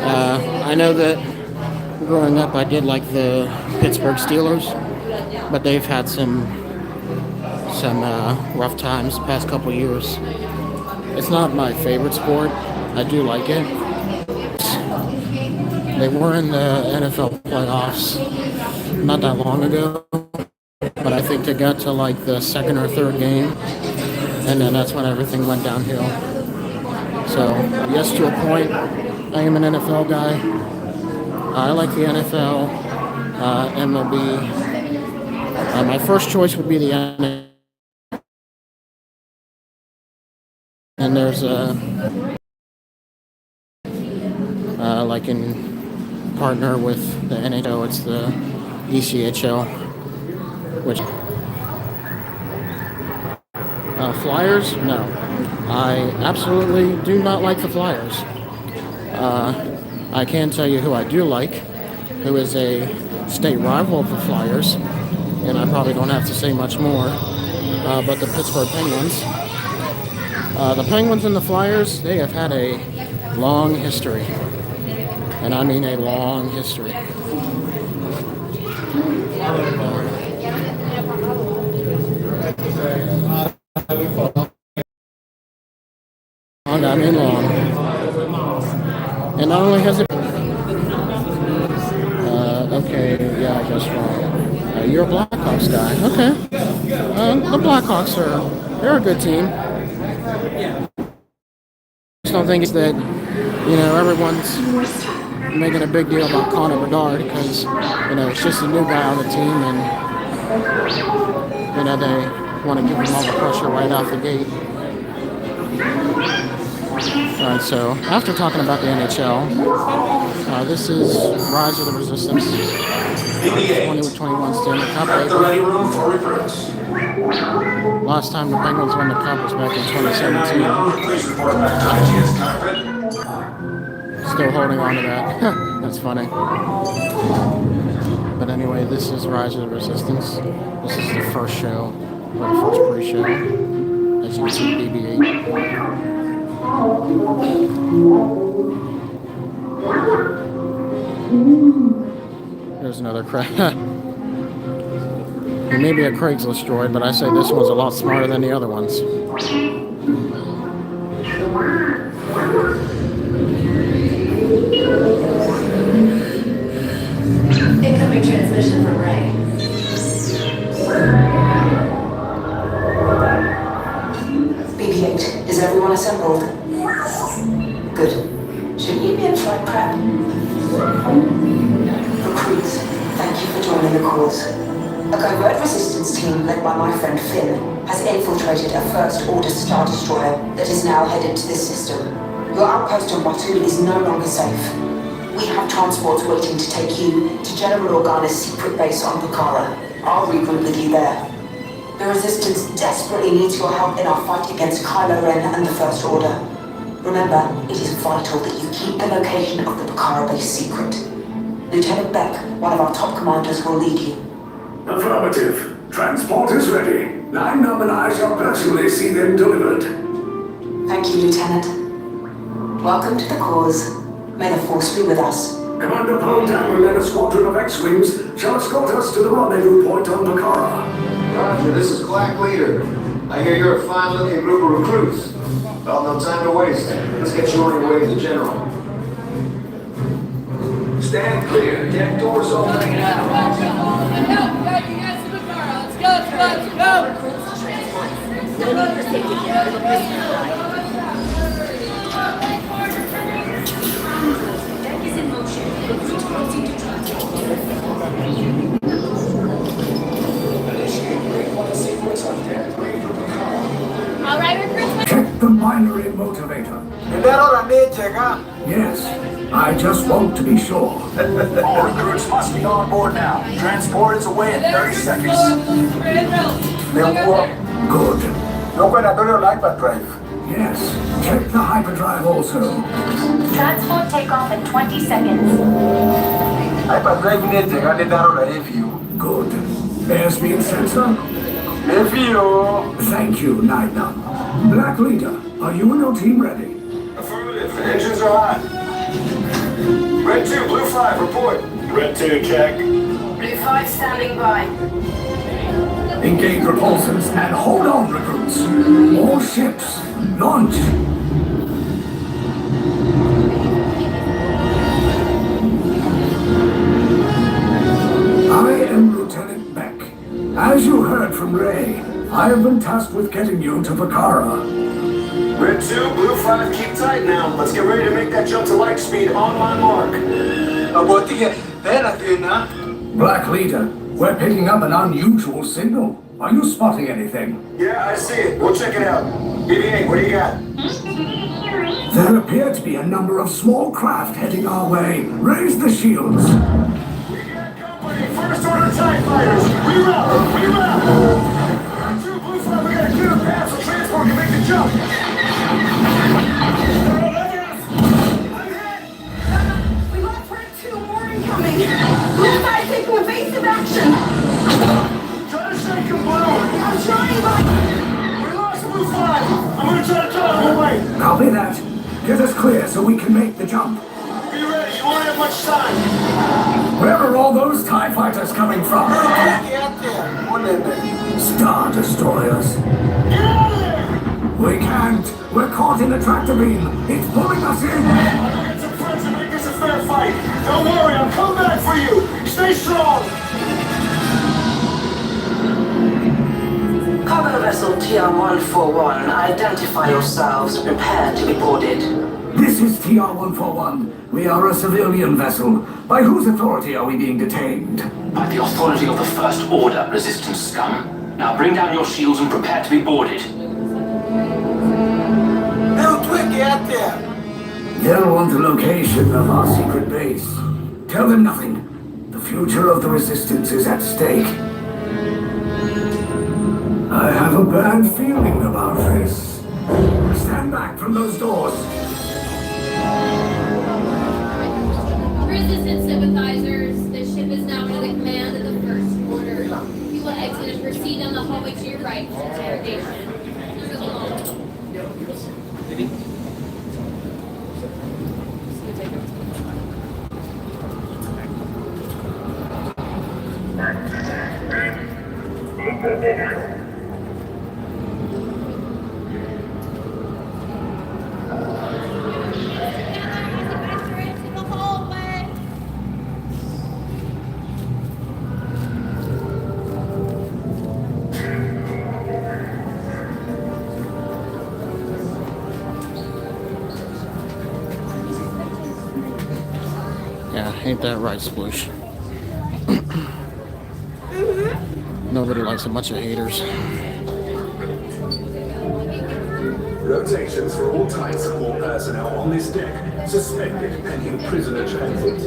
I know that growing up I did like the Pittsburgh Steelers, but they've had some rough times the past couple years. It's not my favorite sport. I do like it. They were in the NFL playoffs not that long ago, but I think they got to like the second or third game, and then that's when everything went downhill. So, yes, to a point, I am an NFL guy. I like the NFL, MLB. My first choice would be the NFL. And there's like in partner with the NHL, it's the ECHL, which Flyers? No, I absolutely do not like the Flyers. I can tell you who I do like, who is a state rival of the Flyers, and I probably don't have to say much more, but the Pittsburgh Penguins. The Penguins and the Flyers, they have had a long history. And I mean a long history. Long, I mean long. And not only has it... okay, yeah, I guess wrong. You're a Blackhawks guy. Okay. The Blackhawks they're a good team. I just don't think it's that, everyone's making a big deal about Connor Bedard because, it's just a new guy on the team and, they want to give him all the pressure right off the gate. Alright, so after talking about the NHL, this is Rise of the Resistance. 2021 Stanley Cup. Last time the Penguins won the Cup was back in 2017. Still holding on to that. That's funny. But anyway, this is Rise of the Resistance. This is the first show, or the first pre-show. As you can see, BB-8. There's another Craig. He may be a Craigslist droid, but I say this one's a lot smarter than the other ones. Incoming transmission from Ray. BB-8, is everyone assembled? Good. Should you be in flight prep? Recruits, thank you for joining the cause. A covert resistance team led by my friend Finn has infiltrated a First Order Star Destroyer that is now headed to this system. Your outpost on Batu is no longer safe. We have transports waiting to take you to General Organa's secret base on Bukhara. I'll regroup with you there. The Resistance desperately needs your help in our fight against Kylo Ren and the First Order. Remember, it is vital that you keep the location of the Bukhara base secret. Lieutenant Beck, one of our top commanders, will lead you. Affirmative. Transport is ready. Line Numb and I shall personally see them delivered. Thank you, Lieutenant. Welcome to the cause. May the Force be with us. Commander Poldan will lead a squadron of X-Wings shall escort us to the rendezvous point on Bukhara. Roger, this is Quack Leader. I hear you're a fine-looking group of recruits. Well, no time to waste. Let's get you on your way to the General. Stand clear. Deck doors opening now. All right, recruits. Check the binary motivator. Yes. I just want to be sure. All recruits must be on board now. Transport is away in 30 seconds. Good. No operatorio hyperdrive. Yes. Check the hyperdrive also. Transport takeoff in 20 seconds. Hyperdrive need to get it out of review. Good. Airspeed sensor? Review. Thank you, Night Nun. Black Leader, are you and your team ready? Affirmative. Engines are on. Red 2, Blue 5, report. Red 2, check. Blue 5 standing by. Engage repulsors and hold on, recruits. All ships, launch. I am Lieutenant Beck. As you heard from Ray, I have been tasked with getting you to Vakara. Red 2, Blue 5, keep tight now. Let's get ready to make that jump to light speed on my mark. Black Leader, we're picking up an unusual signal. Are you spotting anything? Yeah, I see it. We'll check it out. BB-8, what do you got? There appear to be a number of small craft heading our way. Raise the shields. We got company. First order TIE fighters. Reroute. Reroute. Red 2, Blue 5, we got a clear path so transport can make the jump. We lost Red 2, more incoming. Blue 5 taking evasive action. Try to shake him, Blue. I'm trying, but... We lost Blue 5. I'm gonna try to draw him away. Copy that. Get us clear so we can make the jump. Be ready. You won't have much time. Where are all those TIE fighters coming from? Star Destroyers. Get out of there. We can't. We're caught in a tractor beam. It's pulling us in. I'll get some friends and make this a fair fight. Don't worry. I'll come back for you. Stay strong. Cargo vessel TR-141, identify yourselves. Prepare to be boarded. This is TR-141. We are a civilian vessel. By whose authority are we being detained? By the authority of the First Order, Resistance scum. Now bring down your shields and prepare to be boarded. Little Twiggy out there. They'll want the location of our secret base. Tell them nothing. The future of the Resistance is at stake. I have a bad feeling about this. Stand back from those doors. Resistance sympathizers, the ship is now under the command of the First Order. You will exit and proceed down the hallway to your right for interrogation. Move along. Yeah, ain't that right, Sploosh? Nobody likes a bunch of haters. Rotations for all types support personnel on this deck. Suspended pending prisoner transit.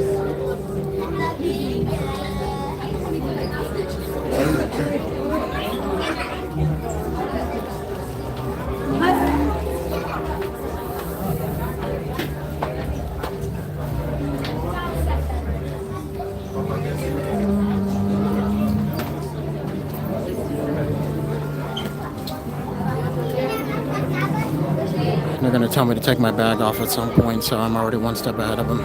They're gonna tell me to take my bag off at some point, so I'm already one step ahead of them.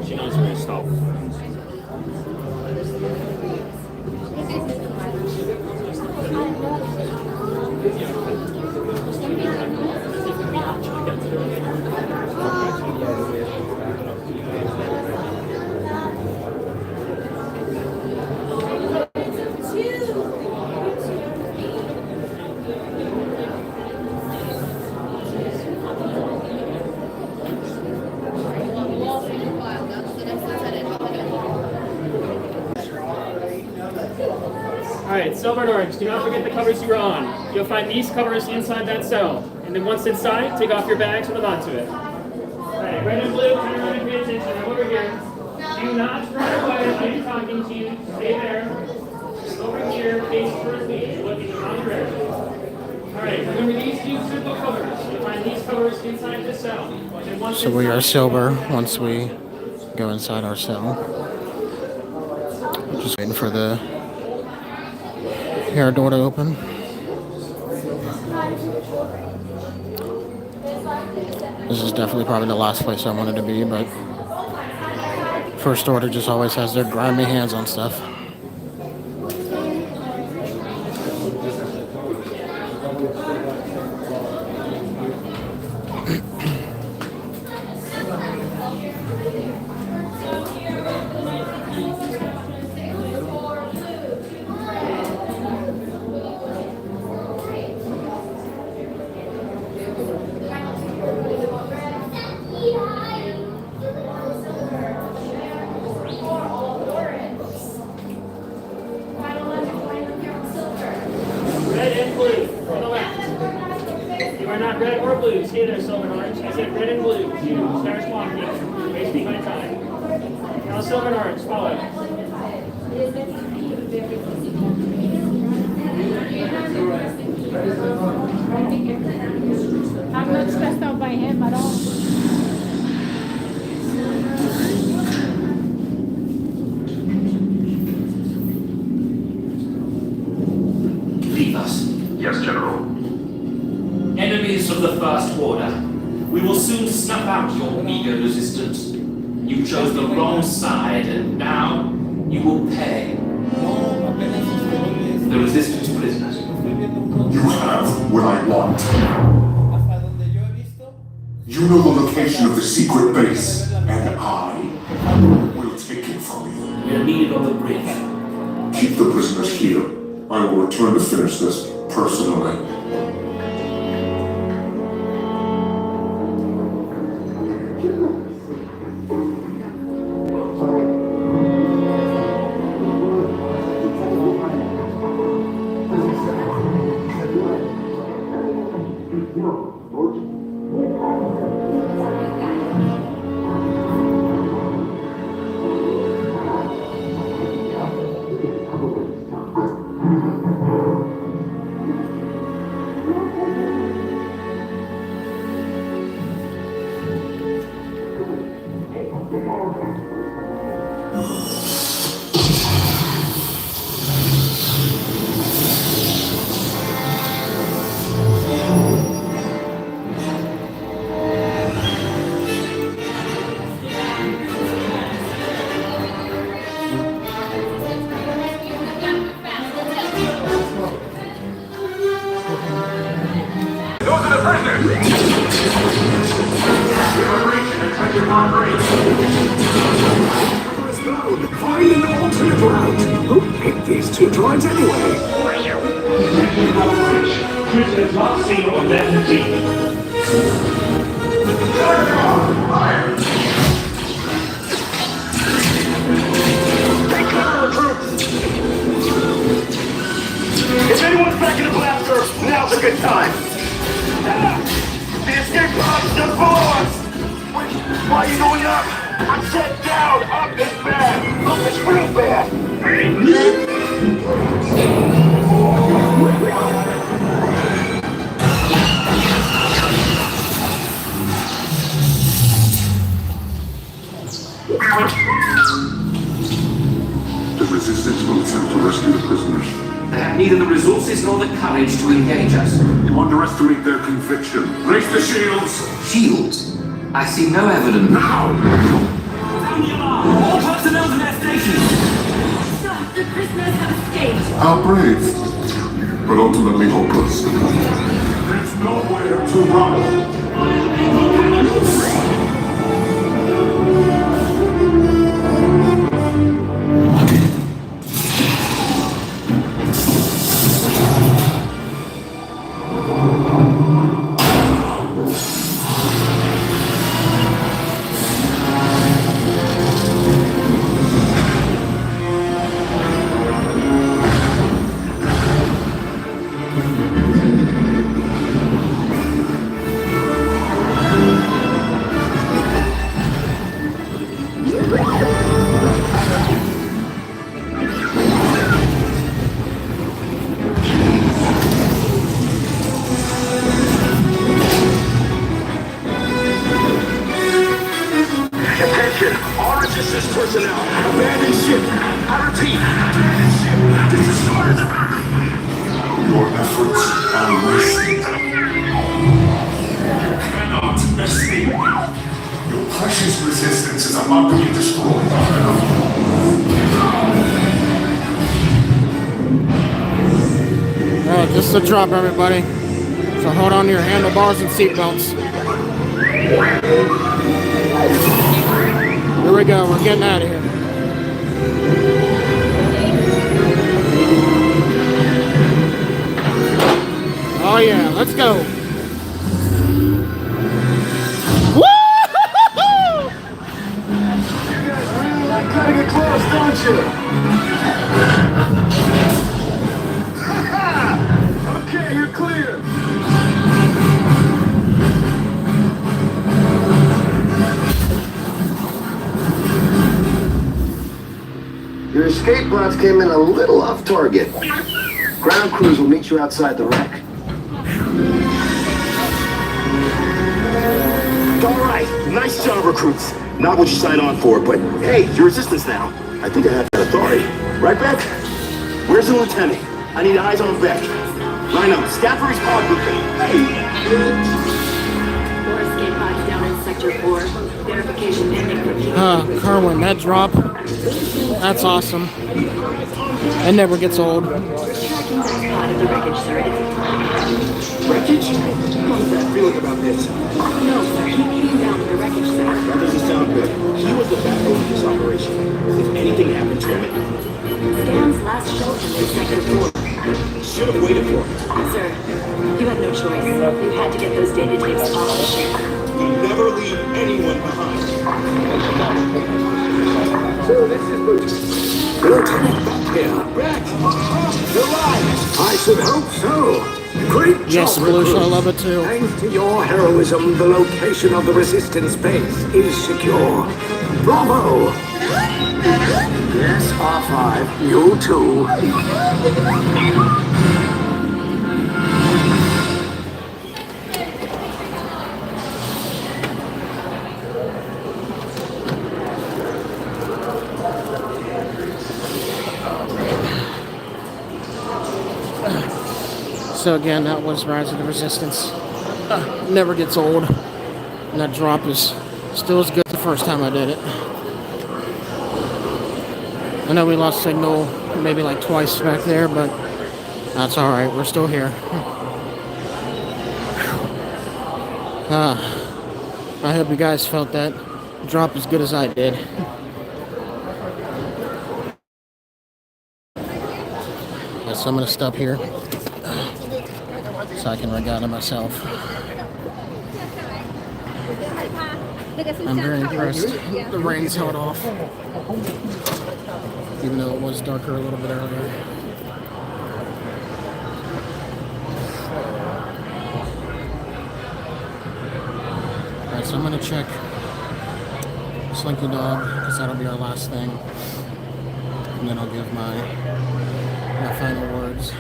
She knows where to stop. Alright, silver and orange, do not forget the covers you were on. You'll find these covers inside that cell. And then once inside, take off your bags and hold on to it. Alright, red and blue, turn around and pay attention. I'm over here. Do not run away. I am talking to you. Stay there. Over here, face towards me, looking in the wrong direction. Alright, remember these two simple covers. You'll find these covers inside the cell. And once So we are inside, sober once we go inside our cell. Just waiting for the air door to open. This is definitely probably the last place I wanted to be, but First Order just always has their grimy hands on stuff. red and blue, on the left. You are not red or blue. Stay there, silver and orange. I said red and blue. You start walking. Wasting my time. Now silver and orange, follow. I'm not stressed out by him at all. Leave us. Yes, General. Enemies of the First Order. We will soon snuff out your meager resistance. You chose the wrong side, and now you will pay. The resistance prisoners. You have what I want. You know the location of the secret base, and I will take it from you. We are needed on the bridge. Keep the prisoners here. I will return to finish this personally. Those are the prisoners! Find an alternate route. Who picked these two droids anyway? Prisoners not seen on that team. Take cover, troops! If anyone's back in the blaster, now's a good time. The escape pod's just below us. Wait, why are you going up? I said down. Up is bad. Up is real bad. The Resistance will attempt to rescue the prisoners. They have neither the resources nor the courage to engage us. You underestimate their conviction. Raise the shields! Shields? I see no evidence. Now! All personnel to their stations! Sir, the prisoners have escaped. How brave, but ultimately hopeless. There's nowhere to run. Attention, all resistance personnel. Abandon ship. I repeat, abandon ship. This is started. Your efforts are wasted. Cannot escape. Your precious resistance is about to be destroyed. Alright, this is a drop, everybody. So hold on to your handlebars and seatbelts. Here we go, we're getting out of here. Oh yeah, let's go. Woo-hoo-hoo-hoo! Gotta get close, don't you? Okay, you're clear. Your escape pods came in a little off target. Ground crews will meet you outside the wreck. All right, nice job, recruits. Not what you signed on for, but hey, you're resistance now. I think I have that authority. Right, Beck? Where's the lieutenant? I need eyes on Beck. Rhino, Stafford's pod beacon. Hey! 4 escape pods down in Sector 4. Verification pending for keeping. Kerwin, that drop. That's awesome. It never gets old. Tracking that pod of the wreckage, sir. Wreckage? How's that feeling about this? No, sir. He came down with the wreckage, sir. That doesn't sound good. He was the backbone of this operation. If anything happened to him, Stan's last shelter in Sector 4. should have waited for him. Sir, you had no choice. You had to get those data tapes off the ship. We never leave anyone behind. So this is Lieutenant Beck here. Beck! You're alive! I should hope so. Great Yes, job, Belushi, I recruits. love it too. Thanks to your heroism, the location of the resistance base is secure. Bravo! Yes, R5, you too. So again, that was Rise of the Resistance. Never gets old. And that drop is still as good as the first time I did it. I know we lost signal maybe like twice back there, but that's alright, we're still here. I hope you guys felt that drop as good as I did. So I'm gonna stop here so I can regatta myself. I'm very impressed. The rain's held off, even though it was darker a little bit earlier. Alright, so I'm gonna check Slinky Dog, because that'll be our last thing. And then I'll give my final words.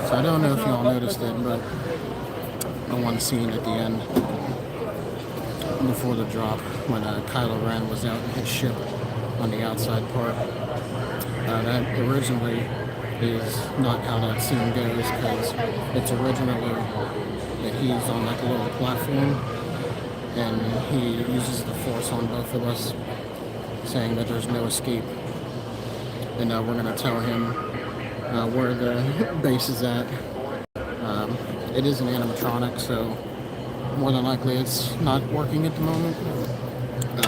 So I don't know if y'all noticed it, but the one scene at the end before the drop when Kylo Ren was out in his ship on the outside part, that originally is not how that scene goes, because it's originally that he's on like a little platform and he uses the force on both of us, saying that there's no escape, and we're going to tell him where the base is at. It is an animatronic, so more than likely it's not working at the moment.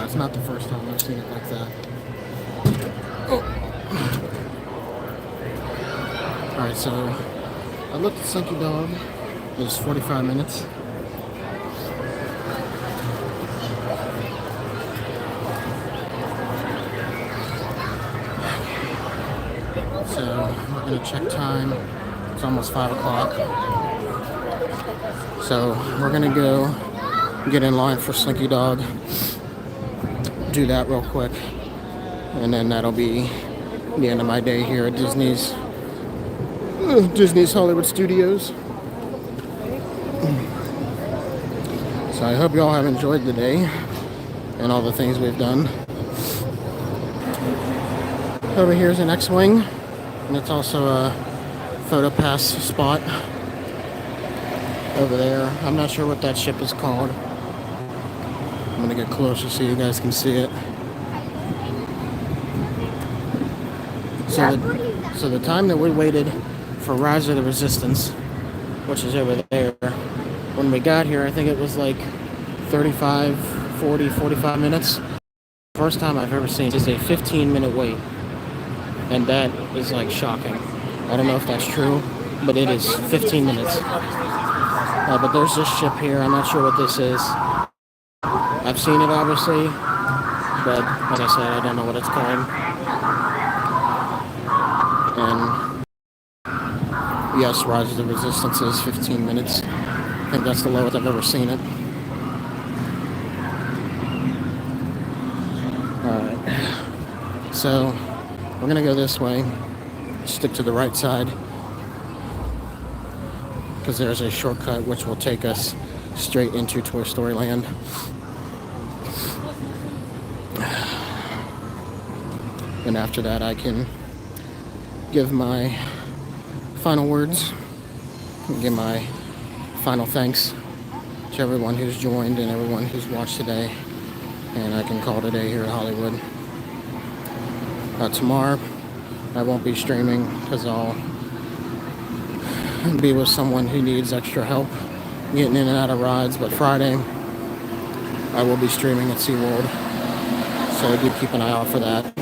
It's not the first time I've seen it like that. Oh. Alright, so I looked at Slinky Dog. It was 45 minutes. So we're gonna check time. It's almost 5 o'clock. So we're gonna go get in line for Slinky Dog. Do that real quick. And then that'll be the end of my day here at Disney's Hollywood Studios. So I hope you all have enjoyed the day and all the things we've done. Over here is an X-Wing, and it's also a photo pass spot over there. I'm not sure what that ship is called. I'm gonna get closer so you guys can see it. So the time that we waited for Rise of the Resistance, which is over there, when we got here, I think it was like 35, 40, 45 minutes. First time I've ever seen is a 15-minute wait. And that is like shocking. I don't know if that's true, but it is 15 minutes. But there's this ship here. I'm not sure what this is. I've seen it obviously, but like I said, I don't know what it's called. And yes, Rise of the Resistance is 15 minutes. I think that's the lowest I've ever seen it. Alright. So we're gonna go this way. Stick to the right side, because there's a shortcut which will take us straight into Toy Story Land. And after that I can give my final words, give my final thanks to everyone who's joined and everyone who's watched today, and I can call it a day here at Hollywood. Tomorrow I won't be streaming because I'll be with someone who needs extra help getting in and out of rides, but Friday I will be streaming at SeaWorld, so do keep an eye out for that.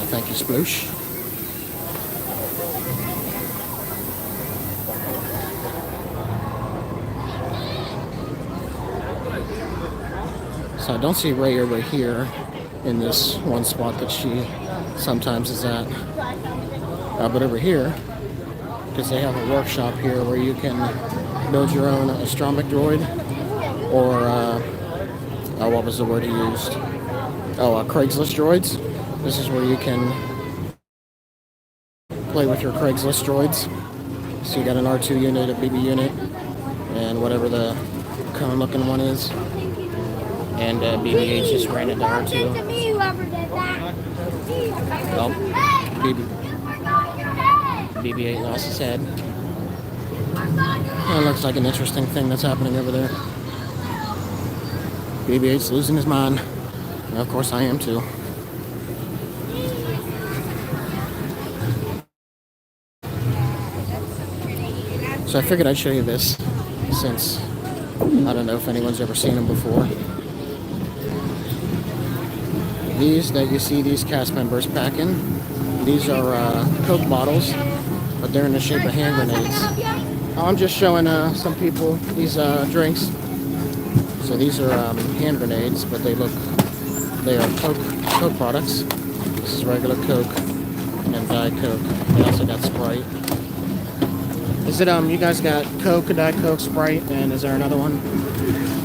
Thank you, Sploosh. So I don't see Ray over here in this one spot that she sometimes is at. But over here, because they have a workshop here where you can build your own astronomic droid, or what was the word he used? Craigslist droids. This is where you can play with your Craigslist droids. So you got an R2 unit, a BB unit, and whatever the cone looking one is. And BB-8 just ran into R2. Well, BB-8 lost his head. That looks like an interesting thing that's happening over there. BB-8's losing his mind. And of course I am too. So I figured I'd show you this, since I don't know if anyone's ever seen them before. These that you see these cast members packing, these are Coke bottles, but they're in the shape of hand grenades. I'm just showing some people these drinks. So these are hand grenades, but they are Coke products. This is regular Coke and Diet Coke. They also got Sprite. Is it you guys got Coke, Diet Coke, Sprite, and is there another one?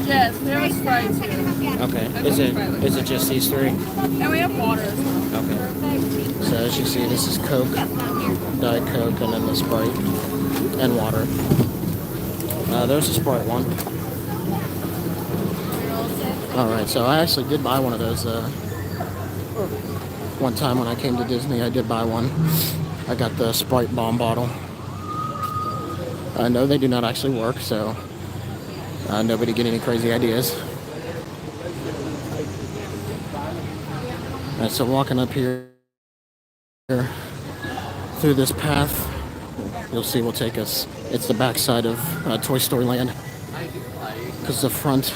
Yes, there are Sprite too. Okay. Is it just these three? And we have water as well. Okay. So as you see, this is Coke, Diet Coke, and then the Sprite and water. There's a Sprite one. Alright, so I actually did buy one of those one time when I came to Disney. I did buy one. I got the Sprite bomb bottle. No, they do not actually work, so nobody get any crazy ideas. Alright, so walking up here through this path, you'll see will take us. It's the back side of Toy Story Land, because the front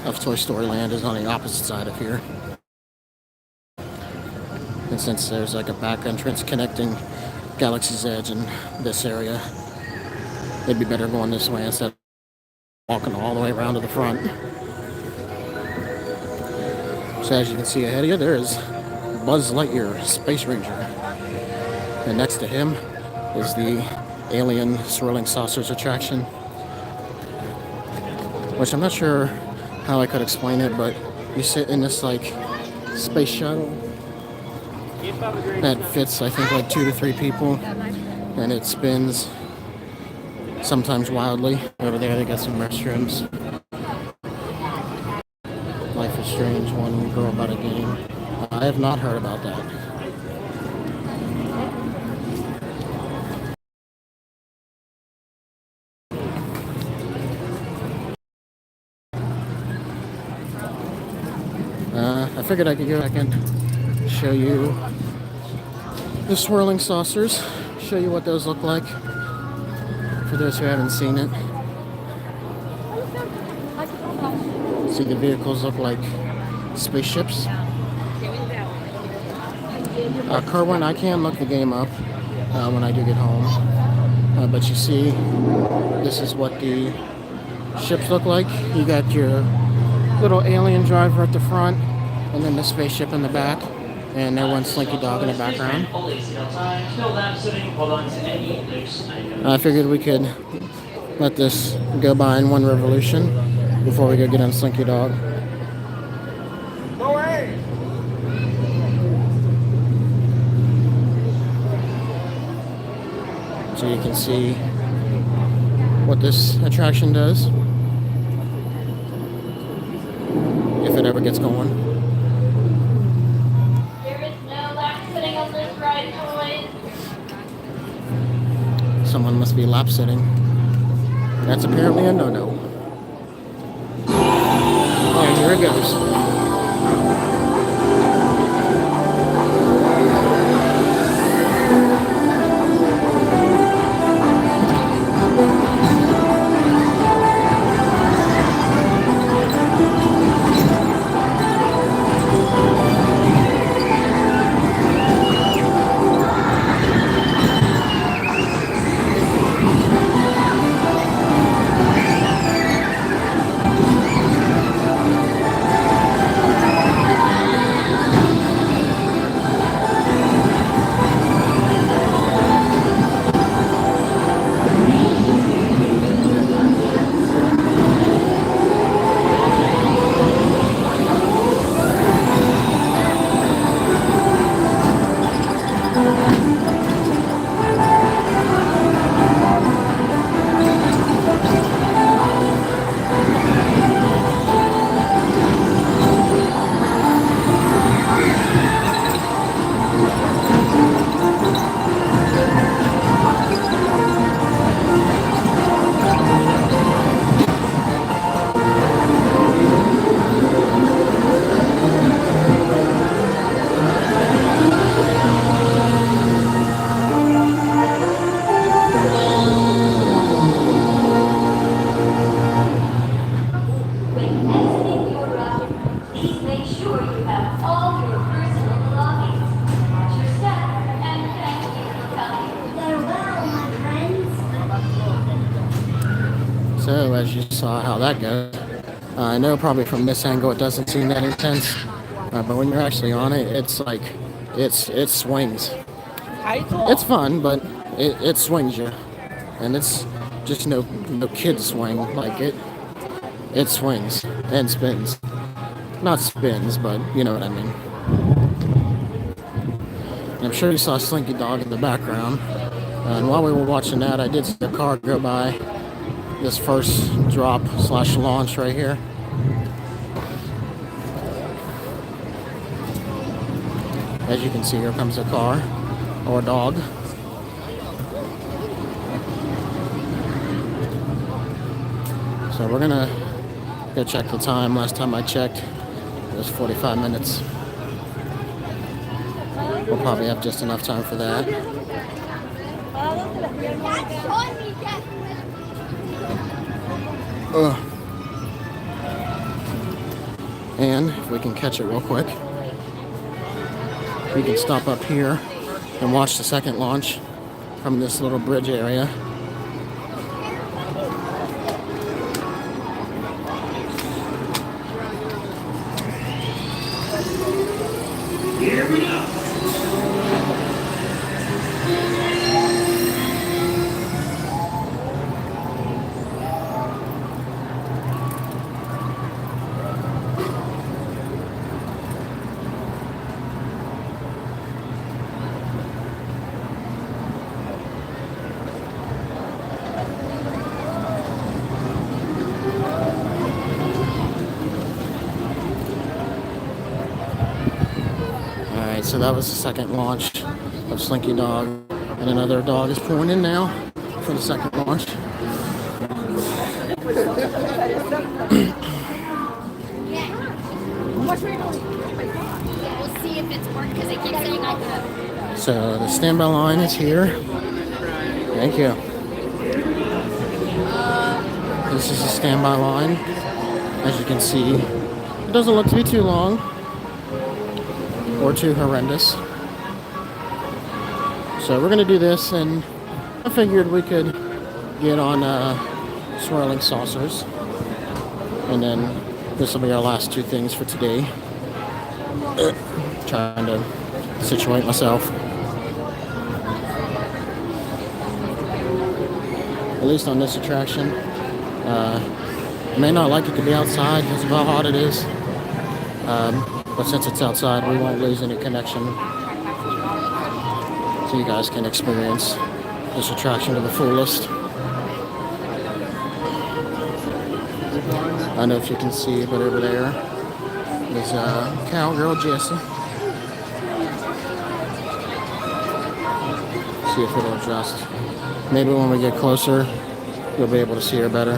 of Toy Story Land is on the opposite side of here. And since there's like a back entrance connecting Galaxy's Edge and this area, it'd be better going this way instead of walking all the way around to the front. So as you can see ahead of you, there is Buzz Lightyear, Space Ranger. And next to him is the Alien Swirling Saucers attraction, which I'm not sure how I could explain it, but you sit in this like space shuttle that fits I think like 2 to 3 people, and it spins sometimes wildly. Over there they got some restrooms. Life is Strange, one girl about a game. I have not heard about that. I figured I could go back and show you the swirling saucers, show you what those look like for those who haven't seen it. See, the vehicles look like spaceships. Kerwin, I can look the game up when I do get home, but you see, this is what the ships look like. You got your little alien driver at the front, and then the spaceship in the back, and there went Slinky Dog in the background. I figured we could let this go by in one revolution before we go get on Slinky Dog. No way! So you can see what this attraction does, if it ever gets going. There is no lap sitting on this ride, boys. Someone must be lap sitting. That's apparently a no-no. And here it goes. So as you saw how that goes, I know probably from this angle it doesn't seem that intense, but when you're actually on it, it's like it swings. It's fun, but it swings you, and it's just no kid swing. Like it swings and spins, not spins, but you know what I mean. I'm sure you saw Slinky Dog in the background. And while we were watching that, I did see a car go by this first drop / launch right here. As you can see, here comes a car or a dog. So we're gonna go check the time. Last time I checked, it was 45 minutes. We'll probably have just enough time for that. And if we can catch it real quick, we can stop up here and watch the second launch from this little bridge area. Here we go. So that was the second launch of Slinky Dog, and another dog is pulling in now for the second launch. We'll see if it's working because they keep saying I can. So the standby line is here. Thank you. This is a standby line. As you can see, it doesn't look to be too long or too horrendous. So we're gonna do this, and I figured we could get on swirling saucers, and then this will be our last two things for today. Trying to situate myself. At least on this attraction. I may not like it to be outside because of how hot it is. But since it's outside, we won't lose any connection. So you guys can experience this attraction to the fullest. I don't know if you can see, but over there is Cowgirl Jessie. See if it'll adjust. Maybe when we get closer, you'll be able to see her better.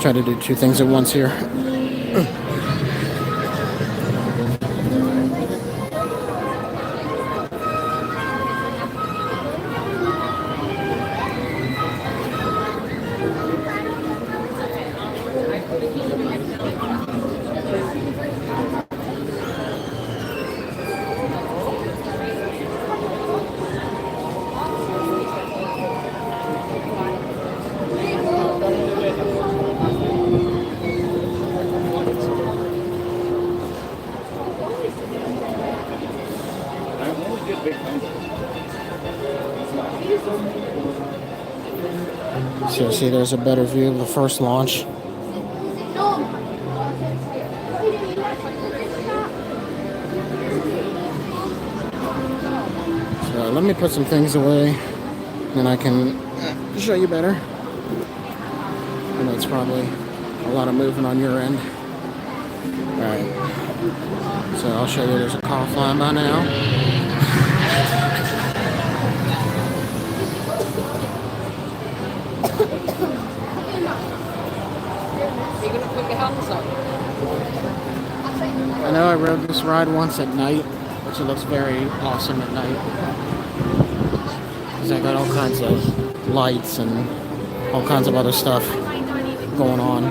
Try to do two things at once here. So see, there's a better view of the first launch. So let me put some things away, and I can show you better. I know it's probably a lot of moving on your end. Alright. So I'll show you there's a car flying by now. ride once at night, which it looks very awesome at night. Because I got all kinds of lights and all kinds of other stuff going on.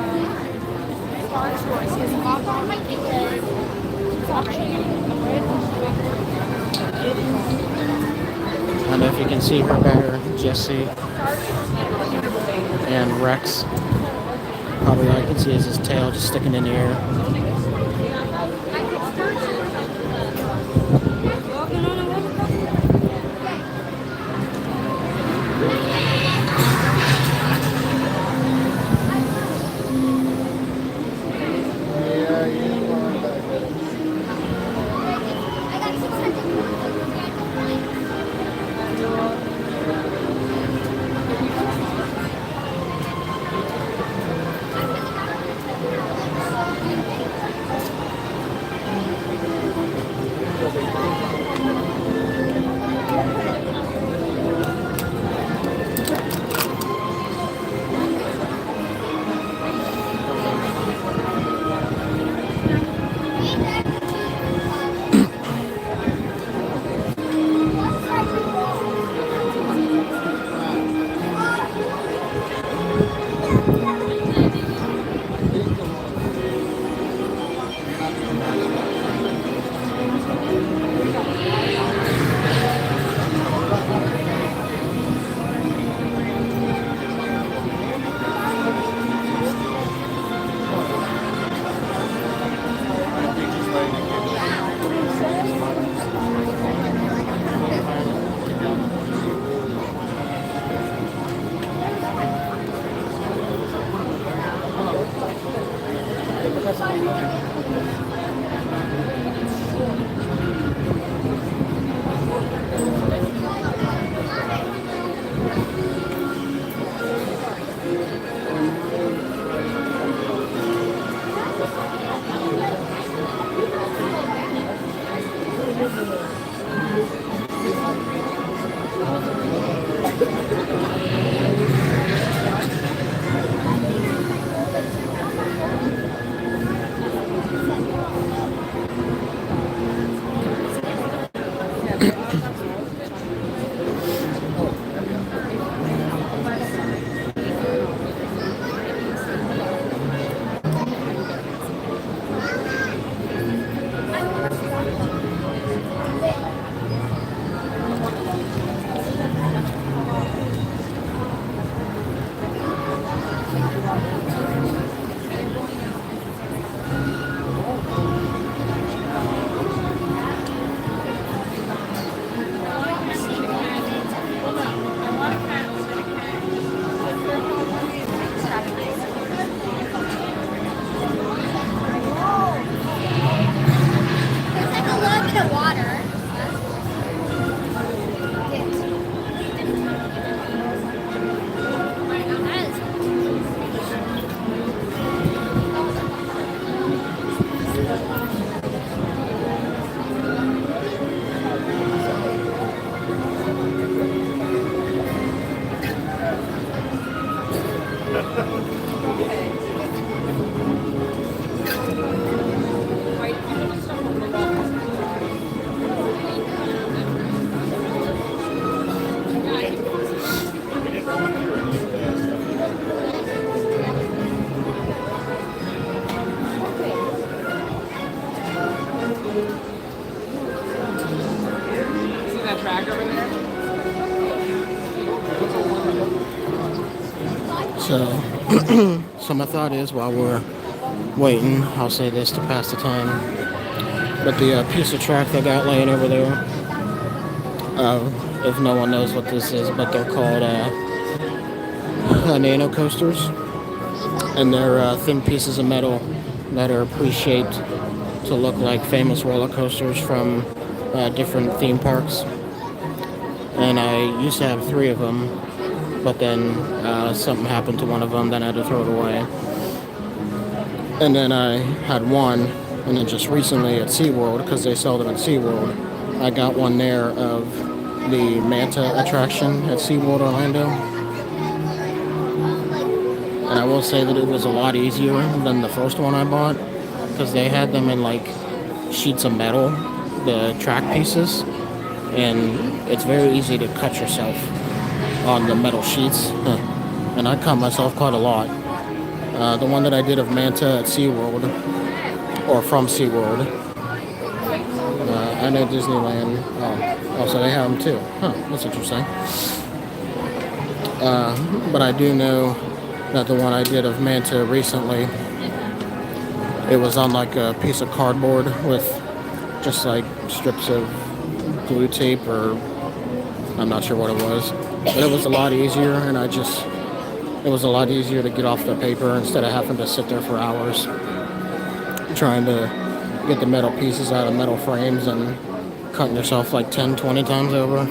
I don't know if you can see her better, Jesse and Rex. Probably all you can see is his tail just sticking in the air. So my thought is, while we're waiting, I'll say this to pass the time, but the piece of track they got laying over there, if no one knows what this is, but they're called nano coasters, and they're thin pieces of metal that are pre-shaped to look like famous roller coasters from different theme parks. And I used to have 3 of them, but then something happened to one of them, then I had to throw it away. And then I had one, and then just recently at SeaWorld, because they sell them at SeaWorld, I got one there of the Manta attraction at SeaWorld Orlando. And I will say that it was a lot easier than the first one I bought, because they had them in like sheets of metal, the track pieces, and it's very easy to cut yourself on the metal sheets. And I cut myself quite a lot. The one that I did of Manta at SeaWorld, or from SeaWorld, I know Disneyland, also they have them too. That's interesting. But I do know that the one I did of Manta recently, it was on like a piece of cardboard with just like strips of glue tape, or I'm not sure what it was. But it was a lot easier, and it was a lot easier to get off the paper instead of having to sit there for hours trying to get the metal pieces out of metal frames and cutting yourself like 10, 20 times over.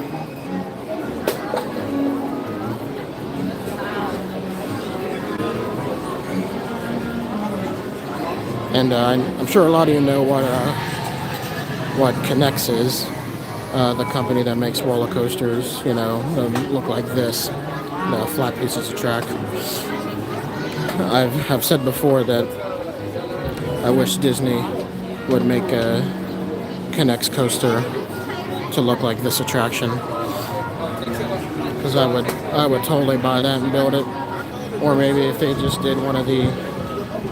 And I'm sure a lot of you know what K'NEX is, the company that makes roller coasters, you know, that look like this, the flat pieces of track. I've said before that I wish Disney would make a K'NEX coaster to look like this attraction, because I would totally buy that and build it. Or maybe if they just did one of the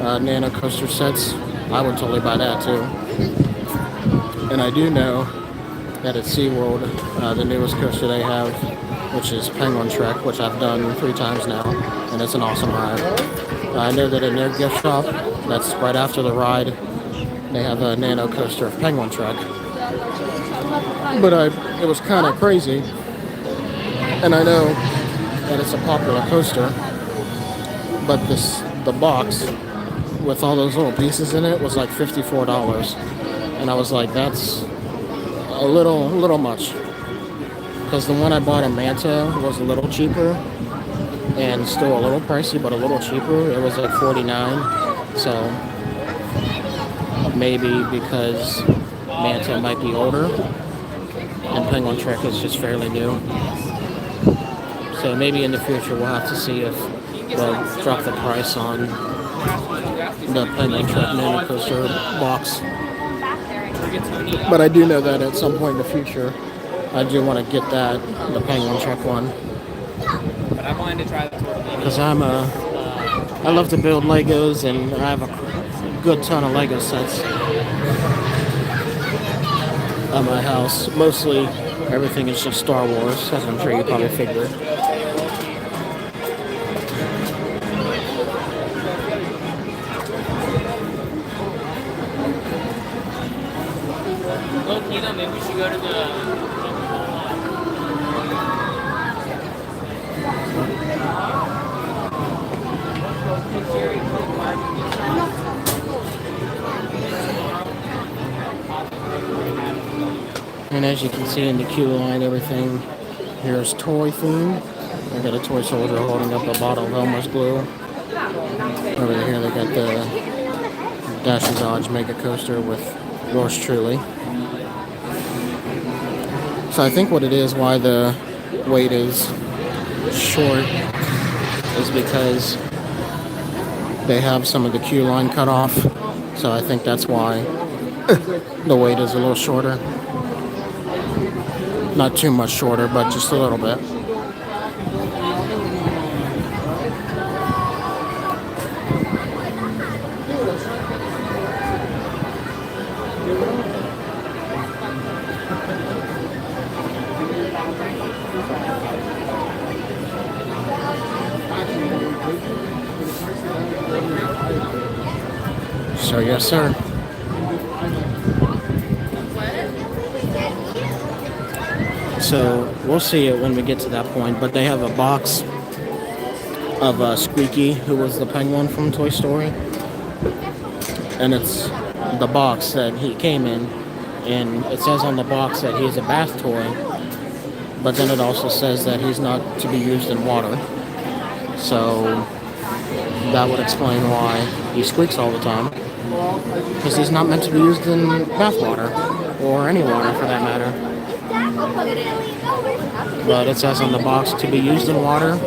nano coaster sets, I would totally buy that too. And I do know that at SeaWorld, the newest coaster they have, which is Penguin Trek, which I've done 3 times now, and it's an awesome ride. I know that in their gift shop, that's right after the ride, they have a nano coaster of Penguin Trek. But it was kind of crazy, and I know that it's a popular coaster, but the box with all those little pieces in it was like $54, and I was like, that's a little much, because the one I bought in Manta was a little cheaper and still a little pricey, but a little cheaper. It was at $49, so maybe because Manta might be older and Penguin Trek is just fairly new. So maybe in the future we'll have to see if they'll drop the price on the Penguin Trek Nano Coaster box. But I do know that at some point in the future, I do want to get the Penguin Trek one. But I wanted to try this one. Because I love to build Legos, and I have a good ton of Lego sets at my house. Mostly everything is just Star Wars, as I'm sure you probably figured. Look, maybe we should go to the... And as you can see in the queue line, everything here is toy themed. I got a toy soldier holding up a bottle of Elmer's glue. Over here they got the Dash and Dodge Mega Coaster with yours truly. So I think what it is, why the wait is short, is because they have some of the queue line cut off. So I think that's why the wait is a little shorter. Not too much shorter, but just a little bit. So yes, sir. So we'll see it when we get to that point, but they have a box of Squeaky, who was the penguin from Toy Story, and it's the box that he came in, and it says on the box that he's a bath toy, but then it also says that he's not to be used in water. So that would explain why he squeaks all the time, because he's not meant to be used in bath water, or any water for that matter. But it says on the box to be used in water,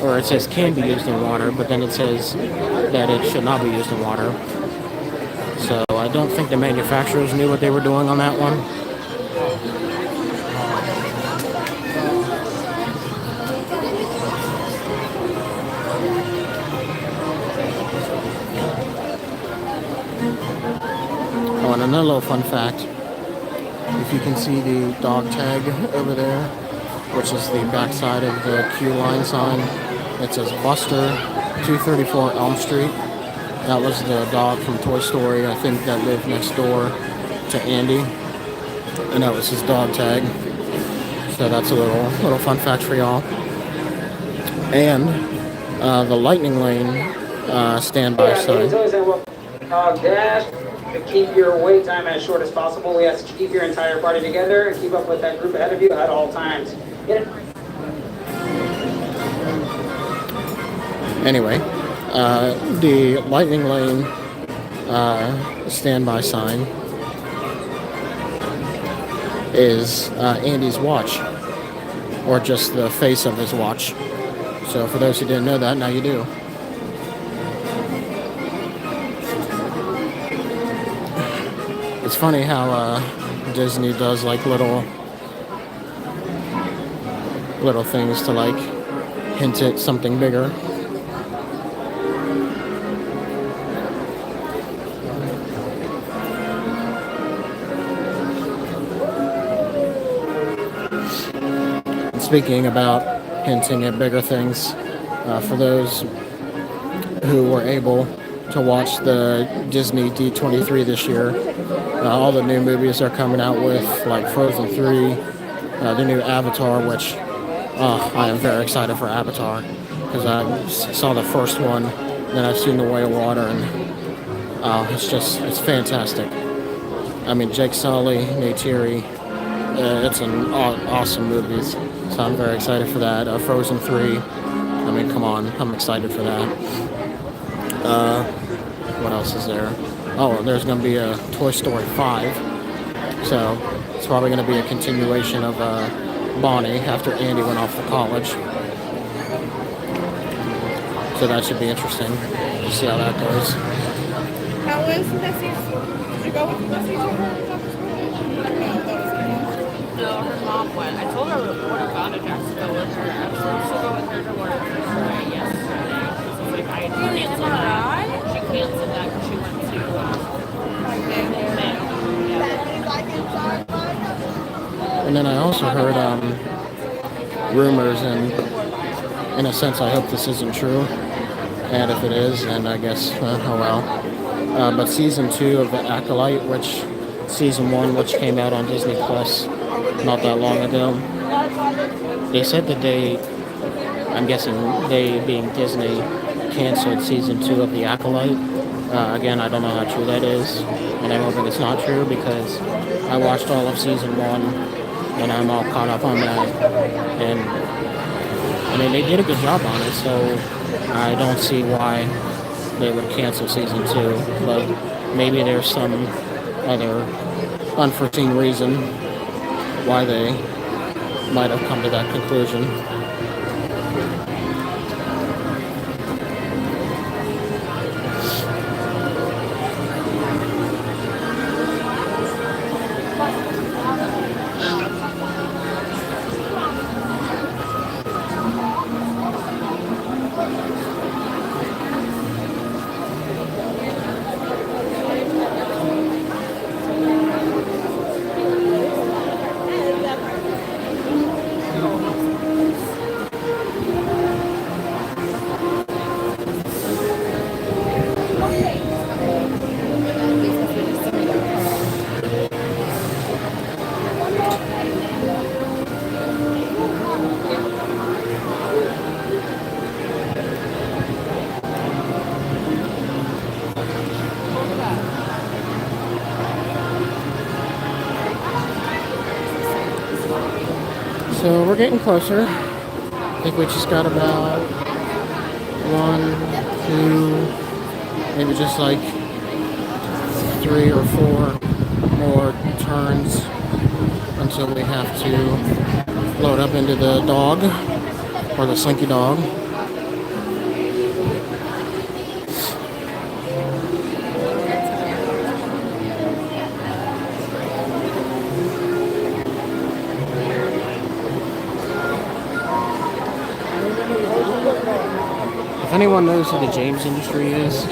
or it says can be used in water, but then it says that it should not be used in water. So I don't think the manufacturers knew what they were doing on that one. Oh, and another little fun fact. If you can see the dog tag over there, which is the backside of the Q line sign, it says Buster, 234 Elm Street. That was the dog from Toy Story, I think, that lived next door to Andy. And that was his dog tag. So that's a little fun fact for y'all. And the Lightning Lane standby sign. Dog Dash. To keep your wait time as short as possible, we ask you to keep your entire party together and keep up with that group ahead of you at all times. Anyway, the Lightning Lane standby sign is Andy's watch, or just the face of his watch. So for those who didn't know that, now you do. It's funny how Disney does like little things to like hint at something bigger. And speaking about hinting at bigger things, for those who were able to watch the Disney D23 this year, all the new movies they're coming out with, like Frozen 3, the new Avatar, which I am very excited for Avatar, because I saw the first one, then I've seen The Way of Water, and it's fantastic. I mean, Jake Sully, Neytiri, it's an awesome movie, so I'm very excited for that. Frozen 3, I mean, come on, I'm excited for that. What else is there? Oh, there's going to be a Toy Story 5. So it's probably going to be a continuation of Bonnie after Andy went off to college. So that should be interesting to see how that goes. How was Nessie's? Did you go with Nessie to her? No, her mom went. I told her what about it to go with her. I was supposed to go with her to work yesterday. She's like, I canceled that. She canceled that because she went to And then I also heard rumors, and in a sense I hope this isn't true, and if it is, then I guess, oh well. But season 2 of The Acolyte, which season 1, which came out on Disney Plus not that long ago, they said that I'm guessing they being Disney, canceled season 2 of The Acolyte. Again, I don't know how true that is, and I don't think it's not true because I watched all of season 1 and I'm all caught up on that. And I mean, they did a good job on it, so I don't see why they would cancel season 2. But maybe there's some other unforeseen reason why they might have come to that conclusion. So we're getting closer. I think we just got about 1, 2, maybe just like 3 or 4 more turns until we have to load up into the dog, or the Slinky Dog. If anyone knows who the James Industry is,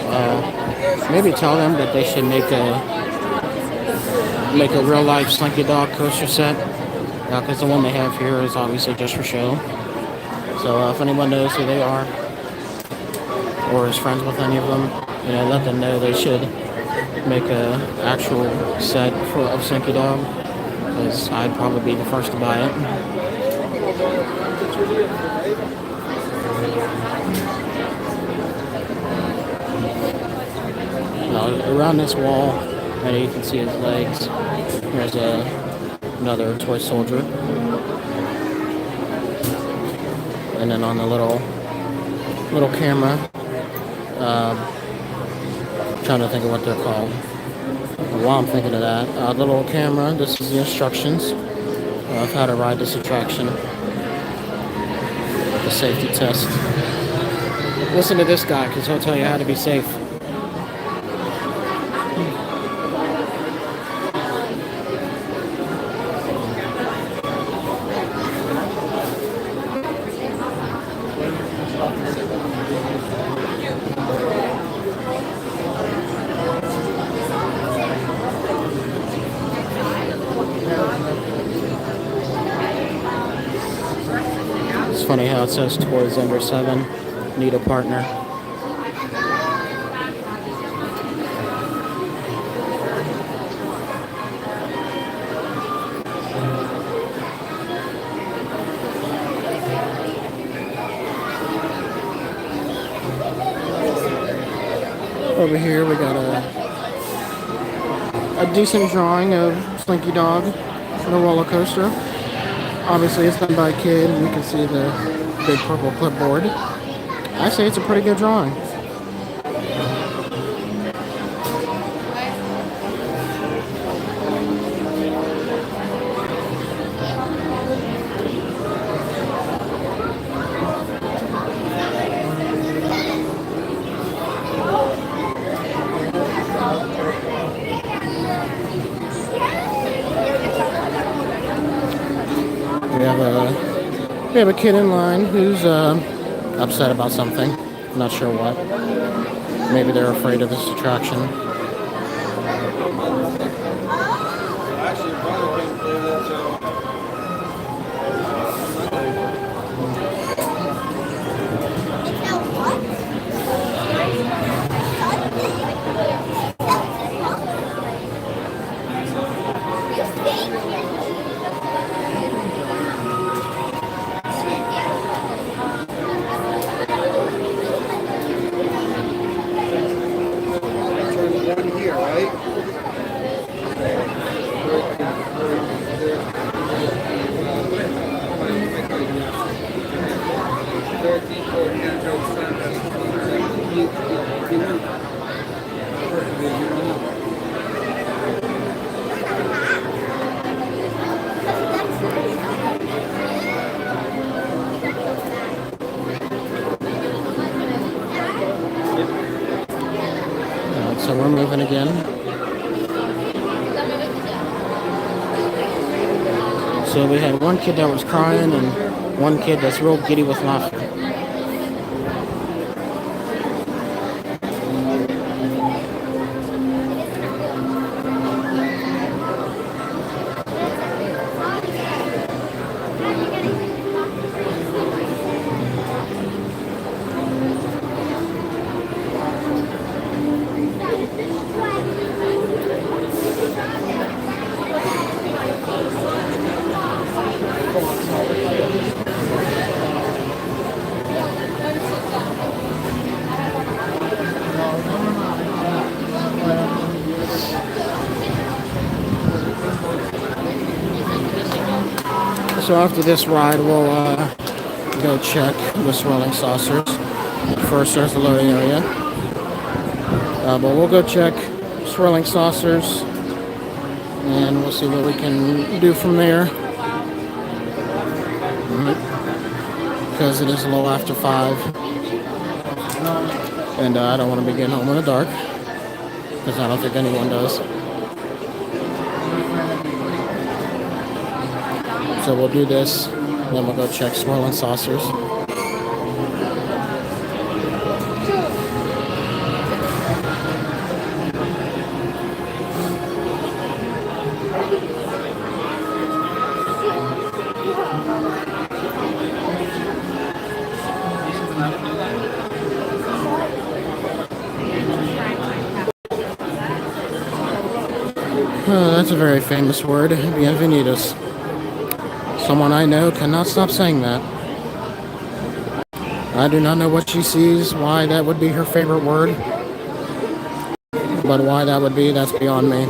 maybe tell them that they should make a real life Slinky Dog coaster set. Because the one they have here is obviously just for show. So if anyone knows who they are or is friends with any of them, let them know they should make a actual set of Slinky Dog. Because I'd probably be the first to buy it. Now, around this wall, and you can see his legs. There's another toy soldier. And then on the little camera, trying to think of what they're called. While I'm thinking of that, the little camera, this is the instructions of how to ride this attraction. The safety test. Listen to this guy, because he'll tell you how to be safe. It's funny how it says toys under 7 need a partner. Over here we got a decent drawing of Slinky Dog on a roller coaster. Obviously it's done by a kid. You can see the big purple clipboard. I say it's a pretty good drawing. We have a kid in line who's upset about something. Not sure what. Maybe they're afraid of this attraction. So we're moving again. So we had one kid that was crying and one kid that's real giddy with laughter. So after this ride, we'll go check the swirling saucers. First, there's the loading area. But we'll go check swirling saucers, and we'll see what we can do from there. Because it is a little after 5. And I don't want to be getting home in the dark. Because I don't think anyone does. So we'll do this, then we'll go check swirling saucers. Oh, that's a very famous word, bienvenidos. Someone I know cannot stop saying that. I do not know what she sees, why that would be her favorite word. But why that would be, that's beyond me.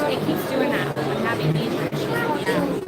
It keeps doing that. I'm having major issues with the app.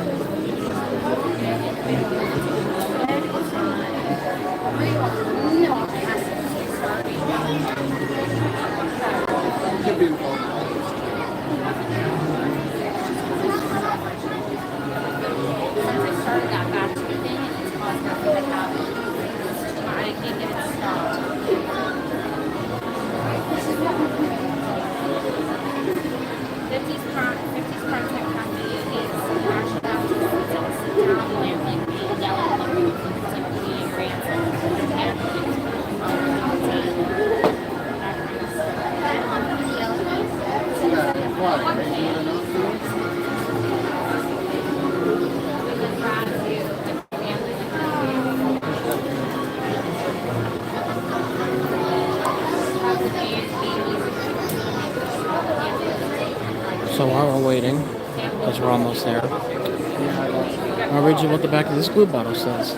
So while we're waiting, because we're almost there, I'll read you what the back of this glue bottle says.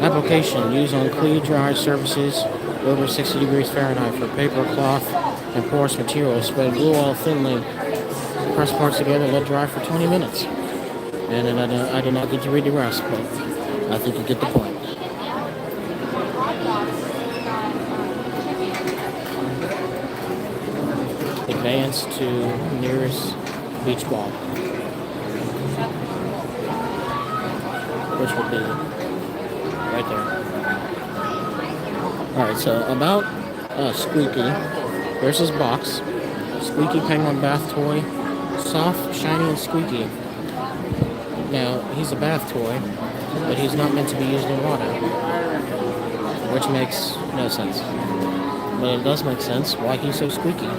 Application used on clean dry surfaces over 60 degrees Fahrenheit for paper, cloth, and porous materials. Spread glue oil thinly. Press parts together and let dry for 20 minutes. And then I did not get to read the rest, but I think you get the point. Advance to nearest beach ball, which would be right there. Alright, so about Squeaky, there's his box. Squeaky Penguin Bath Toy. Soft, shiny, and squeaky. Now, he's a bath toy, but he's not meant to be used in water, which makes no sense. But it does make sense why he's so squeaky.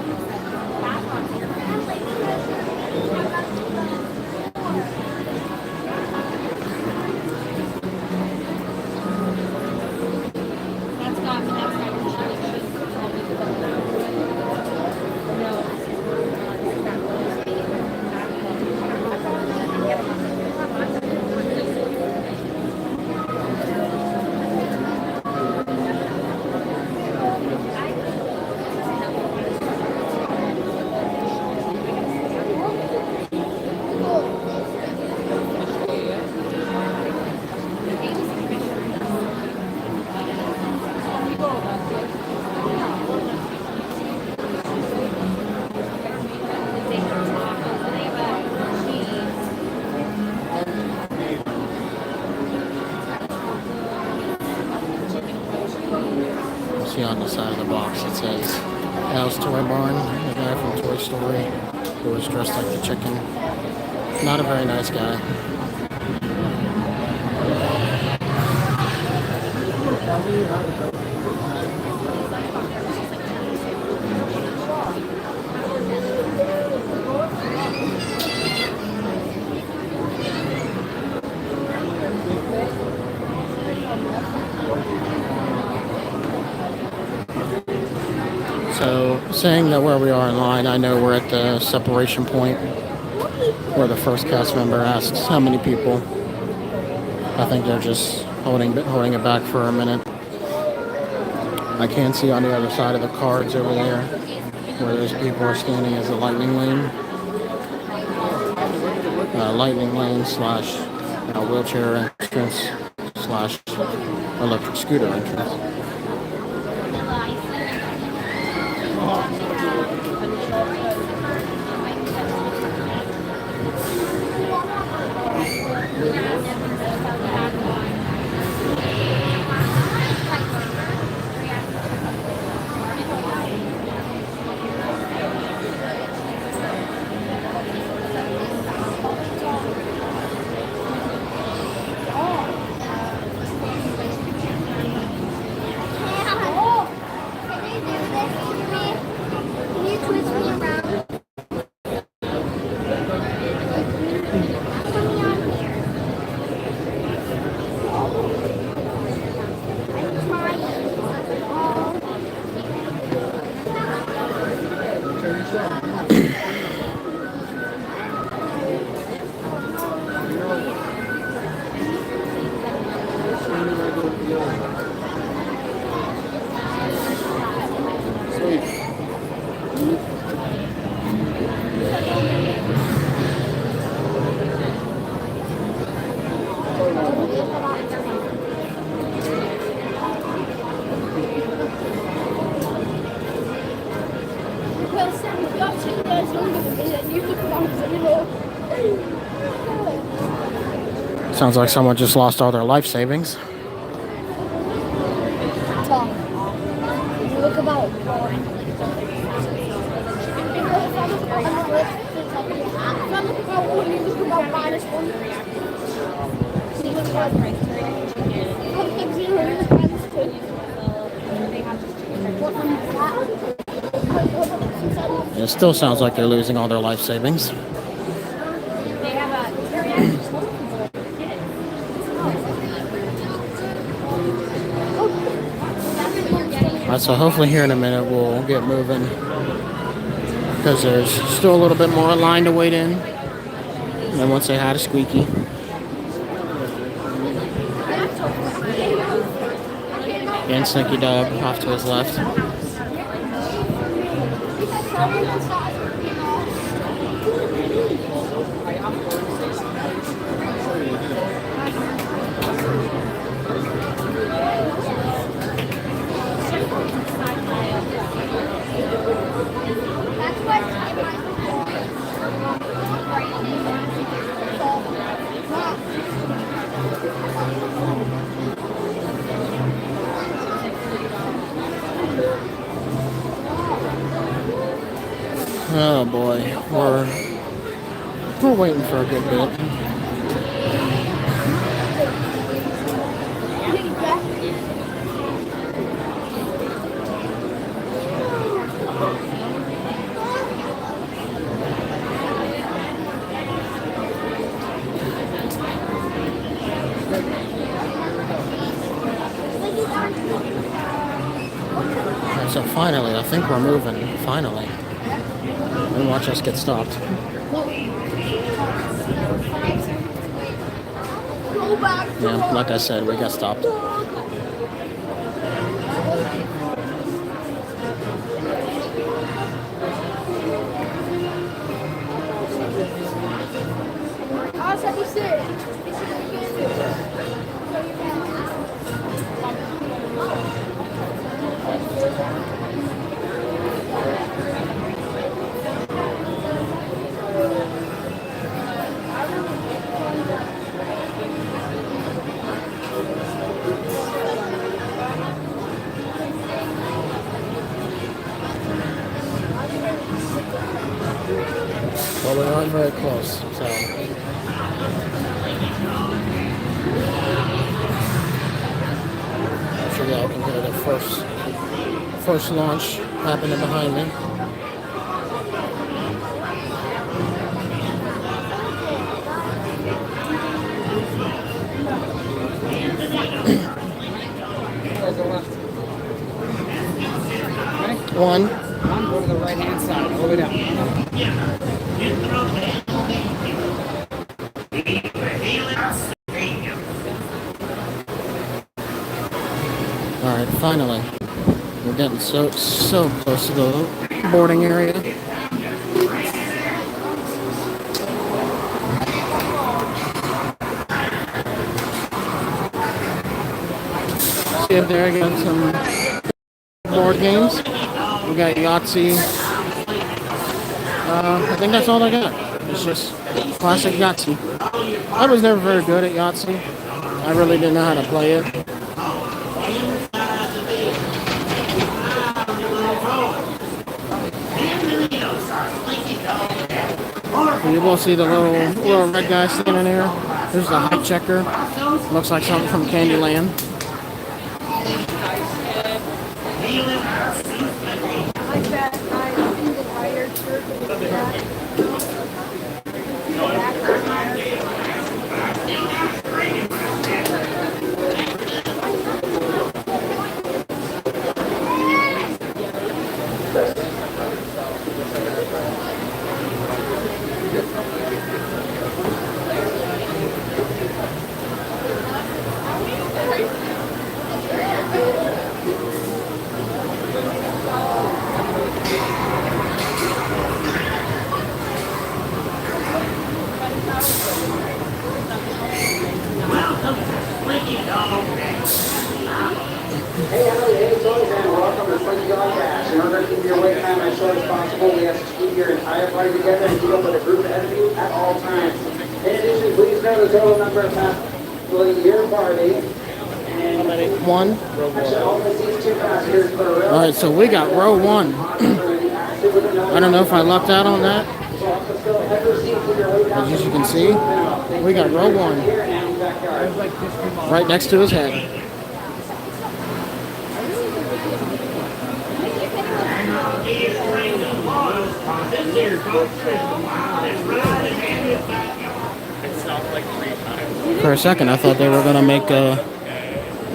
See on the side of the box it says Al's Toy Barn, the guy from Toy Story who was dressed like the chicken. Not a very nice guy. So, saying that where we are in line, I know we're at the separation point where the first cast member asks how many people. I think they're just holding it back for a minute. I can see on the other side of the cards over there where those people are standing as a lightning lane. Lightning lane slash wheelchair entrance slash electric scooter entrance. Sounds like someone just lost all their life savings. Look about. It still sounds like they're losing all their life savings. So hopefully here in a minute we'll get moving because there's still a little bit more line to wait in. And then once they had a Squeaky. And Slinky Dog off to his left. Oh boy, we're waiting for a good bit. Alright, so finally, I think we're moving. Finally. And watch us get stopped. Yeah, like I said, we got stopped. Well, we aren't very close, so. Actually, I can hear the first launch happening behind me. One, go to the right hand side, all the way down. Alright, finally. We're getting so close to the boarding area. See if there, I got some board games. We got Yahtzee. I think that's all I got. It's just classic Yahtzee. I was never very good at Yahtzee. I really didn't know how to play it. You will see the little red guy standing there. There's the high checker. Looks like something from Candyland. Hey, howdy, hey, folks, and welcome to Slinky Dog Dash. In order to keep your wait time as short as possible, we ask you to keep your entire party together and keep up with a group ahead of you at all times. In addition, please know the total number of people in your party. And one. Alright, so we got row one. I don't know if I lucked out on that. As you can see, we got row one. Right next to his head. For a second, I thought they were going to make a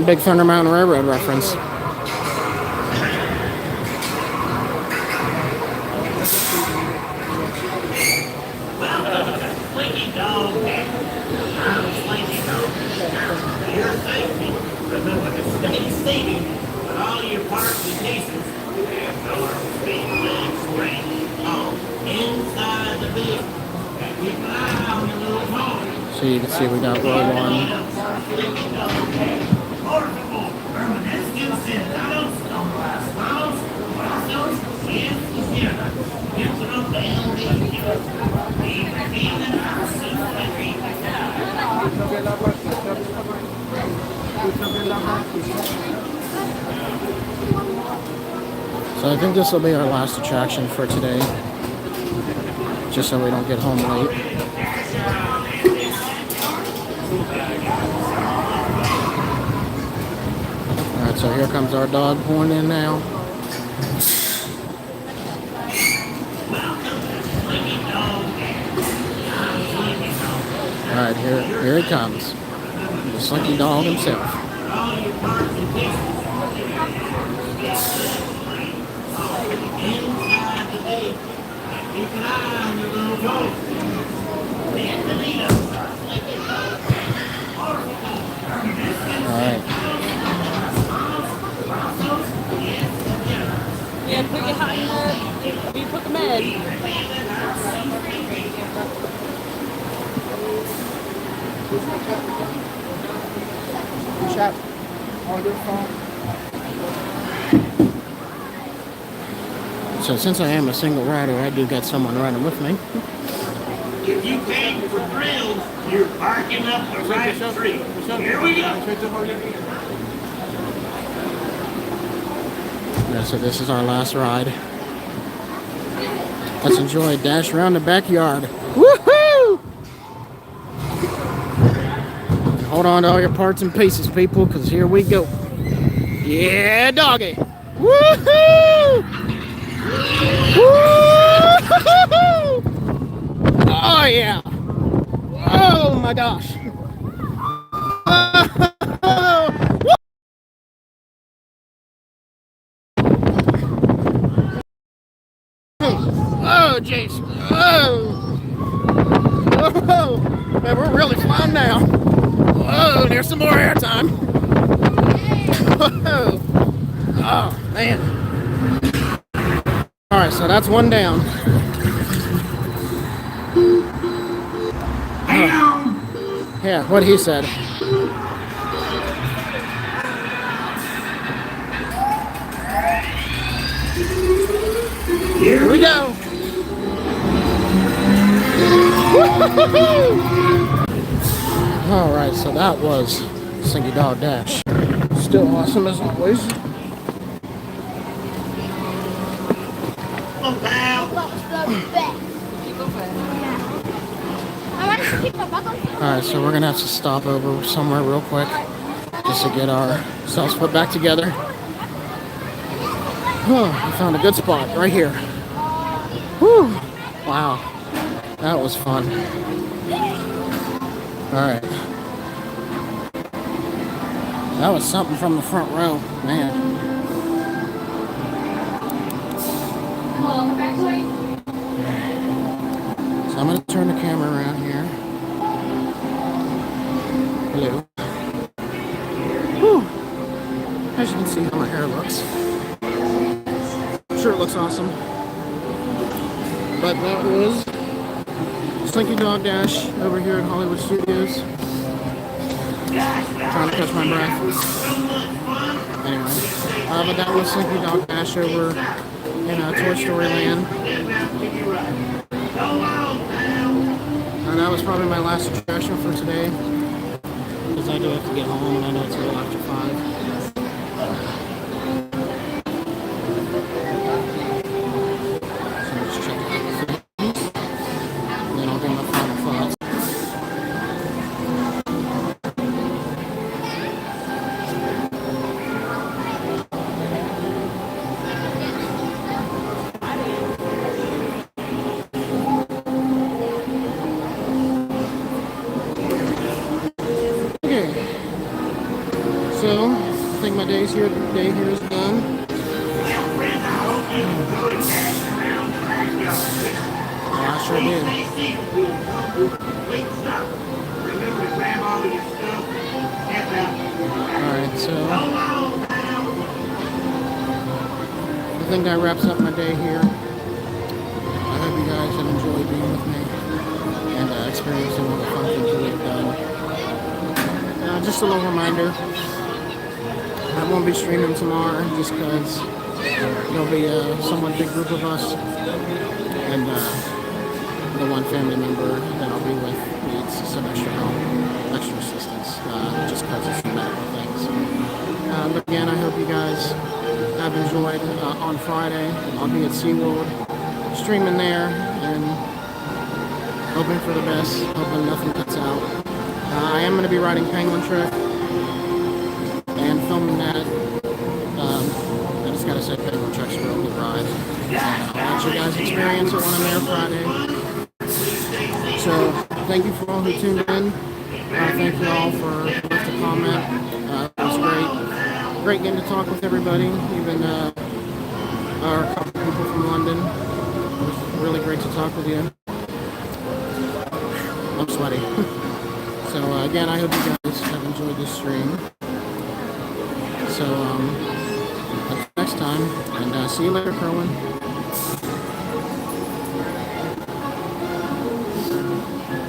Big Thunder Mountain Railroad reference. Slinky Dog Dash. I'm Slinky Dog Dash. Your safety. Remember to stay safe with all your parts and pieces. And door feet, legs, springs, all inside the vehicle. And keep an eye on your little phone. So you can see we got row one. So I think this will be our last attraction for today, just so we don't get home late. Alright, so here comes our dog pulling in now. Alright, here he comes. The Slinky Dog himself. Alright. Yeah, put your hat in there. You put them in. Shot on your phone. So since I am a single rider, I do got someone riding with me. If you came for thrills, you're barking up the right tree. Here we go. Yeah, so this is our last ride. Let's enjoy a dash around the backyard. Woohoo! Hold on to all your parts and pieces, people, because here we go. Yeah, doggy. Woohoo! Woo-hoo-hoo! Oh yeah! Oh my gosh! Oh jeez! Oh! Oh! Man, we're really flying now. Oh, there's some more airtime. Oh man! Man. Alright, so that's one down. Yeah, what he said. Here we go. Alright, so that was Slinky Dog Dash. Still awesome as always. Alright, so we're gonna have to stop over somewhere real quick just to get ourselves put back together. Oh, I found a good spot right here. Whew. Wow. That was fun. Alright. That was something from the front row, man. So I'm going to turn the camera around here. Hello. Whew. As you can see how my hair looks. I'm sure it looks awesome. But that was Slinky Dog Dash over here at Hollywood Studios. Trying to catch my breath. Anyway, but that was Slinky Dog Dash over in Toy Story Land. And that was probably my last attraction for today. Because I do have to get home and I know it's a little after 5. So, I think my day here is done. Oh, I sure did. Alright, so I think that wraps up my day here. I hope you guys have enjoyed being with me and experiencing all the fun things that we've done. Just a little reminder. I won't be streaming tomorrow just because there'll be a somewhat big group of us, and the one family member that I'll be with needs some extra help, extra assistance, just because of some medical things. But again, I hope you guys have enjoyed. On Friday, I'll be at SeaWorld, streaming there, and hoping for the best, hoping nothing cuts out. I am going to be riding Penguin Trek and filming that. I just got to say Penguin Trek's a real good ride. I'll let you guys experience it when I'm there Friday. So, thank you for all who tuned in. Thank you all for left a comment. It was great. Great getting to talk with everybody, even our couple people from London. It was really great to talk with you. I'm sweaty. So again, I hope you guys have enjoyed this stream. So until next time, and see you later, Kerwin.